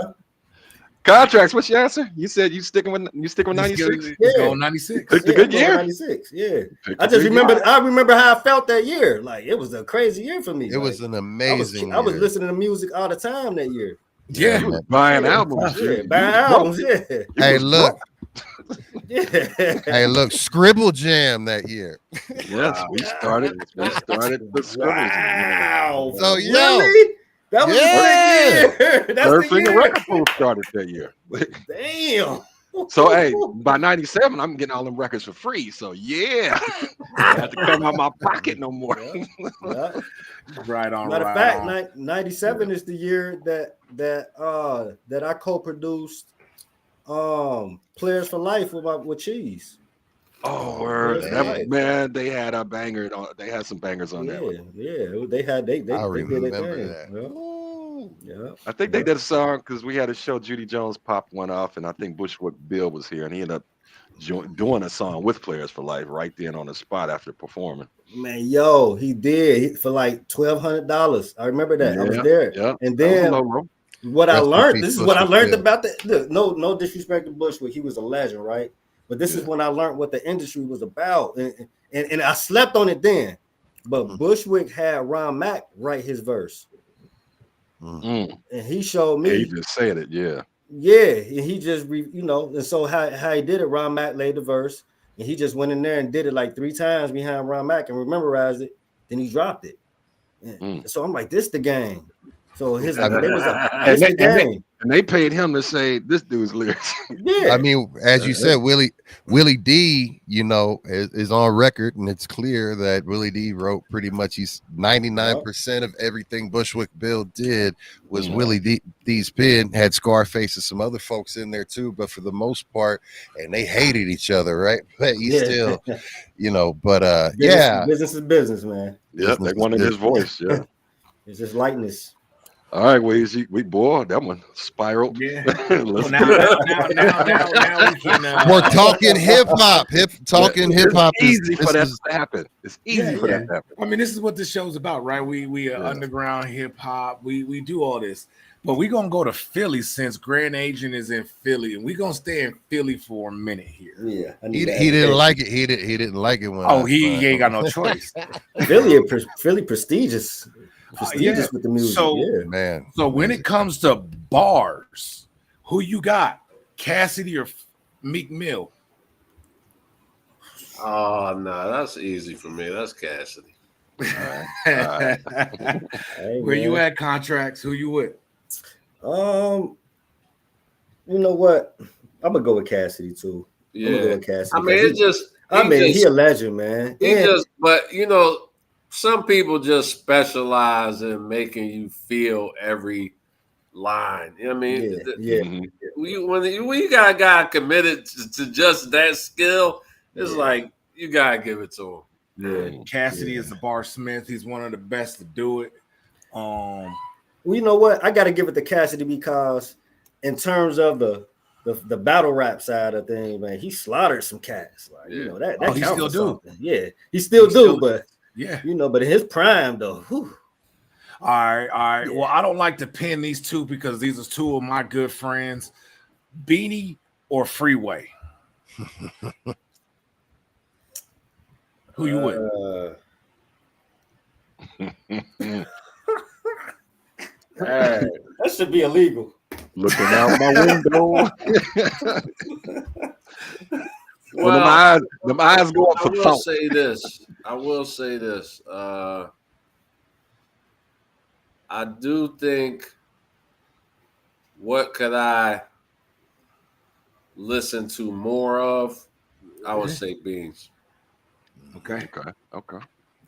Kontrax, what's your answer? You said you sticking with 96? Yeah, 96. Picked a good year. 96. Yeah. I remember how I felt that year. Like, it was a crazy year for me. It was an amazing I was listening to music all the time that year. Yeah. Buying albums. Yeah. Hey, look. Hey, look, Scribble Jam that year. Yes, we started the Scribble Jam. Wow. So, really? That was the year. That's Third the Finger year. Record Pool started that year. Damn. So, hey, by 97, I'm getting all them records for free. So, yeah. I have to come out my pocket no more. Right on. Matter of fact, 97 is the year that I co-produced Players for Life with Cheese. Oh, word. Man, they had a banger. They had some bangers on there. Yeah. They I remember that. Yeah. I think they did a song because we had a show. Judy Jones popped one off, and I think Bushwick Bill was here, and he ended up doing a song with Players for Life right then on the spot after performing. Man, he did for like $1,200. I remember that. I was there. Yeah. And then what I learned, this is what I learned about the no disrespect to Bushwick. He was a legend, right? But this is when I learned what the industry was about. And I slept on it then. But Bushwick had Ron Mack write his verse. And he showed me. Yeah, he just said it, yeah. Yeah, and he just, and so how he did it, Ron Mack laid the verse, and he just went in there and did it like 3 times behind Ron Mack and memorized it. Then he dropped it. So I'm like, this the game. So the game. And they paid him to say this dude's lyrics. Yeah. I mean, as you said, Willie D, is on record, and it's clear that Willie D wrote pretty much 99% of everything Bushwick Bill did was Willie D's pen. Had Scarface and some other folks in there too, but for the most part, and they hated each other, right? But he still, business is business, man. Yeah, they wanted his voice. Yeah. It's just lightness. All right, we boy, that one spiraled. Yeah. Let's Now we can. We're talking hip hop. Hip hop It's easy for that to happen. It's easy for that to happen. I mean, this is what this show's about, right? We are underground hip hop. We do all this, but we're gonna go to Philly since Grand Agent is in Philly, and we're gonna stay in Philly for a minute here. Yeah, he didn't like it. He didn't like it when. He ain't got no choice. Philly prestigious with the music. So man. So when it comes to bars, who you got, Cassidy or Meek Mill? Oh no, that's easy for me. That's Cassidy. All right. Hey, Where you man. at, Contracts? Who you with? You know what? I'm gonna go with Cassidy too. Yeah, I'm gonna go with Cassidy. I mean, he a legend, man. But some people just specialize in making you feel every line. You know what I mean? When you got a guy committed to just that skill, it's like you gotta give it to him. Yeah, Cassidy is the bar smith. He's one of the best to do it. Well, you know what? I got to give it to Cassidy because, in terms of the battle rap side of things, man, he slaughtered some cats. Like that he counts still for do. something. Yeah, he still do. But yeah, but in his prime though. Whew. All right. Yeah. Well, I don't like to pin these two because these are two of my good friends, Beanie or Freeway. Who you with? That should be illegal. Looking out my window. Well, them eyes go up for I will say this. I do think, what could I listen to more of? I would say Beans. Okay.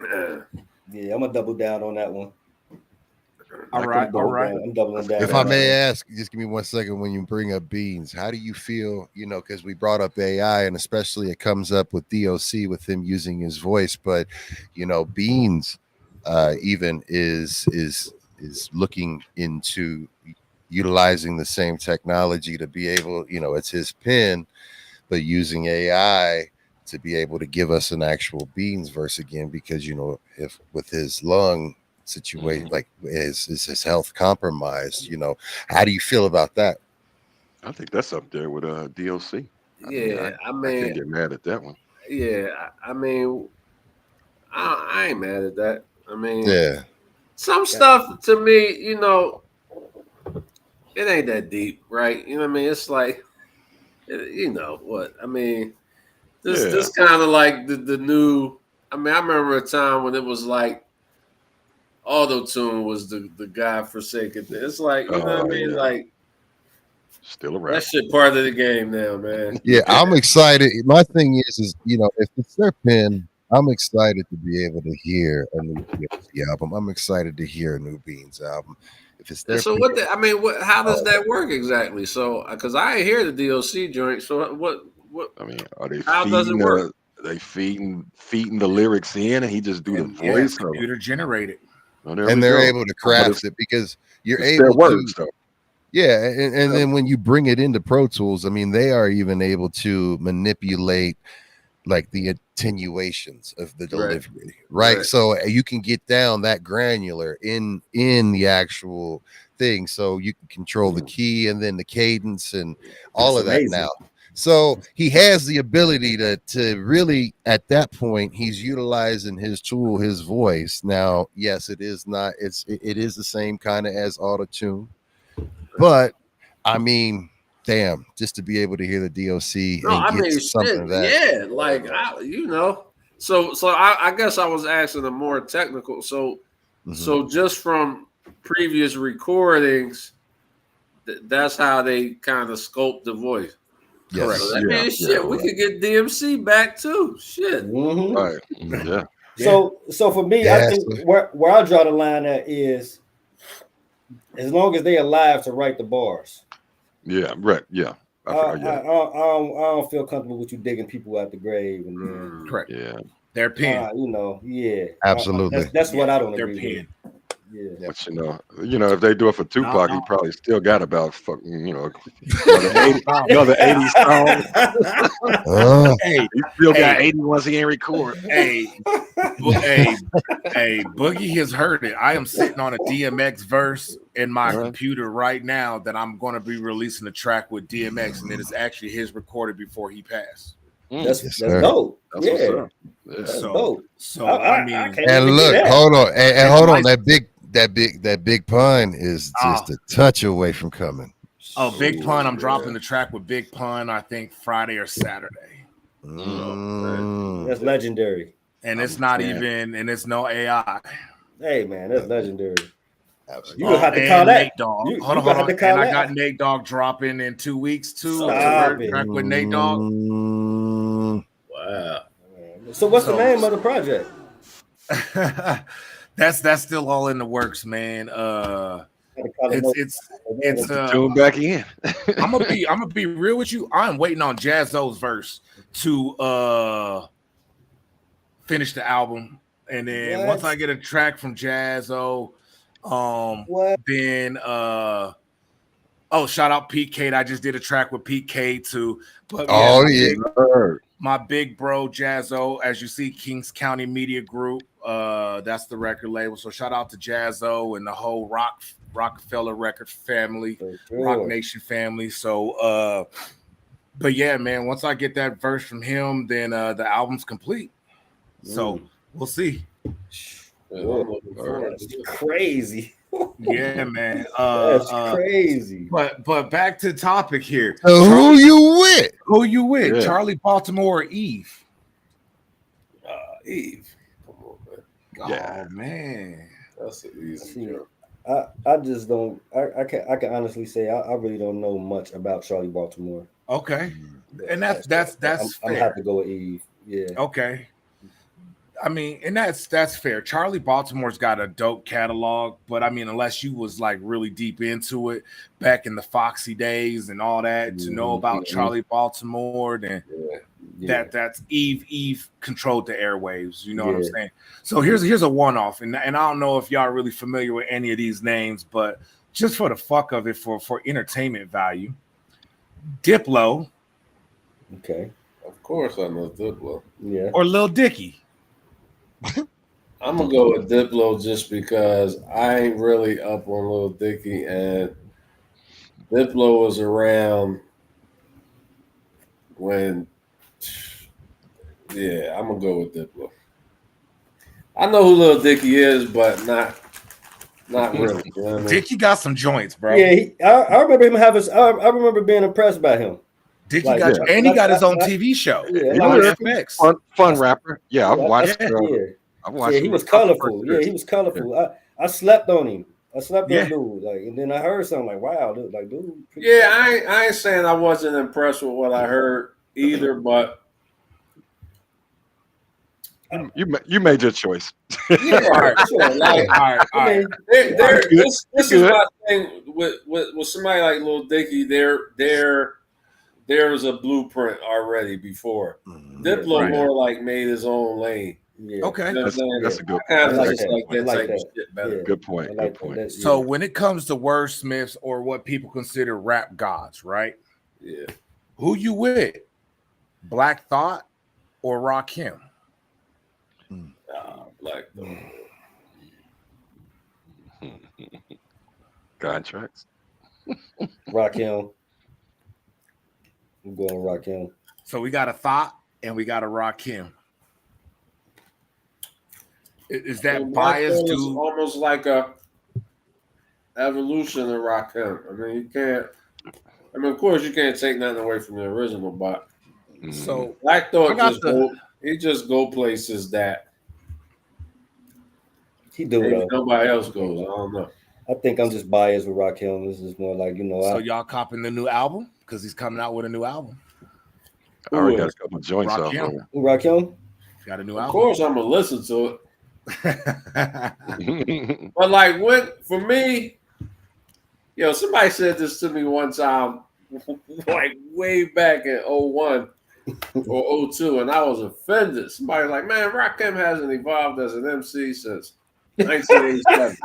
Yeah, I'm gonna double down on that one. All right. I'm doubling down. If I may ask, just give me 1 second. When you bring up Beans, how do you feel? Because we brought up AI, and especially it comes up with DOC with him using his voice. But Beans even is looking into utilizing the same technology to be able, it's his pen, but using AI to be able to give us an actual Beans verse again, because if with his lung situation, like is his health compromised, how do you feel about that? I think that's up there with DOC. I can't get mad at that one. Yeah, I mean, I ain't mad at that. I mean, some stuff to me, it ain't that deep, right? You know what I mean? It's like, what I mean. This kind of like the new. I mean, I remember a time when it was like auto-tune was the godforsaken thing. It's like, what I mean? Like, still around. That shit part of the game now, man. Yeah, I'm excited. My thing is if it's their pen, I'm excited to be able to hear a new DOC album. I'm excited to hear a new Beans album. If it's their pen, how does that work exactly? So, because I ain't hear the DOC joint. So what? I mean, are they? How does it work? They feeding the lyrics in, and he just do the voice. Computer generated, and they're able to craft it because you're able their words, to. Though. Yeah, and then when you bring it into Pro Tools, I mean, they are even able to manipulate like the attenuations of the delivery, right? So you can get down that granular in the actual thing, so you can control the key and then the cadence and all of that now. So he has the ability to really, at that point, he's utilizing his tool, his voice. Now, yes, it is the same kind of as auto-tune, but I mean, damn, just to be able to hear the DOC something of that. Yeah, like So I guess I was asking a more technical. So just from previous recordings, that's how they kind of sculpt the voice. Yes. Correct. We could get DMC back too. Shit. Right. Yeah. So for me, I think where I draw the line at is as long as they're alive to write the bars. Yeah. Right. Yeah. I don't feel comfortable with you digging people out the grave. Correct. Yeah. Their pen. Yeah. Absolutely. That's what I don't agree with. Yeah. But if they do it for Tupac, No. he probably still got about fucking another 80 songs. Hey, He still got Hey. 80 ones he ain't record. Hey, Boogie has heard it. I am sitting on a DMX verse in my computer right now that I'm going to be releasing a track with DMX, and it is actually his recorded before he passed. That's Yes, sir. dope. That's what's Yeah. up. Yeah. That's So, dope. I mean, can't and even look, get that. hold on, and And hold my- on. That big pun is just a touch away from coming. Big Pun. I'm dropping the track with Big Pun. I think Friday or Saturday, That's legendary. and it's not even, and it's no AI. Hey man, that's legendary. Absolutely. You gonna have to And call that. Nate Dogg. You Hold gonna have on. to call And I that. got Nate Dogg dropping in 2 weeks too. Stop it. Track with Nate Dogg. Wow. So what's the name of the project? That's still all in the works, man. It's Tune back in. I'm gonna be real with you. I'm waiting on Jazzo's verse to finish the album, and then once I get a track from Jazzo, then shout out Pete Kate. I just did a track with Pete Kate too. But my big bro Jazzo, as you see, Kings County Media Group. That's the record label. So shout out to Jazzo and the whole Rockefeller Record family, Rock Nation family. So but yeah, man, once I get that verse from him, then the album's complete. So we'll see. That's crazy. Yeah, man. That's crazy. But back to the topic here. So who you with? Yeah. Charlie Baltimore or Eve? Eve. Come on, man. Yeah. Oh man. That's an easy joke. I just don't. I can honestly say I really don't know much about Charlie Baltimore. Okay, and that's I'm fair. have to go with Eve. Yeah. Okay. I mean, and that's fair. Charlie Baltimore's got a dope catalog, but I mean, unless you was like really deep into it back in the Foxy days and all that to know about Charlie Baltimore, then that's Eve controlled the airwaves. You know what I'm saying? So here's a one-off, and I don't know if y'all are really familiar with any of these names, but just for the fuck of it, for entertainment value, Diplo. Okay. Of course I know Diplo. Yeah. Or Lil Dicky. I'm gonna go with Diplo just because I ain't really up on Lil Dicky, and Diplo was around when. Yeah, I'm gonna go with Diplo. I know who Lil Dicky is, but not really. You know what I mean? Dicky got some joints, bro. Yeah, I remember him having. I remember being impressed by him. Dicky got, and he got his own TV show. Yeah, on FX. Fun rapper. Yeah, I've watched. I've watched. He was colorful. Yeah, he was colorful. Yeah. I slept on him. I slept on dude. Like, and then I heard something like, "Wow, dude, like, dude." Yeah, I ain't saying I wasn't impressed with what I heard either, but you made your choice. Yeah, all right, sure. Like, all right. This is my thing with somebody like Lil Dicky. There's a blueprint already before. Diplo more like made his own lane. Yeah. Okay, you know that's a good. I like just that. like that Like type that. of shit better. Yeah. Good point. Like Good point. that, So when it comes to wordsmiths or what people consider rap gods, right? Yeah. Who you with? Black Thought or Rakim? Black Thought. Contracts. Rakim. I'm going Rakim. So we got a Thought and we got a Rakim. Is that biased to almost like a evolution of Rakim? I mean, you can't. I mean, of course, you can't take nothing away from the original, but so Black Thought just go places that he do though. Nobody else goes. I don't know. I think I'm just biased with Rakim. This is more like, So y'all copping the new album because he's coming out with a new album. I already got a couple joints off. Rakim got a new album. Of album. course, I'm gonna listen to it. But like for me, somebody said this to me one time, like way back in 01 or 02, and I was offended. Somebody like, man, Rakim hasn't evolved as an MC since 1987.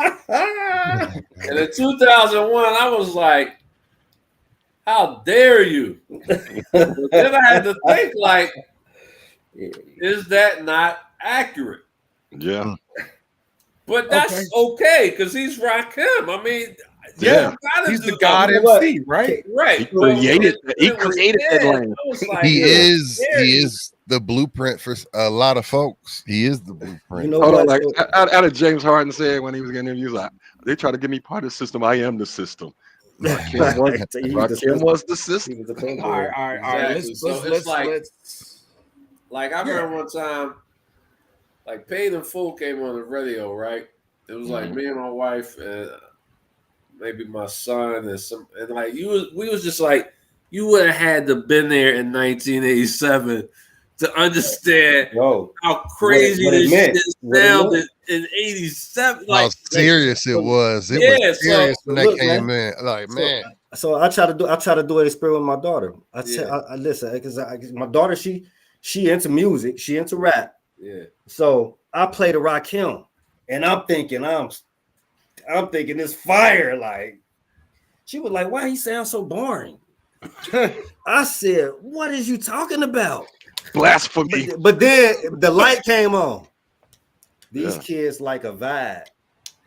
And in 2001, I was like, how dare you? But then I had to think, like, is that not accurate? Yeah. But that's okay because he's Rakim. I mean, Yeah. He's the God MC, right? Right. He created that lane. Like, he is the blueprint for a lot of folks. He is the blueprint. You know Hold on, what? like out of James Harden said when he was getting interviewed, like, they try to get me part of the system. I am the system. Rakim was the system. He was the All right. Let's like I remember one time, like Paid in Full came on the radio, right? It was like me and my wife and maybe my son and like we was just like, you would have had to been there in 1987 to understand how crazy this shit sounded in 87. Like, how serious it was. It was serious when that came in. Like, man. So I try to do it experiment with my daughter. I listen because my daughter she into music, she into rap. Yeah. So I play the Rakim, and I'm thinking it's fire. Like, she was like, "Why he sound so boring?" I said, "What is you talking about?" Blasphemy. But then the light came on. These kids like a vibe.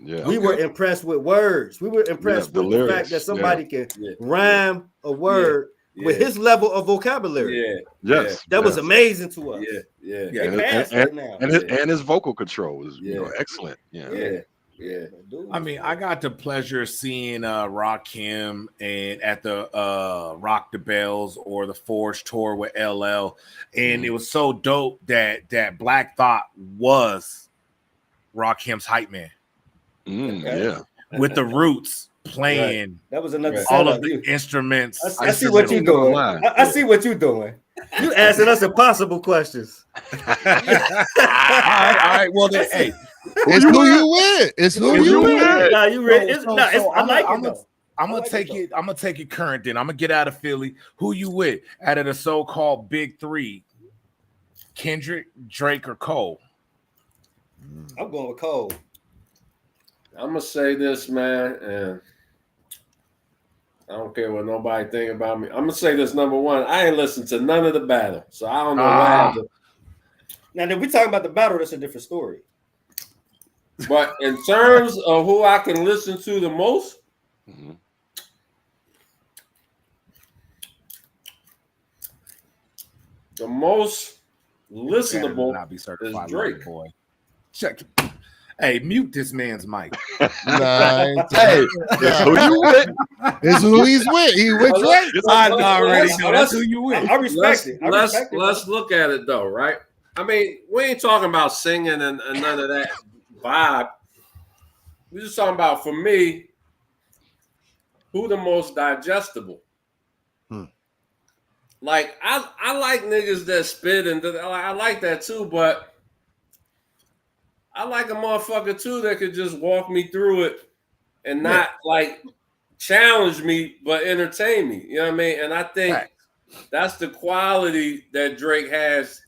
Yeah. We were impressed with words. We were impressed with the fact that somebody can rhyme a word with his level of vocabulary. That was amazing to us. And his vocal control was excellent. I mean, I got the pleasure of seeing Rakim and at the Rock the Bells or the Forge tour with LL, and it was so dope that Black Thought was Rakim's hype man. With the Roots playing that was another all of the instruments. I see what you're doing. I see what you're doing. You asking us impossible questions. All right. Well, then, hey, it's who you with. It's who you with. Nah, you ready? I like it. I'm gonna take it current. Then I'm gonna get out of Philly. Who you with out of the so-called big three? Kendrick, Drake, or Cole? I'm going with Cole. I'm gonna say this, man, and I don't care what nobody think about me. I'm gonna say this, number one. I ain't listened to none of the battle, so I don't know what happened. Now, if we talking about the battle, that's a different story. But in terms of who I can listen to the most, the most listenable not be certified is Drake. Boy. Check. Hey, mute this man's mic. Hey, it's who you with. It's who he's with. He with Drake. I already know that's who you with. I respect it. Let's look at it though, right? I mean, we ain't talking about singing and none of that vibe. We're just talking about, for me, who the most digestible. Like, I like niggas that spit and I like that too, but I like a motherfucker too that could just walk me through it and not like challenge me, but entertain me. You know what I mean? And I think that's the quality that Drake has.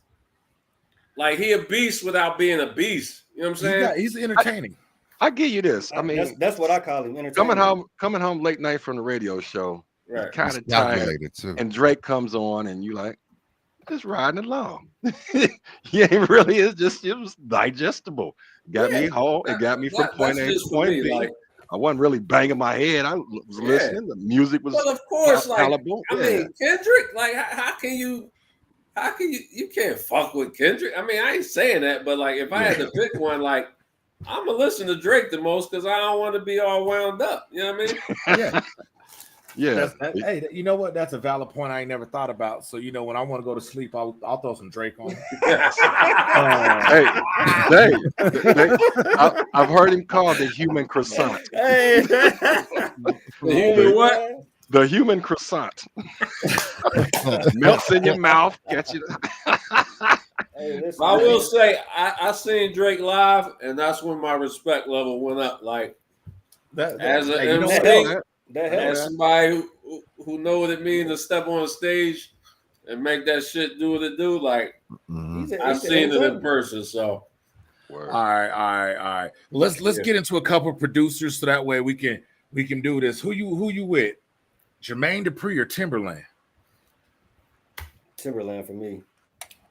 Like, he a beast without being a beast. You know what I'm saying? He's entertaining. I give you this. I mean, that's what I call him. Entertaining. Coming home late night from the radio show, right? Kind of tired, and Drake comes on, and you like, just riding along. It really is it was digestible. Got me home. It got me from point A to point B. Like, I wasn't really banging my head. I was listening. The music was. Well, of course, palatable. I mean, Kendrick. Like, how can you can't fuck with Kendrick? I mean, I ain't saying that, but like, if I had to pick one, like, I'm gonna listen to Drake the most because I don't want to be all wound up. You know what I mean? Yeah. Hey, you know what? That's a valid point I ain't never thought about. So, you know, when I want to go to sleep, I'll throw some Drake on. I've heard him called the human croissant. Hey. The human what? The human croissant. Melts in your mouth. Get you. I will say, I seen Drake live, and that's when my respect level went up. Like, as an MC, as somebody who know what it means to step on a stage and make that shit do what it do, like, I've seen it in person. So Word. All right. Let's get into a couple of producers so that way we can do this. Who you with? Jermaine Dupri or Timberland? Timberland for me.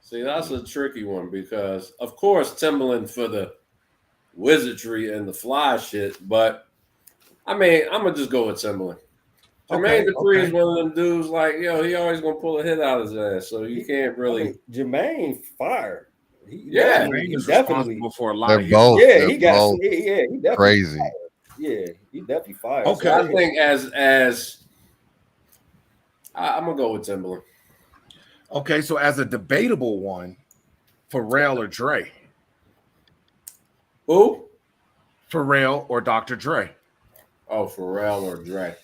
See, that's a tricky one because, of course, Timberland for the wizardry and the fly shit, but I mean, I'm gonna just go with Timberland. Jermaine Dupri is one of them dudes like, he always gonna pull a hit out of his ass, so you can't really. I mean, Jermaine fired. He Jermaine responsible for a lot They're of both. Yeah, they're he got. both He definitely crazy. Fired. Yeah, he definitely fired. Okay. So I think as I'm gonna go with Timberland. Okay, so as a debatable one, Pharrell or Dre? Who? Pharrell or Dr. Dre? Oh, Pharrell or Dre.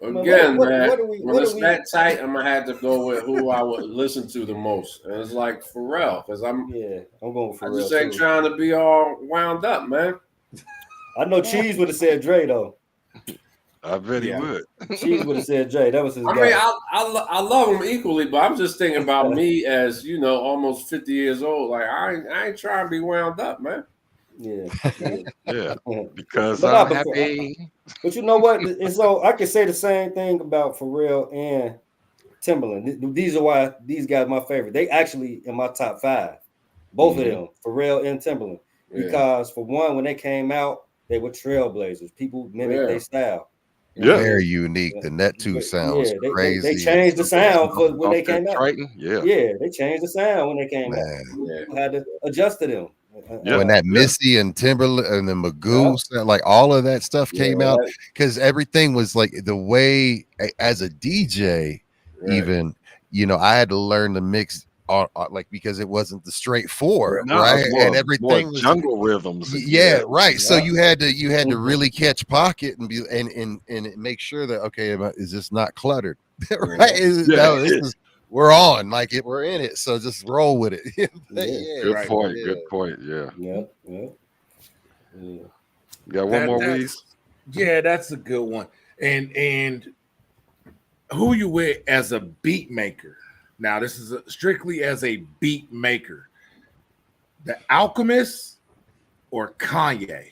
Man, Again, what man, are we- when what it's are we- that tight, I'm gonna have to go with who I would listen to the most, and it's like Pharrell because I'm going with I Pharrell. just ain't too. trying to be all wound up, man. I know Cheese would have said Dre though. I bet he would. Cheese would have said Dre. That was his I guy. mean, I love him equally, but I'm just thinking about me as almost 50 years old. Like I ain't trying to be wound up, man. Yeah. Yeah, because But I'm but- happy. But you know what? And so I can say the same thing about Pharrell and Timberland. These are why these guys are my favorite. They actually in my top 5. Both of them, Pharrell and Timberland. Yeah. Because for one, when they came out, they were trailblazers. People mimicked their style. Yeah. Very unique. The Net 2 sounds crazy. They changed the sound for when they came out. Triton, yeah. They changed the sound when they came out. Man. You had to adjust to them. When that Missy and Timberland and the Magoo, like all of that stuff came out, because everything was like the way as a DJ, even I had to learn to mix like because it wasn't the straight 4, right? And everything was jungle rhythms. Right. So you had to really catch pocket and be and make sure that is this not cluttered? Right? We're on, like we're in it, so just roll with it. Good point. Good point. Yeah. You got one more, Weez? Yeah, that's a good one. And who you with as a beat maker? Now, this is strictly as a beat maker. The Alchemist or Kanye?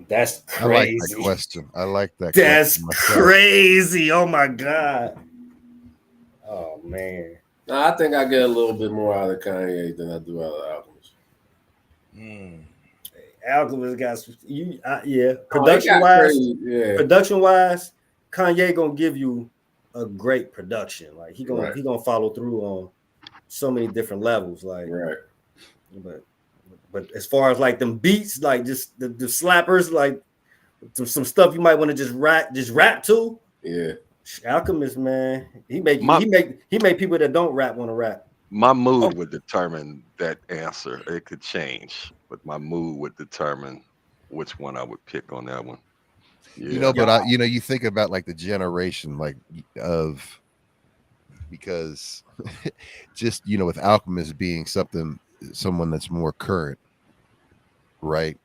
That's crazy. I like that question. I like that. That's crazy. Oh my God. Oh man. No, I think I get a little bit more out of Kanye than I do out of Alchemist. Alchemist got Production wise, Kanye gonna give you a great production. Like he gonna follow through on so many different levels. Like But as far as like them beats, like just the slappers, like some stuff you might want to just rap to. Yeah, Alchemist, man, he make people that don't rap want to rap. My mood would determine that answer. It could change, but my mood would determine which one I would pick on that one. Yeah. But you think about like the generation because just with Alchemist being someone that's more current, right?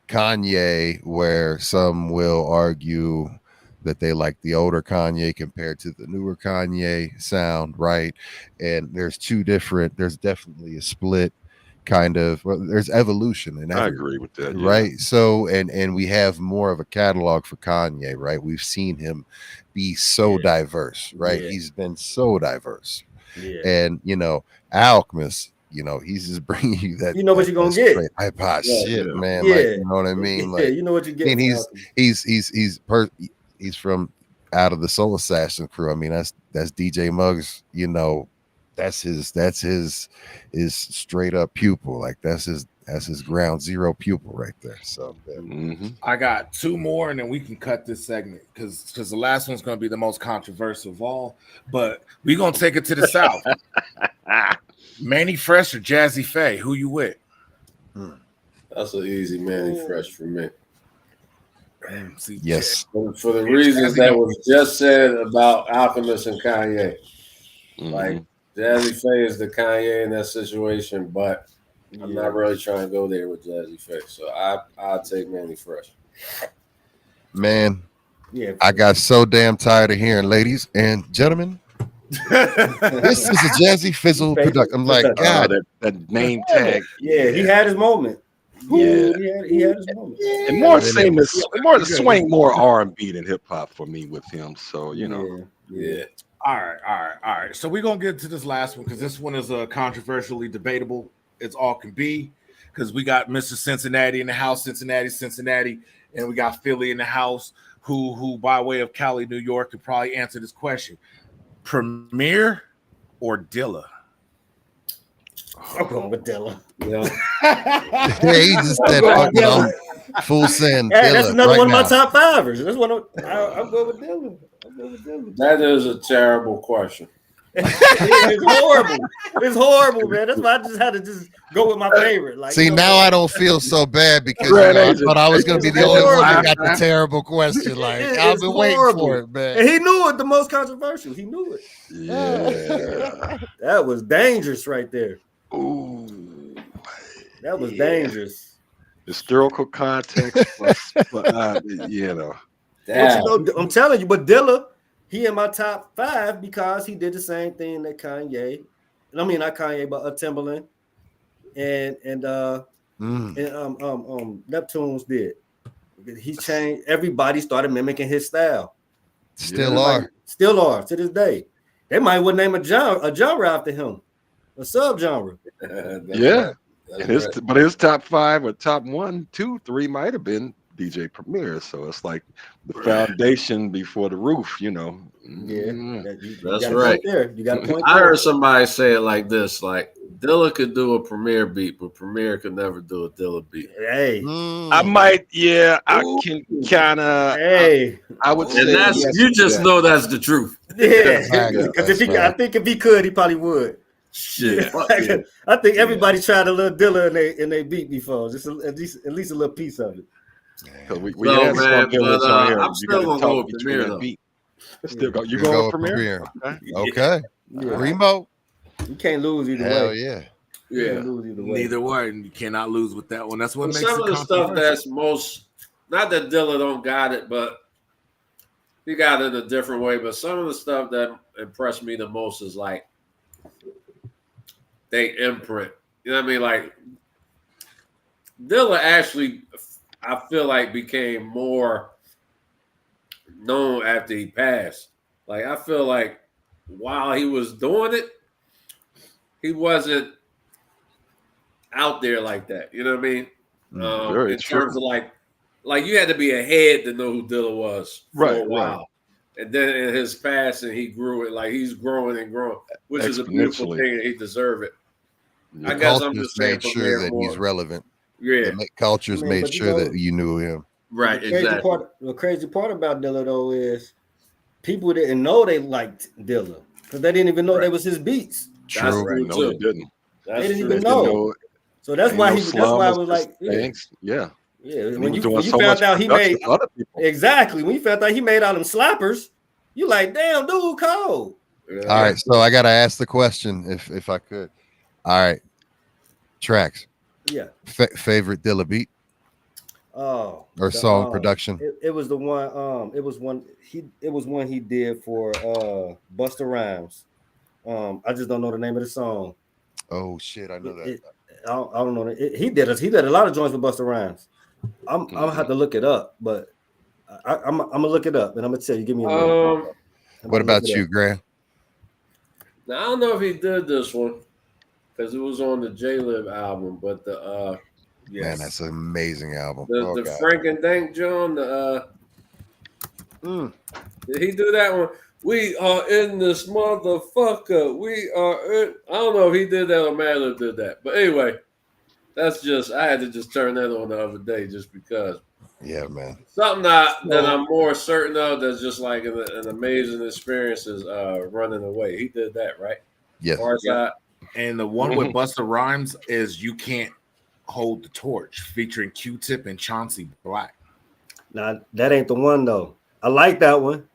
Kanye, where some will argue that they like the older Kanye compared to the newer Kanye sound, right? And there's definitely a split kind of, there's evolution in I agree with that, right? So and we have more of a catalog for Kanye, right? We've seen him be so diverse, right? He's been so diverse. And Alchemist, he's just bringing you that. You know what you're gonna get. iPod shit, man. Like, you know what I mean? Like, you know what you get. And he's from out of the Soul Assassin crew. I mean, that's DJ Muggs. That's his straight up pupil. Like that's his ground zero pupil right there. So I got 2 more, and then we can cut this segment because the last one's going to be the most controversial of all. But we're going to take it to the South. Manny Fresh or Jazzy Faye? Who you with? That's an easy Manny Fresh for me. Yes. For the reasons that was just said about Alchemist and Kanye. Like Jazzy Faye is the Kanye in that situation, but I'm not really trying to go there with Jazzy Faye. So I'll take Manny Fresh. Man, I got so damn tired of hearing, ladies and gentlemen, This is a Jazzy Fizzle production. I'm like, God, that name tag. Yeah, he had his moment. Yeah. He had his moment. And more Yeah, famous, more swing, more R&B than hip hop for me with him. So you know, Yeah. All right. So we're gonna get to this last one because this one is controversially debatable. It's all can be because we got Mr. Cincinnati in the house, Cincinnati, and we got Philly in the house, who by way of Cali, New York, could probably answer this question: Premier or Dilla? I'm going with Dilla. Yeah. yeah, he just said fucking full send. Hey, that's Dilla another right one of my now. top fivers. That's one of I'm going with Dilla. That is a terrible question. It's horrible. It's horrible, man. That's why I just had to just go with my favorite. Like, See, you know now what? I don't feel so bad because Grand I Agent. thought I was going to be the It's only one that horrible. got the terrible question. Like, I've It's been waiting horrible. for it, man. And he knew it. The most controversial. He knew it. yeah. That was dangerous right there. Ooh. That was dangerous. Historical context, but you know. But you know, I'm telling you, but Dilla, he in my top 5 because he did the same thing that Kanye. I mean, not Kanye, but Timberland and Neptunes did. He changed. Everybody started mimicking his style. Still are to this day. They might would name a genre after him, a subgenre. Yeah. But his top 5 or top 1, 2, 3 might have been DJ Premier. So it's like the foundation before the roof, you know. Yeah, that's right. There, you got a point. I heard somebody say it like this: like Dilla could do a Premier beat, but Premier could never do a Dilla beat. Hey, I might, I can kind of. Hey, I would say, and that's yes, you just know that's the truth. Yeah, because I think if he could, he probably would. Shit, I think everybody tried a little Dilla in they beat before, just at least a little piece of it. Because we No, had man, some villains but, on here. I'm You still got gonna to go talk with between Premier, that though. beat. Still go. You You're going going Premier? Okay. Yeah. Primo. You can't lose either Hell way. yeah. You Yeah, can't lose either way. Neither one. You cannot lose with that one. That's what but makes some it of the stuff controversial. that's most not that Dilla don't got it, but he got it a different way. But some of the stuff that impressed me the most is like they imprint. You know what I mean? Like Dilla actually, I feel like became more known after he passed. Like I feel like while he was doing it, he wasn't out there like that. You know what I mean? Very in true. terms of like you had to be ahead to know who Dilla was for a while. And then in his passing, he grew it like he's growing and growing, which is a beautiful thing, and he deserved it. I guess I'm just saying made sure that he's relevant. Yeah, the cultures made sure that you knew him. Right, The crazy part about Dilla though is people didn't know they liked Dilla because they didn't even know they was his beats. True. Right. No, they didn't. They didn't even know. So that's why that's why I was like, yeah. When you found out he made other people. Exactly. When you found out he made all them slappers, you like, damn, dude, cold. All right, so I gotta ask the question if I could. All right, Tracks. Yeah. Favorite Dilla beat? Oh, or song production? It was the one. It was one he did for Busta Rhymes. I just don't know the name of the song. Oh shit, I know that. I don't know. He did a lot of joints with Busta Rhymes. I'm gonna have to look it up, but I'm gonna look it up and I'm gonna tell you. Give me a minute. What about you, Graham? Now I don't know if he did this one because it was on the J-Lib album, but the yes. Man, that's an amazing album. The Frank and Dank John. Did he do that one? We are in this motherfucker. We are in. I don't know if he did that or Madlib did that. But anyway, that's just, I had to just turn that on the other day just because. Yeah, man. Something that I'm more certain of that's just like an amazing experience is Running Away. He did that, right? Yes. Yeah. And the one with Busta Rhymes is You Can't Hold the Torch, featuring Q-Tip and Chauncey Black. Now, that ain't the one, though. I like that one.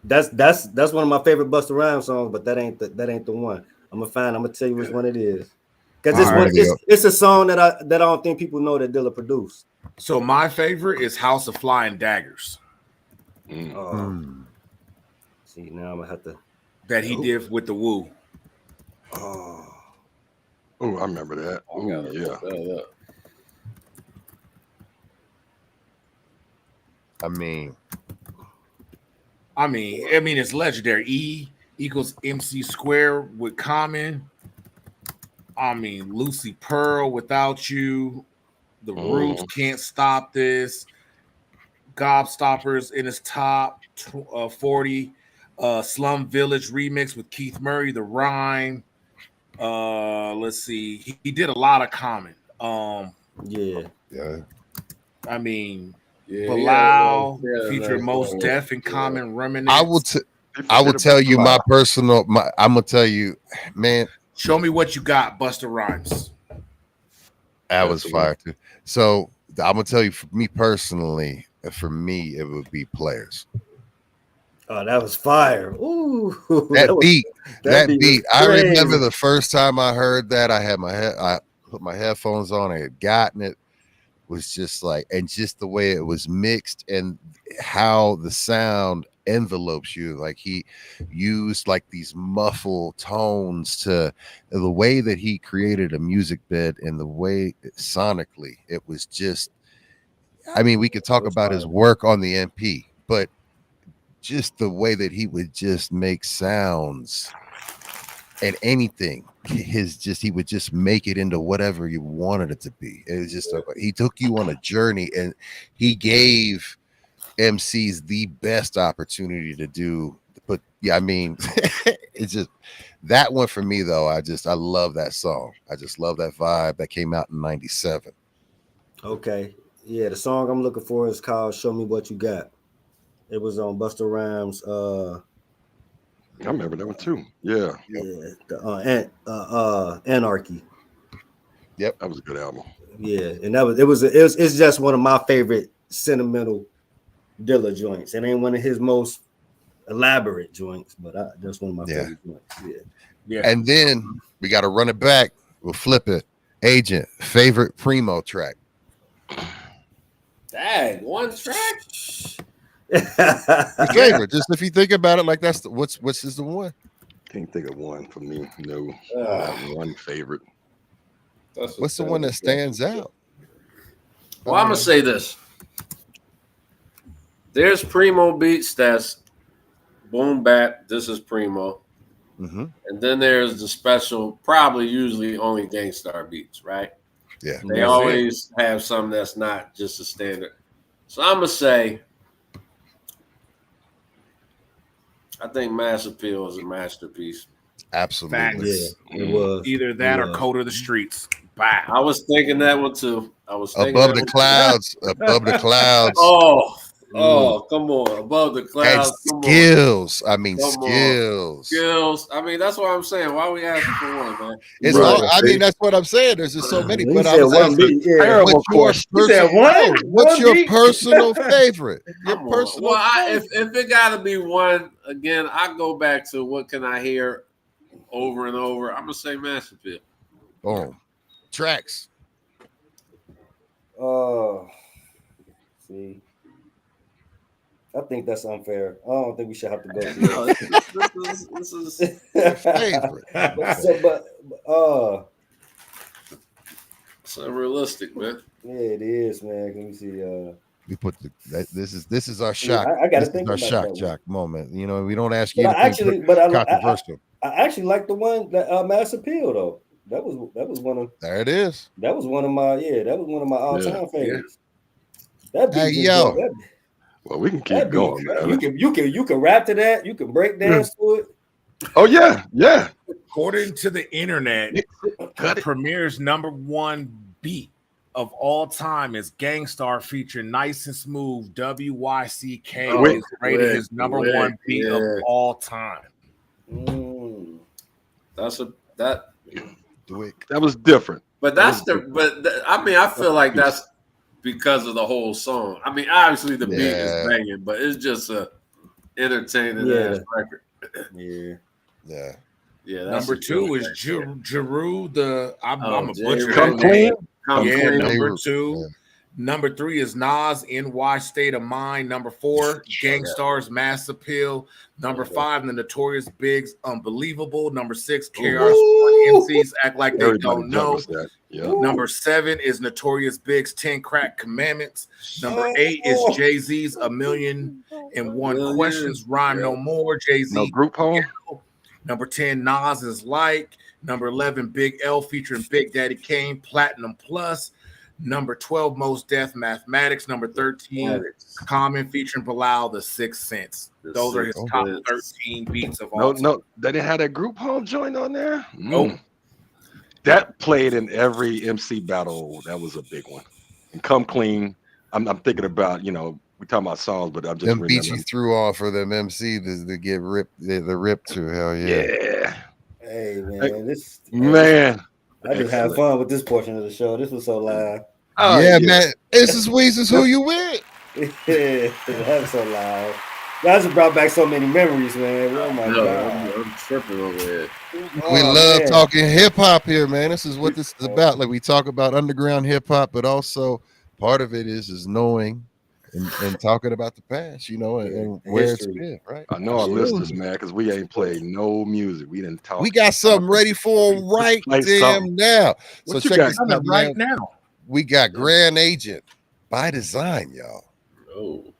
That's one of my favorite Busta Rhymes songs, but that ain't the one. I'm gonna tell you which one it is. Because it's a song that I don't think people know that Dilla produced. So my favorite is House of Flying Daggers. See, now I'm gonna have to. that he did with the Woo. Oh, I remember that. Oh, yeah. I mean, it's legendary. E equals MC squared with Common. I mean, Lucy Pearl, Without You, The Roots, Can't Stop This, Gobstoppers in his top 40, Slum Village remix with Keith Murray, The Rhyme. Let's see, he did a lot of Common. Yeah. I mean, Bilal featuring Most Def and Common, Reminisce. I will tell you my personal. I'm gonna tell you, man. Show me what you got, Busta Rhymes. That was fire too. So I'm gonna tell you, for me personally, it would be Players. Oh, that was fire! Ooh, that beat. I crazy. remember the first time I heard that. I put my headphones on. I had gotten it. Was just like, and just the way it was mixed and how the sound envelopes you. Like he used like these muffled tones to the way that he created a music bed and the way sonically it was just, I mean, we could talk about his work on the MP, but just the way that he would just make sounds and anything, he would just make it into whatever you wanted it to be. It was just he took you on a journey, and he gave MCs the best opportunity to do. But yeah, I mean, it's just that one for me though. I love that song. I just love that vibe that came out in '97. Okay, yeah, the song I'm looking for is called "Show Me What You Got." It was on Busta Rhymes. I remember that one too. Yeah. The Anarchy. Yep, that was a good album. Yeah, and it's just one of my favorite sentimental Dilla joints. It ain't one of his most elaborate joints, but that's one of my favorite joints. Yeah. And then we got to run it back. We'll flip it. Agent, favorite Primo track. Dang, one track. Your favorite, just if you think about it, like that's what's is the one. Can't think of one for me. No, one favorite. What's the one that stands out? Well, I'm gonna say this. There's Primo beats that's boom bap. This is Primo, and then there's the special, probably usually only Gangstar beats, right? Yeah, they always have something that's not just a standard. So I'm gonna say, I think Mass Appeal is a masterpiece. Absolutely. Yeah, it was. Either that or Code of the Streets. Bye. I was thinking that one too. Above the clouds. Above the clouds. Oh, come on. Above the clouds. Skills. I mean, skills. Skills. I mean, that's what I'm saying. Why are we asking for one, man? It's all, I mean, that's what I'm saying. There's just so many. But I was asking, what's your personal favorite? Your personal favorite? If it got to be one, again, I go back to what can I hear over and over. I'm going to say Mass Appeal. Boom. Tracks. See. I think that's unfair. I don't think we should have to go through this is favorite. It's unrealistic, man. Yeah, it is, man. Let me see. We put this is our shock. I gotta think our about shock that jock moment. You know, we don't ask you anything controversial. I actually like the one that Mass Appeal though. That was one of. There it is. That was one of my all-time favorites. Yeah. That beat well, we can keep going, man. You can rap to that. You can break dance to it. Oh yeah. According to the internet, Premier's #1 beat of all time is Gangstar featuring Nice and Smooth. WYCK is rated his #1 beat of all time. That was different. But I mean, I feel like that's because of the whole song. I mean, obviously the beat is banging, but it's just a entertaining ass record. Yeah. #2 is Jeru. I'm a butcher. Come Clean. #2. Number 3 is Nas, NY State of Mind. Number 4, Gangstar's Mass Appeal. Number 5, The Notorious Big's Unbelievable. Number 6, KRS MCs Act Like They Everybody Don't Know. Yeah. Number 7 is Notorious Big's 10 Crack Commandments. Number 8 is Jay-Z's A Million and One Questions, Rhyme No More. Jay-Z. No group home. Number 10, Nas is Like. Number 11, Big L featuring Big Daddy Kane, Platinum Plus. Number 12, Most Def Mathematics. Number 13, Common featuring Bilal, The Sixth Sense. Those are his top 13 beats of all time. No, they didn't have that group home joint on there. Nope. That played in every MC battle. That was a big one. And Come Clean. I'm thinking about, we talking about songs, but I'm just them beats you threw off for them MC to get ripped. The rip to hell yeah. Hey man, I just had fun with this portion of the show. This was so loud. Man. This is Weezus. Who you with? Yeah, that's so loud. Y'all just brought back so many memories, man. Oh my god, I'm tripping over here. We love talking hip hop here, man. This is what this is about. Like we talk about underground hip hop, but also part of it is knowing and talking about the past, and where it's been, right? I know our listeners, man, because we ain't played no music. We didn't talk. We got something ready for them right damn now. What so you check got this out right now. We got Grand Agent by Design, y'all. Oh.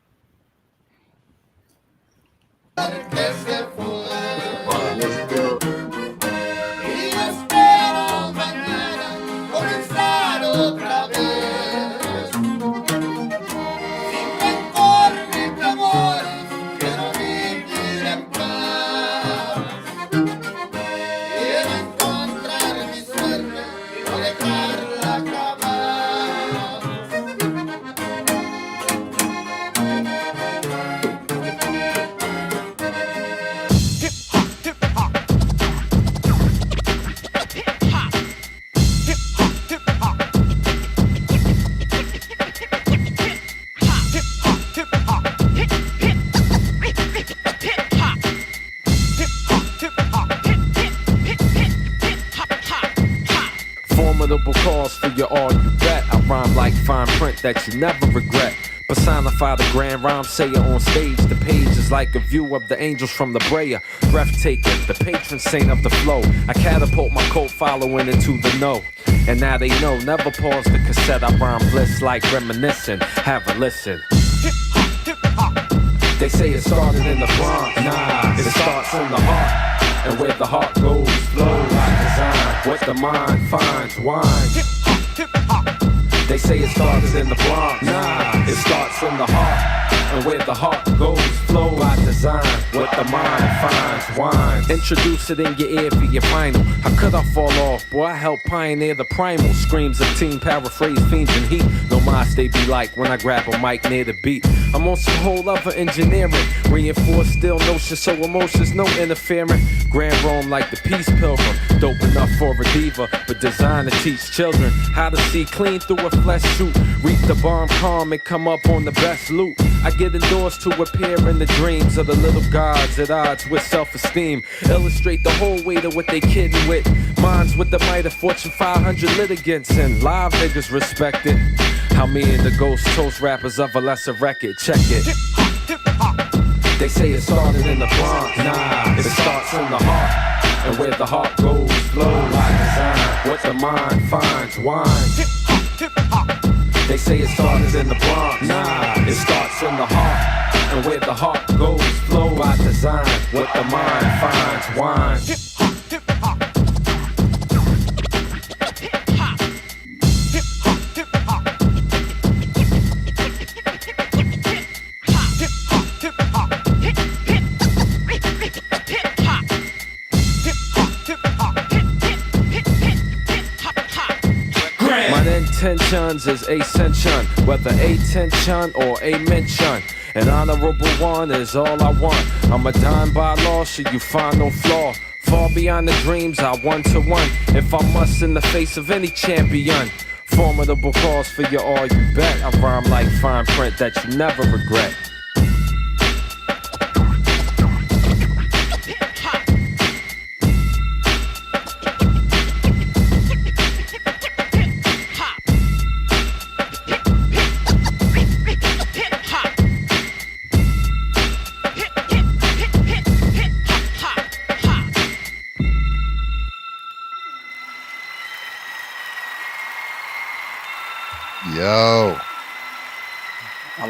Formidable cause for your all you bet. I rhyme like fine print that you never regret. Personify the grand rhyme sayer on stage. The page is like a view of the angels from the Brea. Breathtaking, the patron saint of the flow. I catapult my cult following into the know. And now they know, never pause the cassette. I rhyme bliss like reminiscing. Have a listen. They say it started in the Bronx. Nah, it starts in the heart. And where the heart goes, flow like design. What the mind finds, wine. They say it started in the Bronx. Nah, it starts in the heart. And where the heart goes, flow by design. What the mind finds, wine. Introduce it in your ear for your final. How could I fall off? Boy, I helped pioneer the primal. Screams of team, paraphrase, fiends and heat. No minds they be like when I grab a mic near the beat. I'm on some whole other engineering. Reinforced still notions, so emotions, no interfering. Grand Rome like the Peace Pilgrim. Dope enough for a diva, but designed to teach children how to see clean through a flesh suit. Reap the bomb calm and come up on the best loot. I get endorsed to appear in the dreams of the little gods at odds with self-esteem. Illustrate the whole weight of what they kidding with. Minds with the might of Fortune 500 litigants and live niggas respected. How me and the ghost toast rappers of a lesser record. Check it. They say it started in the Bronx. Nah, it starts in the heart. And where the heart goes, flow like design. What the mind finds, wine. They say it started in the Bronx. Nah, it starts in the heart. And where the heart goes, flow by design. What the mind finds, wine. Intentions is ascension, whether attention or a mention. An honorable one is all I want. I'm a dime by law, so you find no flaw. Far beyond the dreams, I one-to-one. If I must in the face of any champion. Formidable cause for your all you bet. I rhyme like fine print that you never regret.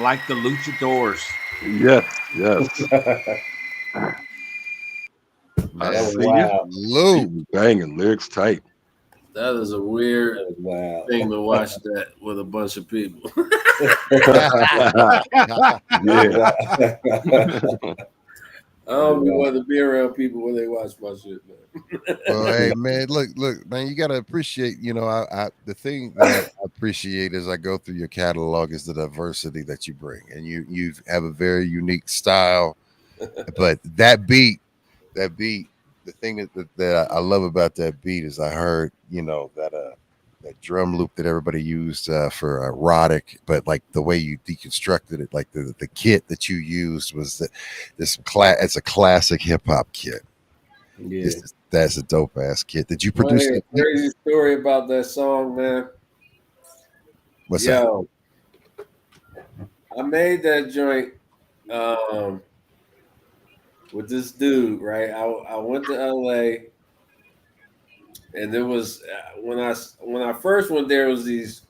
like the luchadors. Yes, yes. I Man, see you. Lou. Banging lyrics tight. That is a weird Wow. thing to watch that with a bunch of people. Yeah. I don't be wanting to be around people when they watch my shit, man. Well, hey man, look, man, you gotta appreciate, I the thing that I appreciate as I go through your catalog is the diversity that you bring. And you have a very unique style. But that beat, the thing that I love about that beat is I heard, that drum loop that everybody used for erotic, but like the way you deconstructed it, like the kit that you used was it's a classic hip hop kit. Yeah. That's a dope ass kit. Did you produce Well, it? crazy story about that song, man. What's that? Yo, I made that joint with this dude, right? I went to LA, and there was when I first went there, was these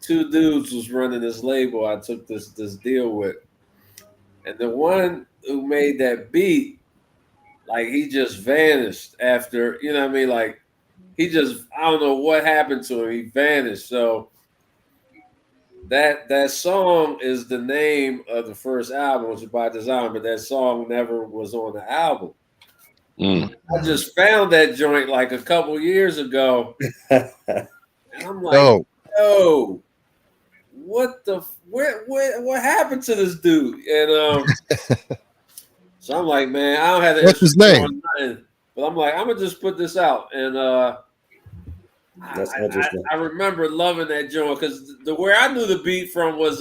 two dudes was running this label. I took this deal with, and the one who made that beat, like he just vanished after, you know what I mean? Like he just, I don't know what happened to him. He vanished. So that song is the name of the first album, which is by design, but that song never was on the album. I just found that joint like a couple years ago, and I'm like, yo, what happened to this dude? And so I'm like, man, I don't have the What's his name? nothing, but I'm like, I'm gonna just put this out, and That's interesting. I remember loving that joint because where I knew the beat from was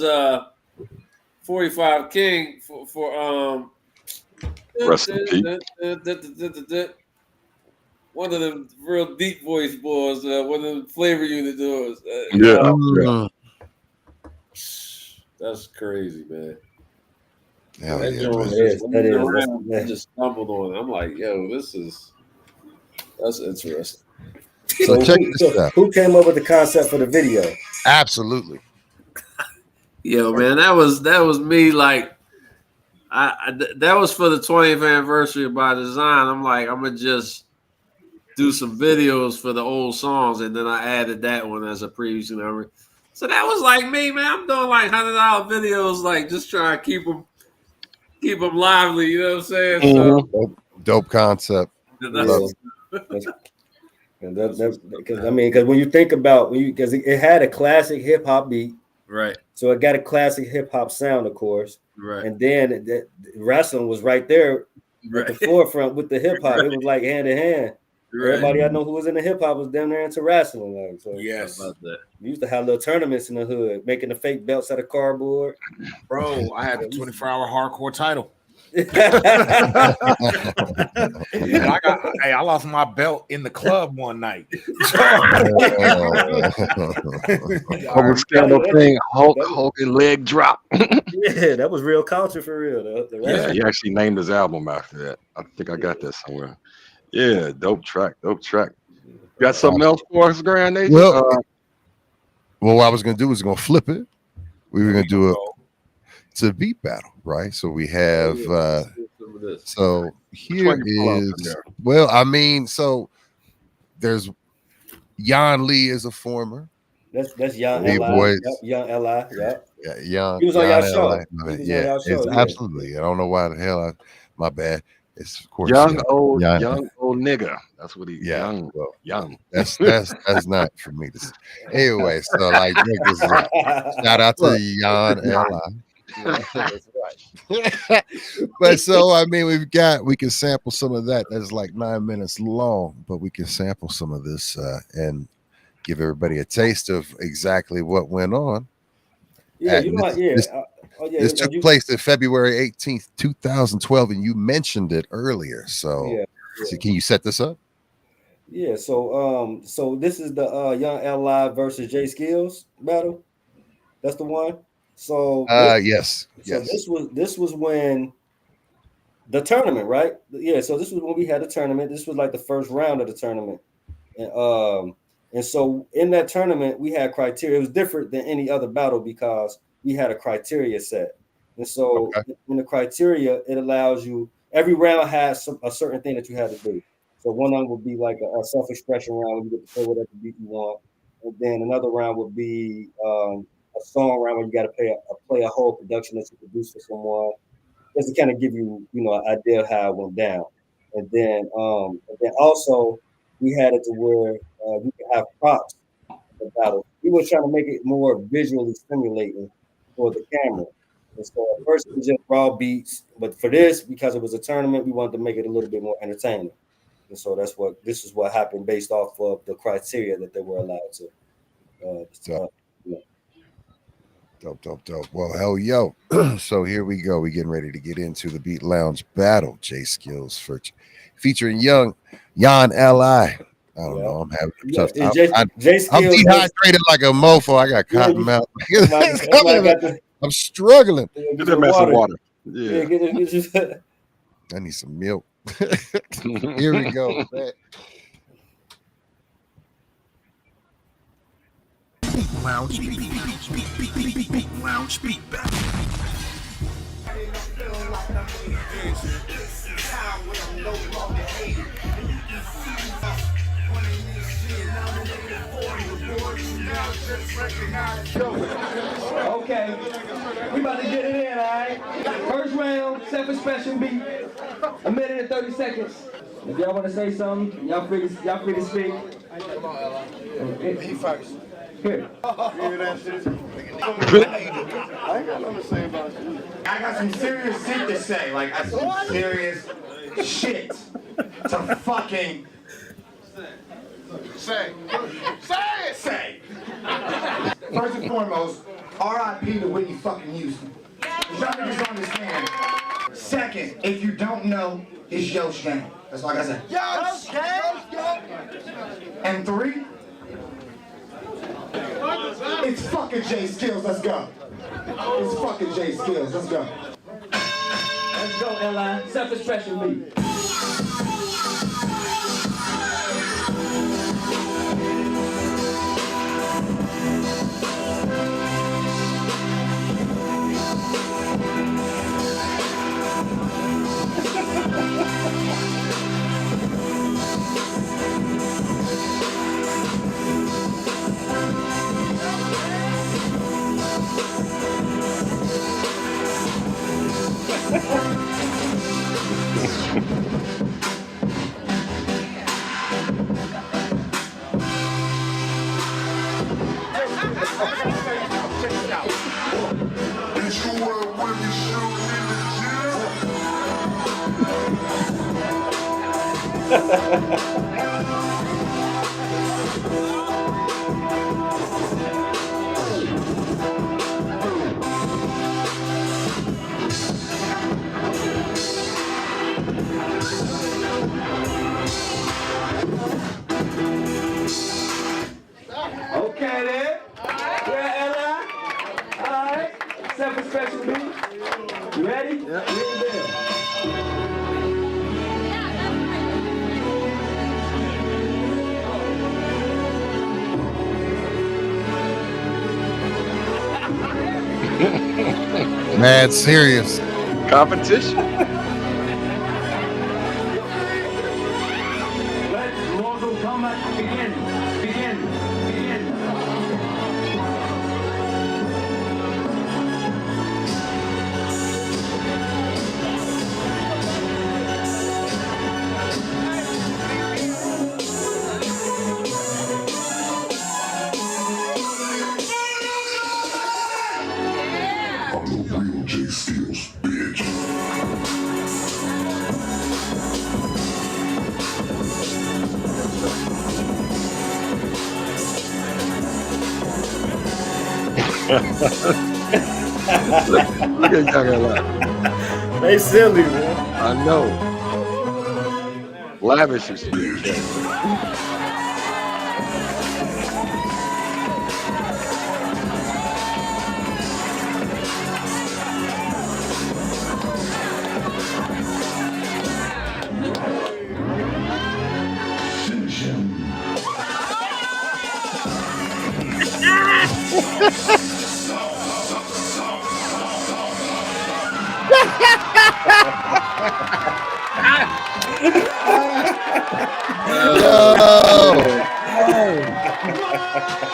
45 King for Rest in peace. one of the real deep voice boys, one of the flavor unit doors. Yeah. That's crazy, man. Hell That yeah, joint that I just stumbled on it. I'm like, yo, that's interesting. So check this out. Who came up with the concept for the video? Absolutely. Yo, man, that was me. Like, that was for the 20th anniversary of By Design. I'm like, I'm gonna just do some videos for the old songs, and then I added that one as a preview. So that was like me, man. I'm doing like $100 videos, like just trying to keep them lively. You know what I'm saying? So Dope concept. Because when you think about because it had a classic hip hop beat, right? So it got a classic hip hop sound, of course, right? And then wrestling was right there at the forefront with the hip hop. It was like hand in hand. Right. Everybody I know who was in the hip hop was down there into wrestling. Like, so yes, we used to have little tournaments in the hood, making the fake belts out of cardboard. Bro, I had the 24-hour hardcore title. I lost my belt in the club one night. Scandal thing, Hulk Hogan leg drop. Yeah, that was real culture for real. Yeah, he actually named his album after that. I think I got that somewhere. Yeah, dope track. Got something else for us, Grand Agent? Well, what I was gonna do is gonna flip it. We were gonna do it's a beat battle, right? So we have so here is so there's Jan Lee is a former. That's Young BBOYS. Young Li. Yep. Yeah, Young. He was on your show. Yeah, absolutely. I don't know why the hell my bad. It's of course young old nigga. That's what he young. That's not for me to say. Anyway, so like shout out to Jan Li. That's right. But so I mean we can sample some of that. That's like 9 minutes long, but we can sample some of this and give everybody a taste of exactly what went on. Yeah, This took place in February 18th, 2012, and you mentioned it earlier. So, so can you set this up? Yeah, so this is the Young Li versus Jay Skills battle. That's the one. So yes. So this was when the tournament, right? Yeah, so this was when we had a tournament. This was like the first round of the tournament. And so in that tournament, we had criteria. It was different than any other battle because we had a criteria set. And so in the criteria, it allows you, every round has a certain thing that you had to do. So one of them would be like a self-expression round where you get to play whatever beat you want. And then another round would be a song round where you got to play a whole production that you produced for someone, just to kind of give you, an idea of how it went down. And then also we had it to where we could have props in the battle. We were trying to make it more visually stimulating for the camera. And so at first it was just raw beats, but for this, because it was a tournament, we wanted to make it a little bit more entertaining. And so this is what happened based off of the criteria that they were allowed to. Dope. Well, hell, yo. So here we go. We getting ready to get into the Beat Lounge battle. J Skills featuring Jan Li. I don't know. I'm having a tough time. I'm dehydrated like a mofo. I got cotton mouth. I'm struggling. Get that mess of water. Yeah. I need some milk. Here we go. Lounge beat back. Okay, we about to get it in, all right? First round, self-expression beat, 1 minute and 30 seconds. If y'all want to say something, y'all free to speak. Me first. Here. I ain't got nothing to say about you. I got some serious shit to say. Like, some serious shit to fucking say. First and foremost, R.I.P. to Whitney fucking Houston. Y'all niggas understand. Second, if you don't know, it's Yosh Gang. That's all I gotta say. Yosh Gang! And 3, it's fucking J Skills. Let's go. It's fucking J Skills. Let's go. Let's go, L.I. Self-expression beat. Okay then. Yeah, Ella. All right. Self-expression beat. You ready? Yeah. Mad serious. Competition. Let Mortal Kombat begin. Look at y'all. They silly, man. I know. Lavish is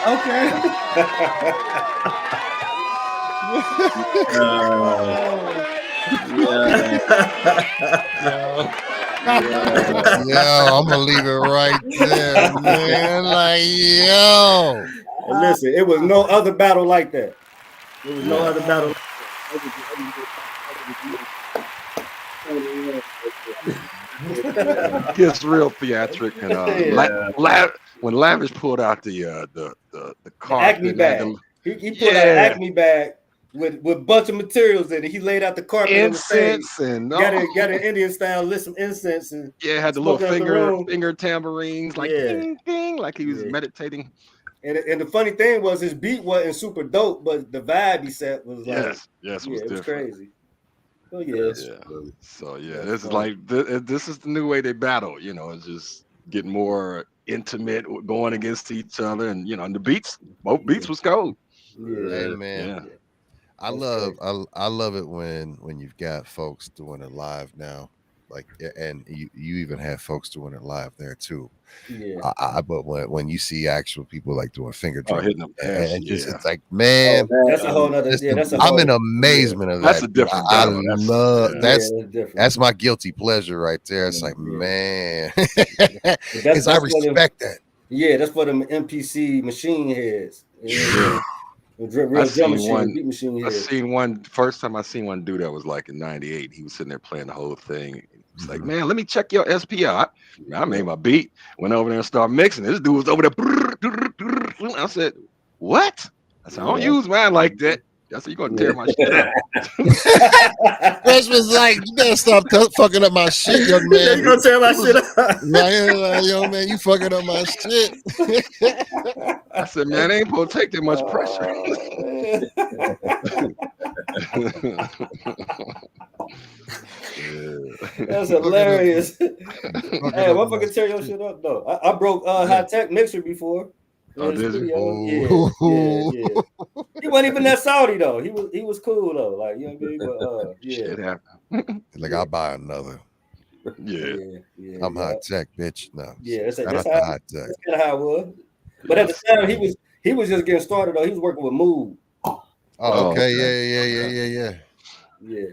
Okay. Yo, I'm gonna leave it right there, man. Like, yo. And listen, it was no other battle like that. There was no other battle like that. Gets real theatric, and when Lavish pulled out the card, Acme bag. He pulled out an Acme bag with a bunch of materials in it. He laid out the carpet incense on the stage. Got an Indian style, lit some incense, and had the little finger tambourines, like ding ding, like he was meditating. And the funny thing was his beat wasn't super dope, but the vibe he set was like it was crazy. Oh So this is like this is the new way they battle. You know, it's just getting more intimate, going against each other, and and the beats, both beats was cold. Hey, man. I love it when you've got folks doing it live now, like, and you even have folks doing it live there too. But when you see actual people like doing finger drum, hitting them, it's like, man, that's a whole nother. I'm in amazement of that. That's a different battle. I love that's my guilty pleasure right there. It's like, man, because I respect that. Yeah, that's for them MPC machine heads. I seen one first time I seen one do that was like in '98. He was sitting there playing the whole thing. He's like, man, let me check your SPL. I made my beat, went over there and started mixing. This dude was over there. I said, what? I said, I don't use mine like that. I said, you're gonna tear my shit up. Chris was like, you better stop fucking up my shit, young man. You gonna tear my shit up? Like, yo, man, you fucking up my shit. I said, man, I ain't supposed to take that much pressure. That's hilarious. Hey, motherfucker, tear your shit up though. I broke high tech mixer before. Oh, did you? Yeah. He wasn't even that salty though. He was cool though. Like, you know what I mean? But Shit happened. Like, I'll buy another. Yeah. I'm high tech, bitch. No. Yeah, that's high tech. That's kind of how it was. But at the time, he was just getting started though. He was working with Mood. Oh, okay. Yeah.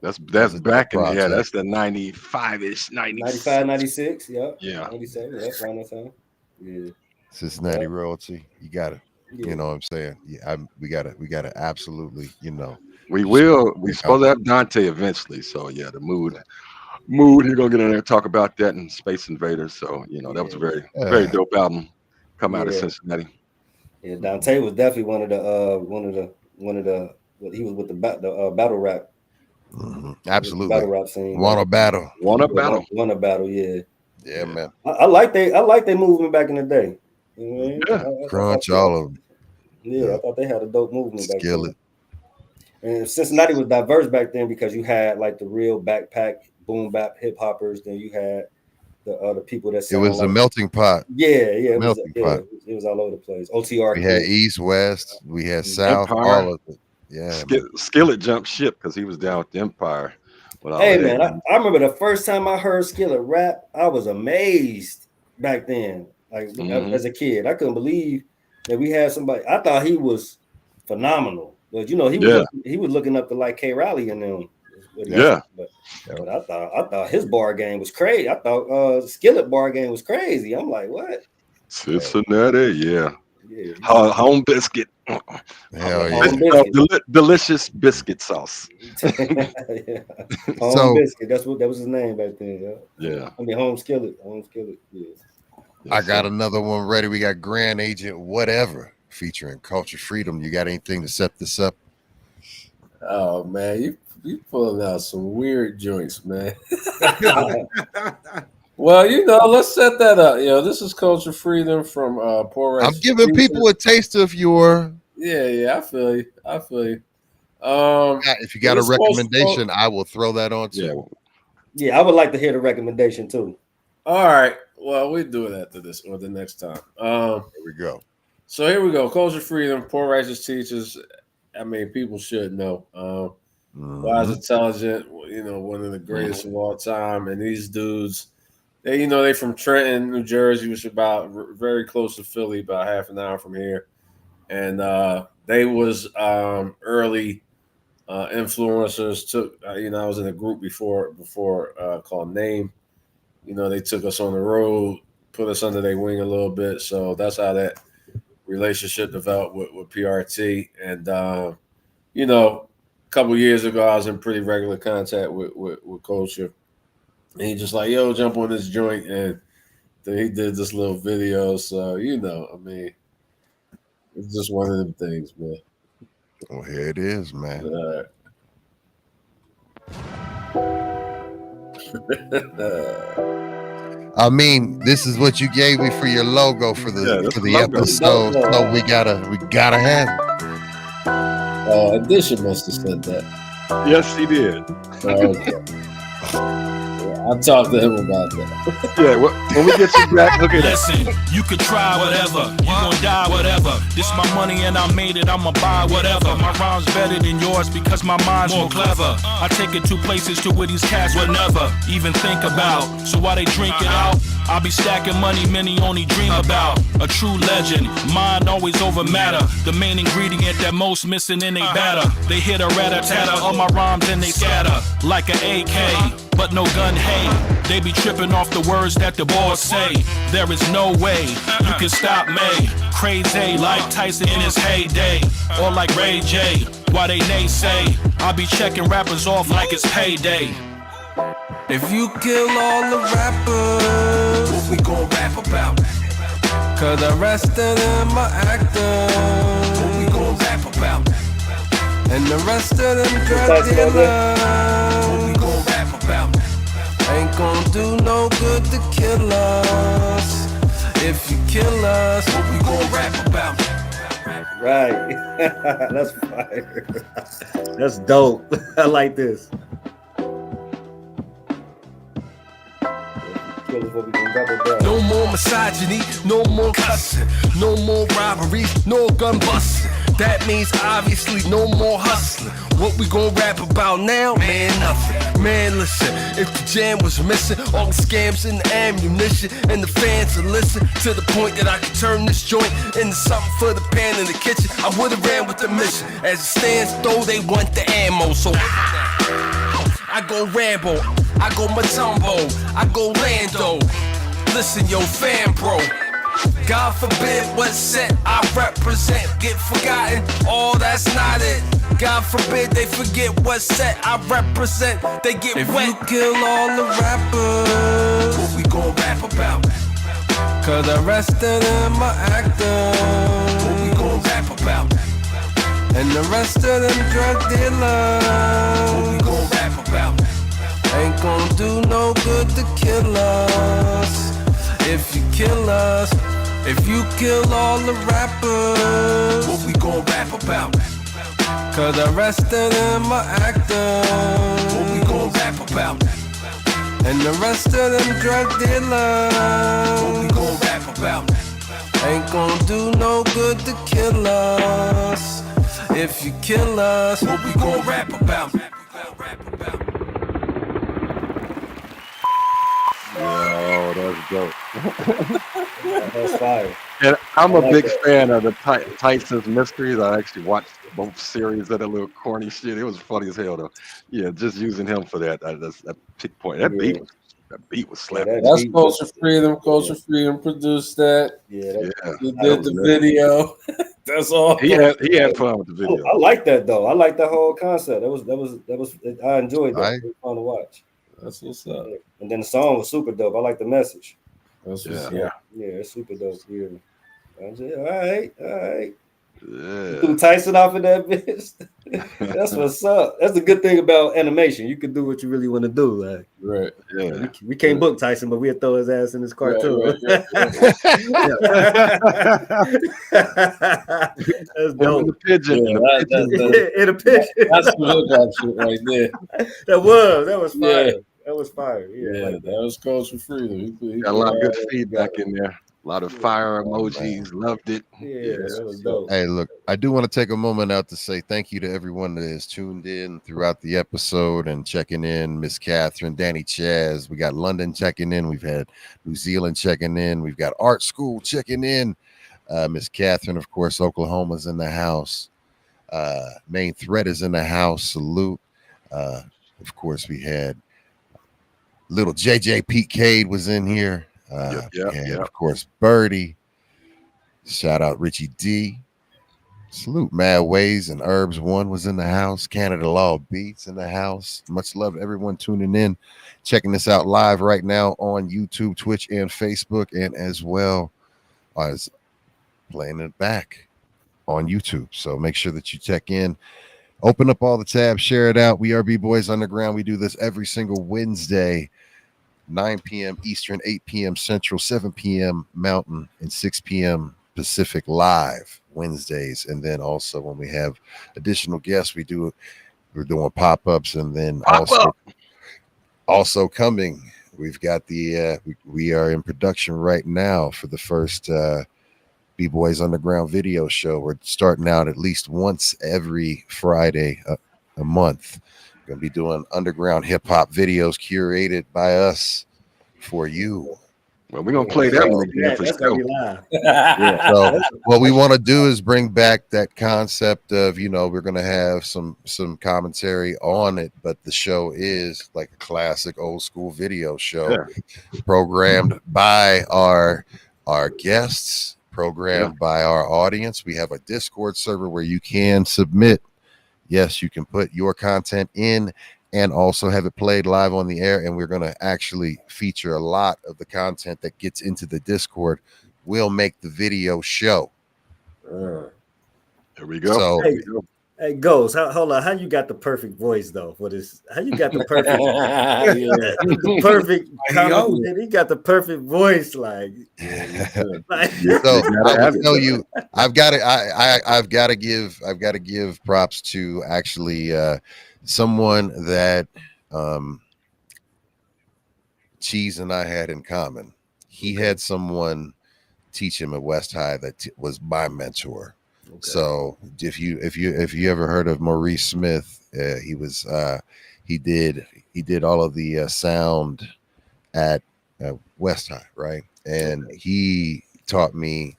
That's back in that's the 95-ish, 95, 96, yeah. 97, around that time. Yeah. Cincinnati royalty. You got it. You know what I'm saying? Yeah, we gotta absolutely, We supposed to have Dante eventually. So the mood. He's gonna get in there and talk about that and Space Invaders. So that was a very dope album come out of Cincinnati. Yeah, Dante was definitely one of the he was with the battle rap. Mm-hmm. Absolutely. Battle rap scene. Wanna battle, yeah. Yeah, man. I like they movement back in the day. You know what I mean? Crunch, all of them. Yeah, I thought they had a dope movement back then. Skillet. And Cincinnati was diverse back then because you had like the real backpack boom bap hip hoppers. Then you had the other people that it was a melting pot. It was all over the place. OTR. We had East, West, we had South, Empire. all of it. Yeah. Skillet jumped ship because he was down with the Empire. Hey man, I remember the first time I heard Skillet rap, I was amazed back then. Like as a kid, I couldn't believe that we had somebody. I thought he was phenomenal, but he was looking up to like K. Riley and them. But I thought his bar game was crazy. I thought Skillet bar game was crazy. I'm like, what? Cincinnati, home biscuit. Hell yeah. Delicious biscuit sauce. Home biscuit. That was his name back then. Yeah. I mean, home skillet. Yeah. I got another one ready. We got Grand Agent Whatever featuring Culture Freedom. You got anything to set this up? Oh man, you pulling out some weird joints, man. Well, let's set that up. This is Culture Freedom from Poor Rice. I'm giving people a taste of your. Yeah, I feel you. If you got a recommendation, I will throw that on too. Yeah, I would like to hear the recommendation too. All right. Well, we'll do it after this or the next time. Here we go. So here we go. Culture Freedom, Poor Righteous Teachers. I mean, people should know. Wise, intelligent. one of the greatest of all time. And these dudes, they from Trenton, New Jersey, which is about very close to Philly, about half an hour from here. And they was early influencers. I was in a group before called Name. They took us on the road, put us under their wing a little bit. So that's how that relationship developed with PRT. And a couple years ago, I was in pretty regular contact with Culture. And he just like, yo, jump on this joint. And then he did this little video. So, it's just one of them things, man. Well, here it is, man. I mean, this is what you gave me for your logo for the episode. So we gotta have it. Edition must have said that. Yes, he did. Okay. I'll talk to him about that. Yeah, when we get you back, look at that. Listen, you could try whatever, you gon' die whatever. This my money and I made it, I'ma buy whatever. My rhyme's better than yours because my mind's more clever. I take it to places to where these cats would never even think about. So while they drink it out, I'll be stacking money many only dream about. A true legend, mind always over matter. The main ingredient that most missing in they batter. They hit a rat-a-tatter on my rhymes and they scatter like an AK. But no gun hate. They be tripping off the words that the boys say. There is no way you can stop me. Crazy like Tyson in his heyday, or like Ray J. Why they naysay? I be checking rappers off like it's payday. If you kill all the rappers, What we gon' rap about? cause the rest of them are actors, What we gon' rap about? and the rest of them drug dealers, What we gon' rap about? ain't gon' do no good to kill us. If you kill us, What we gon' rap about? Right. That's fire. That's dope. I like this. no more misogyny, no more cussing, no more robberies, no gun busting. That means obviously no more hustling. What we gon' rap about now? Man, nothing. Man, listen, if the jam was missing, all the scams and the ammunition, and the fans would listen to the point that I could turn this joint into something for the pan in the kitchen, I would've ran with the mission. As it stands, though, they want the ammo, so I go Rambo, I go Matumbo, I go Lando. Listen, yo, fan bro. God forbid what's said I represent get forgotten. Oh, that's not it. God forbid they forget what's said I represent. They get if wet. If you kill all the rappers, What we gon' rap about? cause the rest of them are actors, What we gon' rap about? and the rest of them drug What dealers, we gon' rap about? ain't gon' do no good to kill us. If you kill us, if you kill all the rappers, What we gon' rap about? cause the rest of them are actors, What we gon' rap about? and the rest of them drug What we dealers, gon' rap about? ain't gon' do no good to kill us. If you kill us, What we gon' rap about? Oh, that's dope. That's fire. And I'm a big fan of the Tyson's Mysteries. I actually watched both series of that little corny shit. It was funny as hell, though. Yeah, just using him for that. That pick point. That beat was slapping. That's Culture Freedom. Culture Freedom produced that. Yeah, He did the video. That's all. He had fun with the video. I like that though. I like that whole concept. That was. I enjoyed that. It was fun to watch. That's what's up. And then the song was super dope. I like the message. That's what's up. Yeah. Yeah, it's super dope. Yeah. I said, all right. Yeah. Threw Tyson off of that bitch. That's what's up. That's the good thing about animation. You can do what you really want to do. Like, Right. Yeah. we can't book Tyson, but we'll throw his ass in his cartoon. Right. That's dope. The pigeon. Yeah, In a pigeon. that's the hookup shit right there. That was fire. Yeah. That was fire. Yeah, Yeah, like that was Culture Freedom. He Got a lot of good feedback in there. A lot of fire Oh, emojis. Loved it. Yeah, that was dope. Hey, look, I do want to take a moment out to say thank you to everyone that has tuned in throughout the episode and checking in. Miss Catherine, Danny Chaz, we got London checking in. We've had New Zealand checking in. We've got Art School checking in. Miss Catherine, of course, Oklahoma's in the house. Main Threat is in the house. Salute. Of course, we had little JJ Pete Cade was in here. Yep. Of course, Birdie. Shout out Richie D. Salute Mad Ways and Herbs One was in the house. Canada Law Beats in the house. Much love to everyone tuning in, checking this out live right now on YouTube, Twitch, and Facebook, and as well as playing it back on YouTube. So make sure that you check in. Open up all the tabs, share it out. We are B-Boys Underground. We do this every single Wednesday, 9 p.m. Eastern, 8 p.m. Central, 7 p.m. Mountain, and 6 p.m. Pacific live Wednesdays. And then also when we have additional guests, we're doing pop-ups, and then also coming, we've got the we are in production right now for the first B-Boys Underground video show. We're starting out at least once every Friday a month. We're gonna be doing underground hip-hop videos curated by us for you. Well, we're gonna play that one again for That's gonna be sure. live. Yeah. So what we want to do is bring back that concept of, we're gonna have some commentary on it, but the show is like a classic old school video show, programmed by our guests, programmed by our audience. We have a Discord server where you can submit. Yes, you can put your content in and also have it played live on the air. And we're going to actually feature a lot of the content that gets into the Discord. We'll make the video show. There we go. So, hey, Ghost, hold on. How you got the perfect voice though for this? How you got the perfect, the perfect comment? He got the perfect voice, like. So I will tell you, I've got to give props to actually someone that Cheese and I had in common. He had someone teach him at West High that was my mentor. Okay. So if you ever heard of Maurice Smith, he did all of the sound at West High, right? And he taught me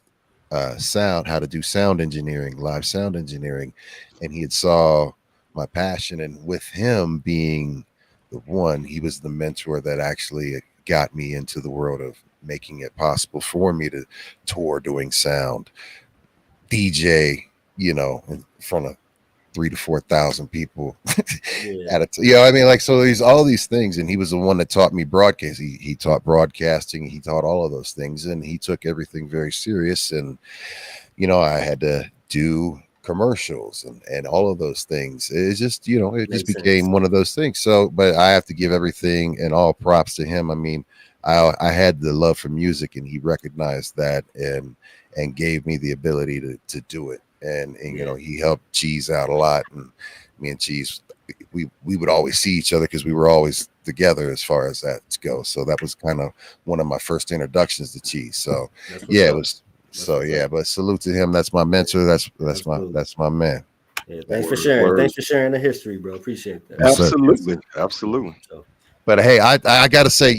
how to do sound engineering, live sound engineering, and he had saw my passion, and with him being the one, he was the mentor that actually got me into the world of making it possible for me to tour doing sound, DJ, in front of 3,000 to 4,000 people at a so he's all these things, and he was the one that taught me broadcast. He taught broadcasting, he taught all of those things, and he took everything very serious. And I had to do commercials and all of those things. It just became one of those things. So, but I have to give everything and all props to him. I mean, I had the love for music, and he recognized that and gave me the ability to do it. And he helped Cheese out a lot, and me and Cheese, we would always see each other because we were always together as far as that goes. So that was kind of one of my first introductions to Cheese. So it was. So but salute to him. That's my mentor. That's my man. Yeah, thanks for sharing. Thanks for sharing the history, bro. Appreciate that. Absolutely. But hey, I gotta say,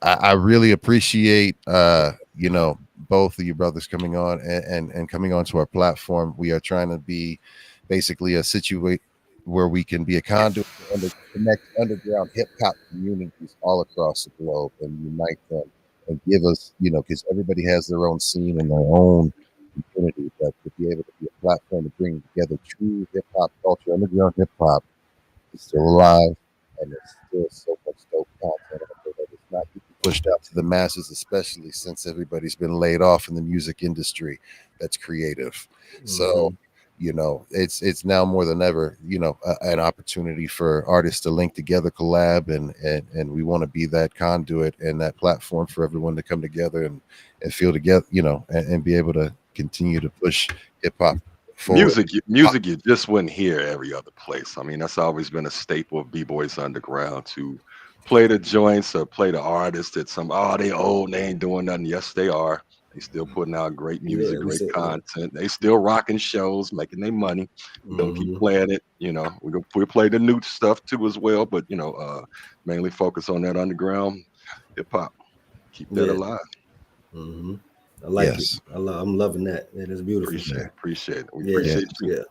I really appreciate both of you brothers coming on and coming onto our platform. We are trying to be basically a situation where we can be a conduit to connect underground hip hop communities all across the globe and unite them and give us, because everybody has their own scene and their own community, but to be able to be a platform to bring together true hip hop culture, underground hip hop is still alive, and there's still so much dope content out there that it's not getting pushed out to the masses, especially since everybody's been laid off in the music industry that's creative. Mm-hmm. So, it's now more than ever, an opportunity for artists to link together, collab, and we want to be that conduit and that platform for everyone to come together and feel together, and be able to continue to push hip hop forward. Music you just wouldn't hear every other place. I mean, that's always been a staple of B-Boys Underground, to play the joints or play the artists that they old, they ain't doing nothing. Yes, they are. They still putting out great music, Yeah, we great said, content. They still rocking shows, making their money. We're gonna keep mhm. playing it. We play the new stuff too as well, but mainly focus on that underground hip hop. Keep that Yeah. alive. hmm I like it. Yes. I'm loving that. That is beautiful. Appreciate it. We Yeah, appreciate you. yeah.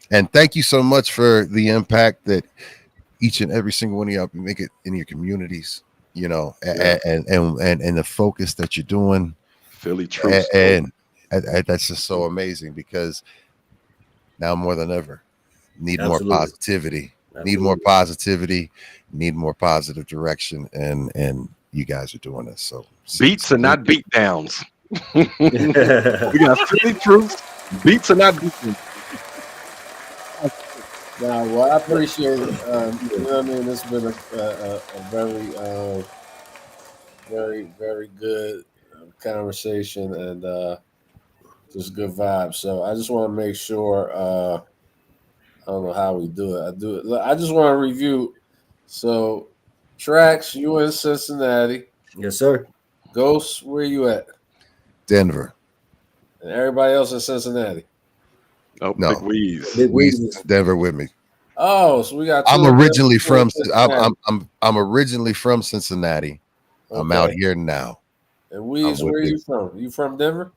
And thank you so much for the impact that each and every single one of y'all make it in your communities, Yeah. and the focus that you're doing. Philly Truth. And that's just so amazing, because now more than ever, need more Absolutely. positivity, Absolutely. need more positivity, need more positive direction. And you guys are doing this. So Beats and not beat downs. We got Philly Truth. Beats and not beat downs. Nah, well, I appreciate it. You know what I mean? It's been a very, very, very good conversation and just good vibes. So I just want to make sure. I don't know how we do it. I just want to review. So, Trax, you in Cincinnati. Yes, sir. Ghost, where you at? Denver. And everybody else in Cincinnati. Oh, No. Big Weeze. Big We Weezy. Denver with me. Oh, so we got. I'm two of them originally in from Cincinnati. I'm originally from Cincinnati. I'm out Okay. here now. And Weeze, I'm with where are Big- you from? You from Denver?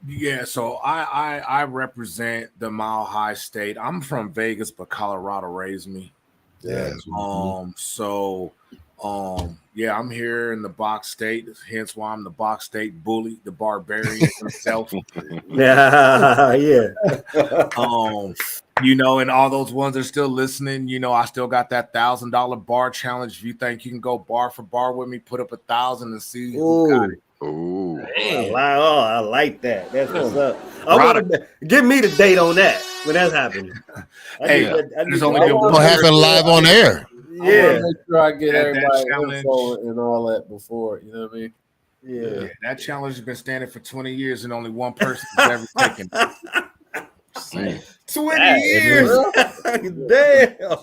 Yeah, so I represent the Mile High State. I'm from Vegas, but Colorado raised me. Yeah. Yeah, I'm here in the Box State, hence why I'm the Box State bully, the barbarian himself. Yeah. And all those ones that are still listening, I still got that $1,000 bar challenge. If you think you can go bar for bar with me, put up 1,000 and see who got it. Ooh. I like that. That's what's up. I want to give me the date on that when that's happening. There's only been What happened live on air? I want to make sure I get That everybody challenge. info and all that before. You know what I mean? Yeah. That challenge has been standing for 20 years and only one person has ever taken it. 20 years. Damn.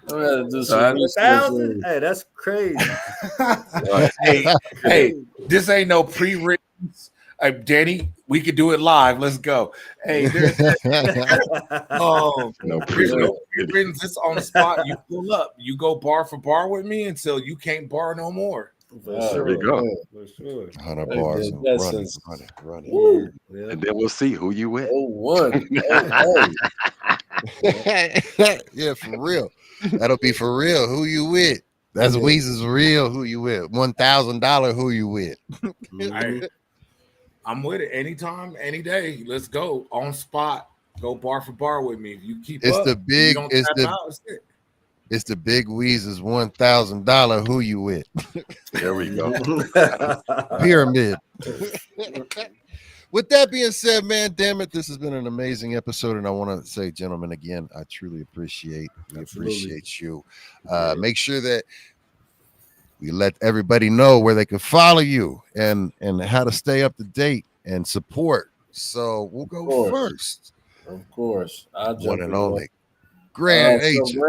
I'm gonna do some research. 1,000? Hey, that's crazy. Hey, this ain't no pre-written. Danny, we could do it live. Let's go. Hey, there's No pre-written. This on the spot. You pull up. You go bar for bar with me until you can't bar no more. There we go. For sure. 100 bars and running. Woo. Yeah. And then we'll see who you with. Oh, one. Yeah, for real. That'll be for real. Who you with? That's Weeze's real. Who you with? $1,000. Who you with? I'm with it anytime, any day. Let's go on spot. Go bar for bar with me. If you keep It's up, the big. you don't It's tap the. out, it's it. It's the big Weeze's $1,000. Who you with? There we go. Pyramid. With that being said, man, damn it, this has been an amazing episode, and I want to say, gentlemen, again, I truly appreciate you. Make sure that we let everybody know where they can follow you and how to stay up to date and support. So we'll go first. Of course, I'll jump One in and there. only Grand Agent. So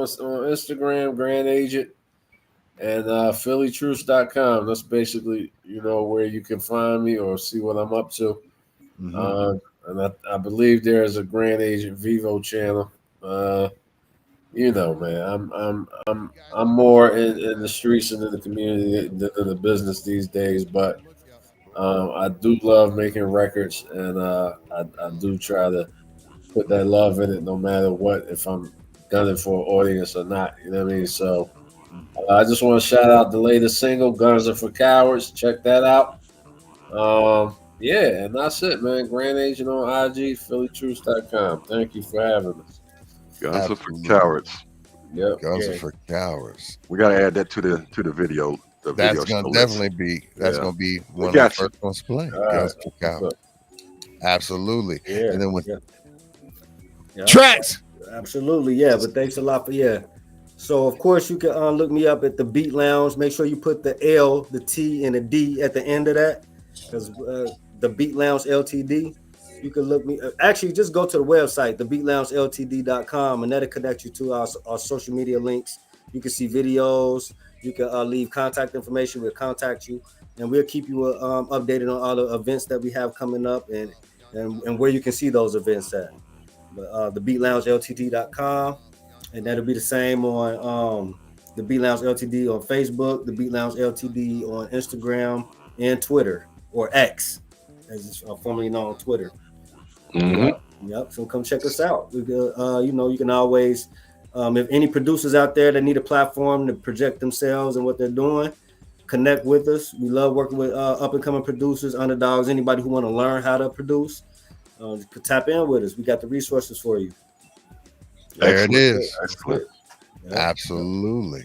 it's on Instagram, Grand Agent, and PhillyTruths.com. That's basically where you can find me or see what I'm up to. Mm-hmm. And I believe there is a Grand Agent Vivo channel. Man, I'm more in the streets and in the community than in the business these days, but I do love making records, and I do try to put that love in it no matter what, if I'm gunning for an audience or not. You know what I mean? So I just want to shout out the latest single, Guns Are for Cowards. Check that out. And that's it, man. Grand Agent on IG, PhillyTruths.com. Thank you for having us. Guns Are for Cowards. Yep. Guns Are for Cowards. We gotta add that to the video. That's gonna definitely be. That's gonna be one of the first ones to play. Guns for Cowards. Absolutely. Yeah. And then with Trax. Absolutely, yeah. But thanks a lot for So of course you can look me up at the Beat Lounge. Make sure you put the L, the T, and the D at the end of that, because the Beat Lounge Ltd. You can look me. Actually, just go to the website, thebeatloungeltd.com, and that'll connect you to our social media links. You can see videos. You can leave contact information. We'll contact you. and we'll keep you updated on all the events that we have coming up and where you can see those events at. But the BeatLoungeLTD.com, and that'll be the same on the Beat Lounge LTD on Facebook, the Beat Lounge LTD on Instagram and Twitter, or X, as it's formerly known on Twitter. Yep. So come check us out. We you can always, if any producers out there that need a platform to project themselves and what they're doing, connect with us. We love working with up and coming producers, underdogs, anybody who want to learn how to produce. Tap in with us. We got the resources for you. There it is. Excellent. Yeah. Absolutely.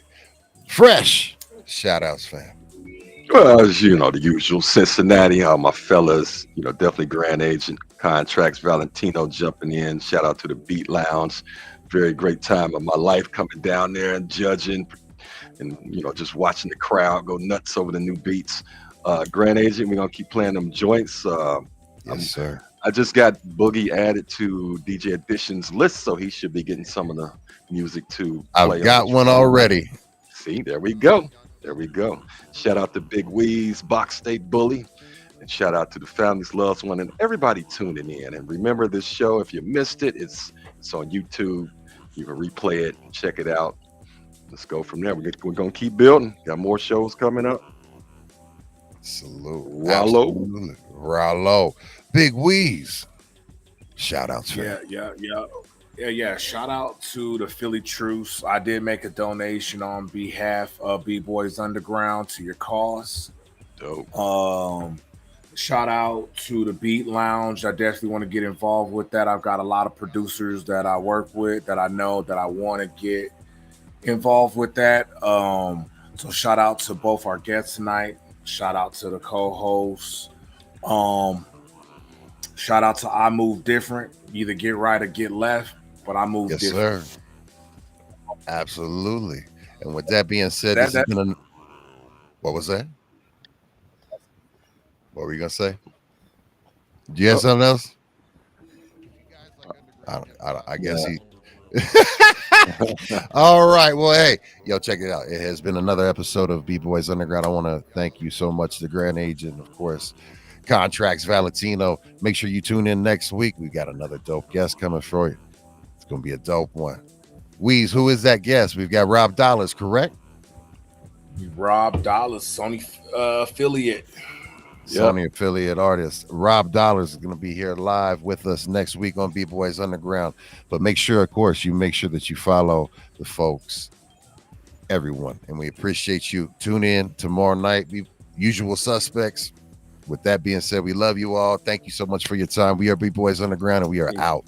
Fresh. Shout outs, fam. Well, as you know, the usual Cincinnati, my fellas, definitely Grand Agent, Kontrax Valentino jumping in. Shout out to the Beat Lounge. Very great time of my life coming down there and judging and, just watching the crowd go nuts over the new beats. Grand Agent, we're going to keep playing them joints. Yes, sir. I just got Boogie added to DJ Edition's list, so he should be getting some of the music to play. I've got one already. See, there we go. There we go. Shout out to Big Weez, Box State Bully, and shout out to the Family's Loves One and everybody tuning in. And remember this show, if you missed it, it's on YouTube. You can replay it, check it out. Let's go from there. We're going to keep building. Got more shows coming up. Salute. Rollo. Rollo. Big Weez. Shout outs, fam. Yeah. Shout out to the Philly Truce. I did make a donation on behalf of B-Boys Underground to your cause. Dope. Shout out to the Beat Lounge. I definitely want to get involved with that. I've got a lot of producers that I work with that I know that I want to get involved with that. So shout out to both our guests tonight. Shout out to the co-hosts. Shout out to I Move Different. Either get right or get left, but I move different. Sir. Absolutely. And with that being said, this has been what was that? What were you gonna say? Do you have something else? I guess he. All right. Well, hey, check it out. It has been another episode of B-Boys Underground. I want to thank you so much, the Grand Agent, of course, Kontrax Valentino. Make sure you tune in next week. We got another dope guest coming for you. It's gonna be a dope one. Weez, who is that guest? We've got Rob Dollars, correct? Rob Dollars, Sony affiliate. Sony affiliate artist. Rob Dollars is going to be here live with us next week on B-Boys Underground. But make sure, of course, that you follow the folks, everyone. And we appreciate you. Tune in tomorrow night. Usual suspects. With that being said, we love you all. Thank you so much for your time. We are B-Boys Underground, and we are out.